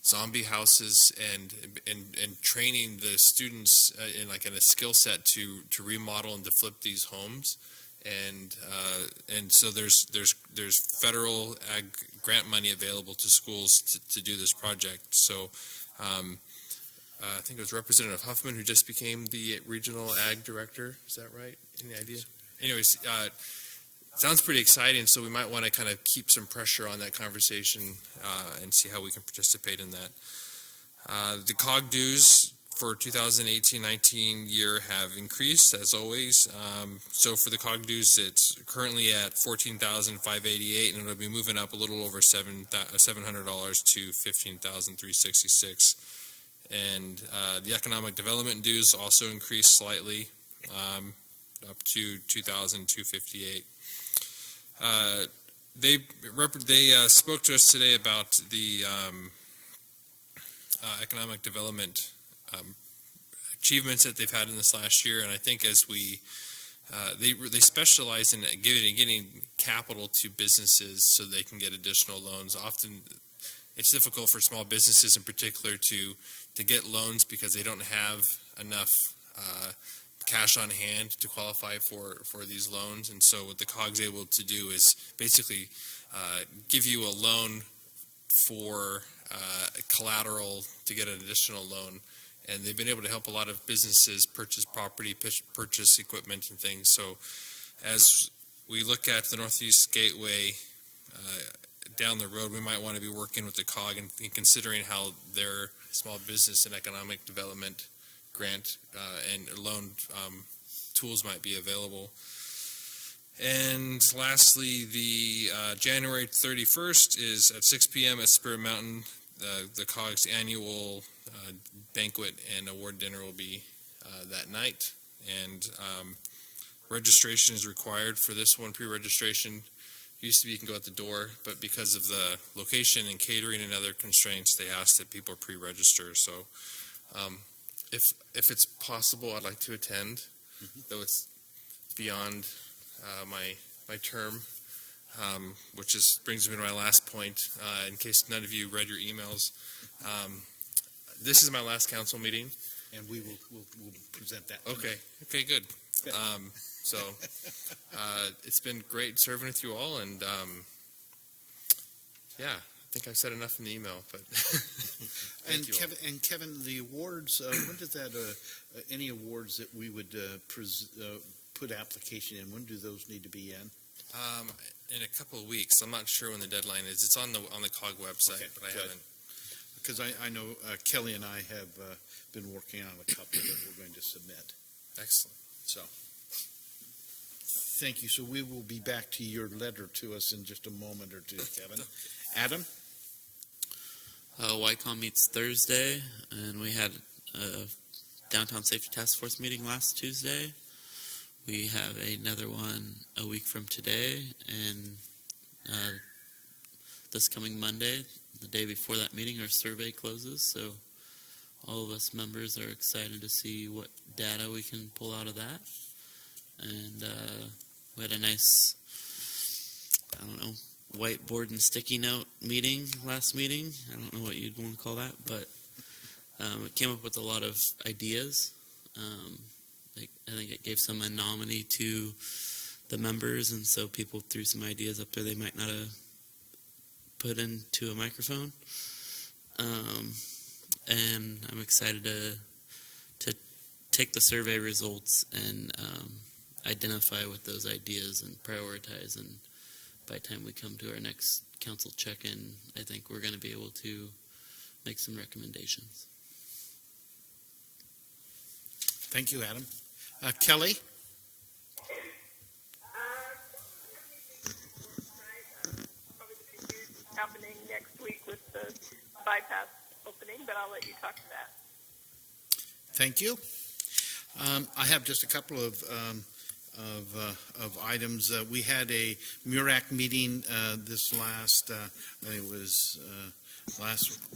zombie houses, and training the students in a skill set to remodel and to flip these homes. And so there's federal ag grant money available to schools to do this project. So I think it was Representative Huffman who just became the regional ag director. Is that right? Any idea? Anyways, sounds pretty exciting. So we might want to kind of keep some pressure on that conversation and see how we can participate in that. The COG dues for 2018-19 year have increased, as always. So for the COG dues, it's currently at $14,588, and it'll be moving up a little over $700 to $15,366. And the economic development dues also increased slightly, up to $2,258. They spoke to us today about the economic development achievements that they've had in this last year, and I think as they specialize in getting capital to businesses so they can get additional loans. Often it's difficult for small businesses in particular to get loans because they don't have enough cash on hand to qualify for these loans. And so what the COG's able to do is basically give you a loan for collateral to get an additional loan. And they've been able to help a lot of businesses purchase property, purchase equipment and things. So as we look at the Northeast Gateway down the road, we might want to be working with the COG and considering how their small business and economic development grant and loan tools might be available. And lastly, the January 31st is at 6 p.m. at Spirit Mountain. The COG's annual banquet and award dinner will be that night. And registration is required for this one. Pre-registration used to be you can go at the door, but because of the location and catering and other constraints, they ask that people pre-register. So if it's possible, I'd like to attend, though it's beyond my term, which brings me to my last point. In case none of you read your emails, this is my last council meeting. And we'll present that. Okay, good. So it's been great serving with you all, and yeah, I think I've said enough in the email. But Kevin, the awards. When does that? Any awards that we would put application in? When do those need to be in? In a couple of weeks. I'm not sure when the deadline is. It's on the COG website, okay, but I haven't. Because I know Kelly and I have been working on a couple that we're going to submit. Excellent. So, thank you. So we will be back to your letter to us in just a moment or two, Kevin. Adam? YCOM meets Thursday, and we had a Downtown Safety Task Force meeting last Tuesday. We have another one a week from today, and this coming Monday, the day before that meeting, our survey closes. So all of us members are excited to see what data we can pull out of that. And we had a nice, whiteboard and sticky note meeting last meeting. I don't know what you'd want to call that, but it came up with a lot of ideas. I think it gave some anomaly to the members, and so people threw some ideas up there they might not have put into a microphone. And I'm excited to take the survey results and identify what those ideas and prioritize. And by the time we come to our next council check-in, I think we're going to be able to make some recommendations. Thank you, Adam. Kelly? Happening next week with the bypass opening, but I'll let you talk to that. Thank you. I have just a couple of items. We had a MURAC meeting this last, I think it was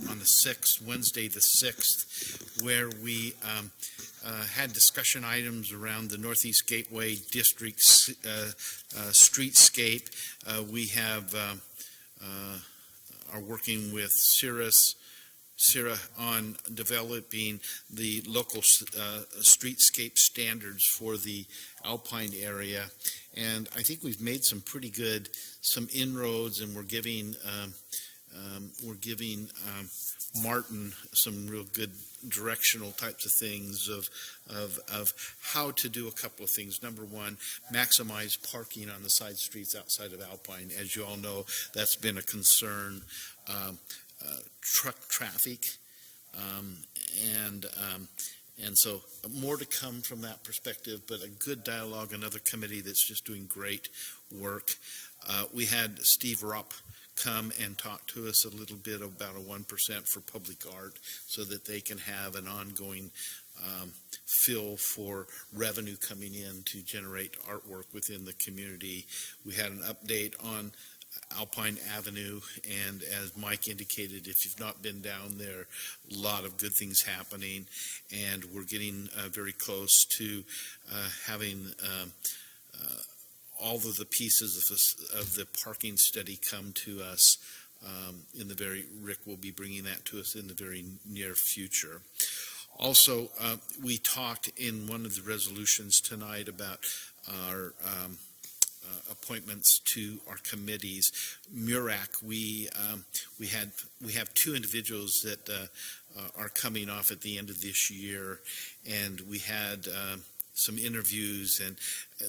on the 6th, Wednesday the 6th, where we had discussion items around the Northeast Gateway District streetscape. We have are working with CIRA on developing the local streetscape standards for the Alpine area, and I think we've made some pretty good inroads, and we're giving Martin some real good directional types of things of how to do a couple of things. Number one, maximize parking on the side streets outside of Alpine. As you all know, that's been a concern. Truck traffic, and so more to come from that perspective, but a good dialogue, another committee that's just doing great work. We had Steve Rupp come and talk to us a little bit about a 1% for public art so that they can have an ongoing feel for revenue coming in to generate artwork within the community. We had an update on Alpine Avenue, and as Mike indicated, if you've not been down there, a lot of good things happening, and we're getting very close to having all of the pieces of the parking study come to us Rick will be bringing that to us in the very near future. Also, we talked in one of the resolutions tonight about our appointments to our committees. MURAC, we have two individuals that are coming off at the end of this year, and we had some interviews, and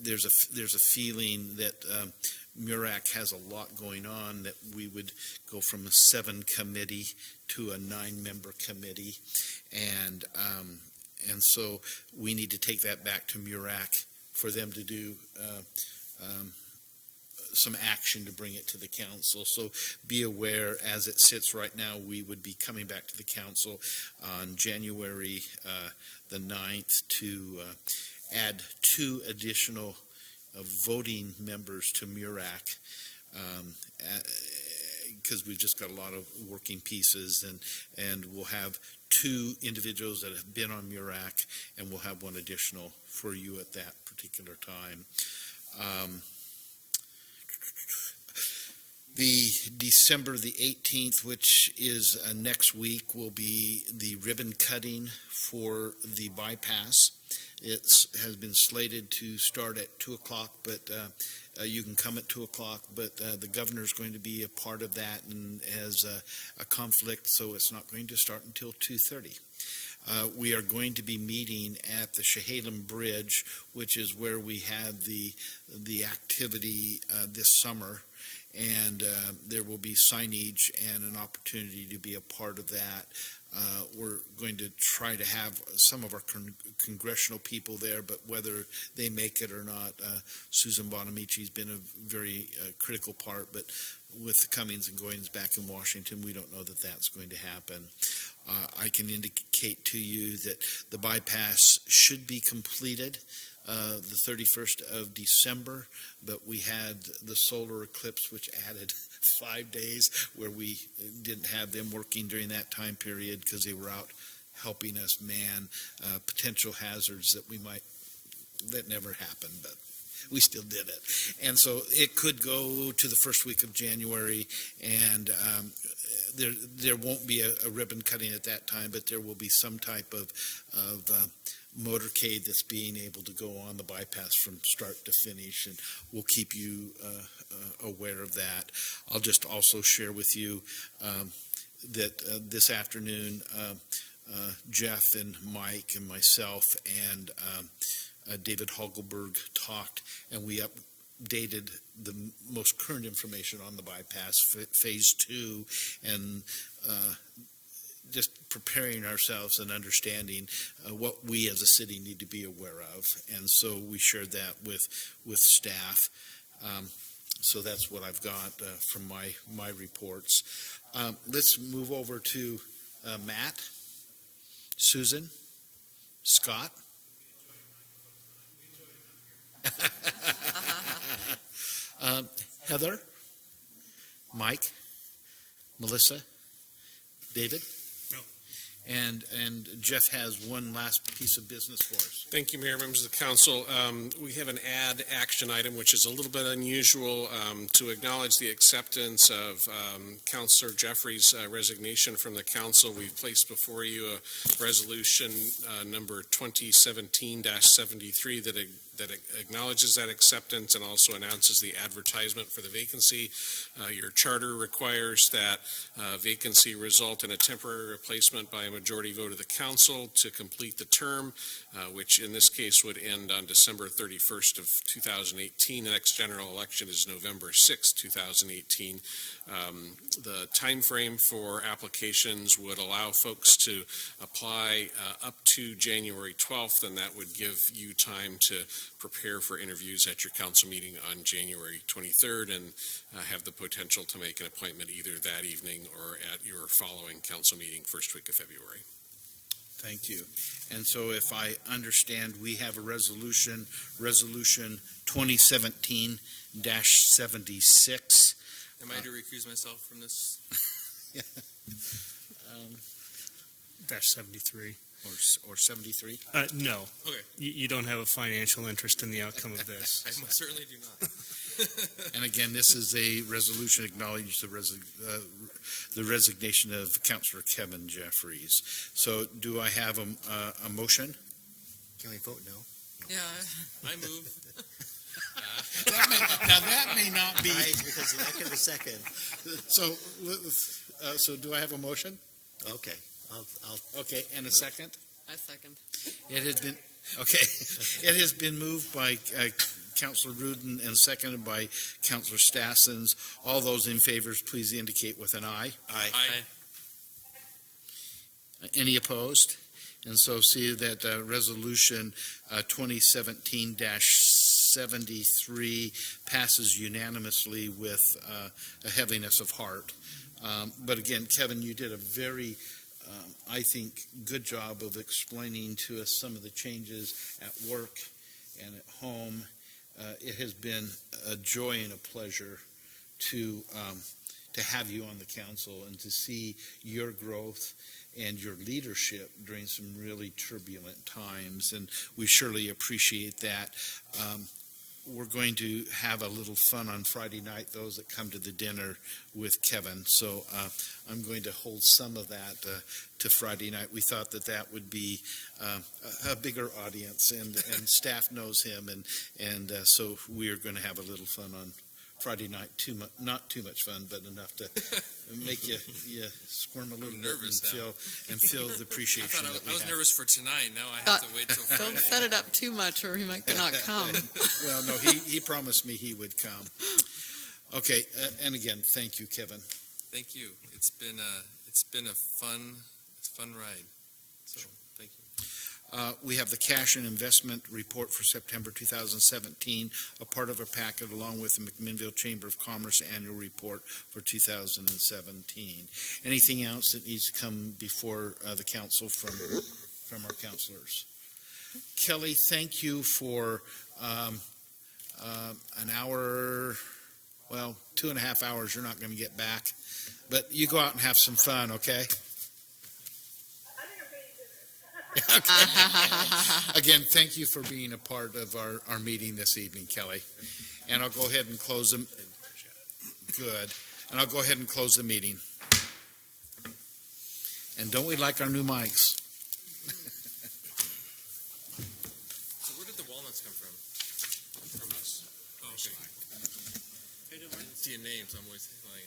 there's a feeling that MURAC has a lot going on, that we would go from a 7 to a 9-member committee, and so we need to take that back to MURAC for them to do some action to bring it to the council. So be aware, as it sits right now, we would be coming back to the council on January the 9th to add 2 additional voting members to MURAC, because we've just got a lot of working pieces, and we'll have 2 individuals that have been on MURAC, and we'll have 1 additional for you at that particular time. The December the 18th, which is next week, will be the ribbon cutting for the bypass. It has been slated to start at 2 o'clock, but you can come at 2 o'clock, but the governor's going to be a part of that and has a conflict, so it's not going to start until 2:30. We are going to be meeting at the Chehalem Bridge, which is where we had the activity this summer, and there will be signage and an opportunity to be a part of that. We're going to try to have some of our congressional people there, but whether they make it or not, Susan Bonamici's been a very critical part, but with the comings and goings back in Washington, we don't know that that's going to happen. I can indicate to you that the bypass should be completed the 31st of December, but we had the solar eclipse, which added 5 days where we didn't have them working during that time period because they were out helping us man potential hazards that never happened, but We still did it. And so it could go to the first week of January, and there won't be a ribbon cutting at that time, but there will be some type of motorcade that's being able to go on the bypass from start to finish, and we'll keep you aware of that. I'll just also share with you that this afternoon, Jeff and Mike and myself and David Hagelberg talked, and we updated the most current information on the bypass, phase 2, and just preparing ourselves and understanding what we as a city need to be aware of. And so we shared that with staff. So that's what I've got from my reports. Let's move over to Matt, Susan, Scott. Heather, Mike, Melissa, David? No. And Jeff has one last piece of business for us. Thank you, Mayor, members of the council. We have an add action item, which is a little bit unusual, to acknowledge the acceptance of Councillor Jeffrey's resignation from the council. We've placed before you a resolution number 2017-73 that acknowledges that acceptance and also announces the advertisement for the vacancy. Your charter requires that vacancy result in a temporary replacement by a majority vote of the council to complete the term, which in this case would end on December 31st of 2018. The next general election is November 6th, 2018. The time frame for applications would allow folks to apply up to January 12th, and that would give you time to prepare for interviews at your council meeting on January 23rd and have the potential to make an appointment either that evening or at your following council meeting first week of February. Thank you. And so if I understand, we have a resolution 2017-76. Am I to recuse myself from this? Dash 73. Or 73? No. Okay. You don't have a financial interest in the outcome of this. I most certainly do not. And again, this is a resolution acknowledging the resignation of Councillor Kevin Jeffries. So do I have a motion? Can we vote no? Yeah. I move. Now that may not be. Because lack of a second. So do I have a motion? Okay. I'll Okay, and a second? I second. It has been, okay. It has been moved by Councillor Rudin and seconded by Councillor Stassens. All those in favor, please indicate with an aye. Aye. Any opposed? And so see that resolution 2017-73 passes unanimously with a heaviness of heart. But again, Kevin, you did a very I think, good job of explaining to us some of the changes at work and at home. It has been a joy and a pleasure to have you on the council and to see your growth and your leadership during some really turbulent times, and we surely appreciate that. We're going to have a little fun on Friday night, those that come to the dinner with Kevin. So I'm going to hold some of that to Friday night. We thought that would be a bigger audience, and staff knows him, and so we are going to have a little fun on Friday night. Not too much fun, but enough to make you squirm a little bit and feel the appreciation. I was nervous for tonight. Now I have to wait till Friday. Don't set it up too much or he might not come. Well, no, he promised me he would come. Okay, and again, thank you, Kevin. Thank you. It's been a fun ride. So thank you. We have the cash and investment report for September 2017, a part of a packet along with the McMinnville Chamber of Commerce annual report for 2017. Anything else that needs to come before the council from our councilors? Kelly, thank you for an hour, well, 2.5 hours you're not going to get back, but you go out and have some fun, okay? Again, thank you for being a part of our meeting this evening, Kelly. And I'll go ahead and close them. Good. And I'll go ahead and close the meeting. And don't we like our new mics? So where did the walnuts come from? From us. Oh, okay. I didn't see a name, so I'm always like,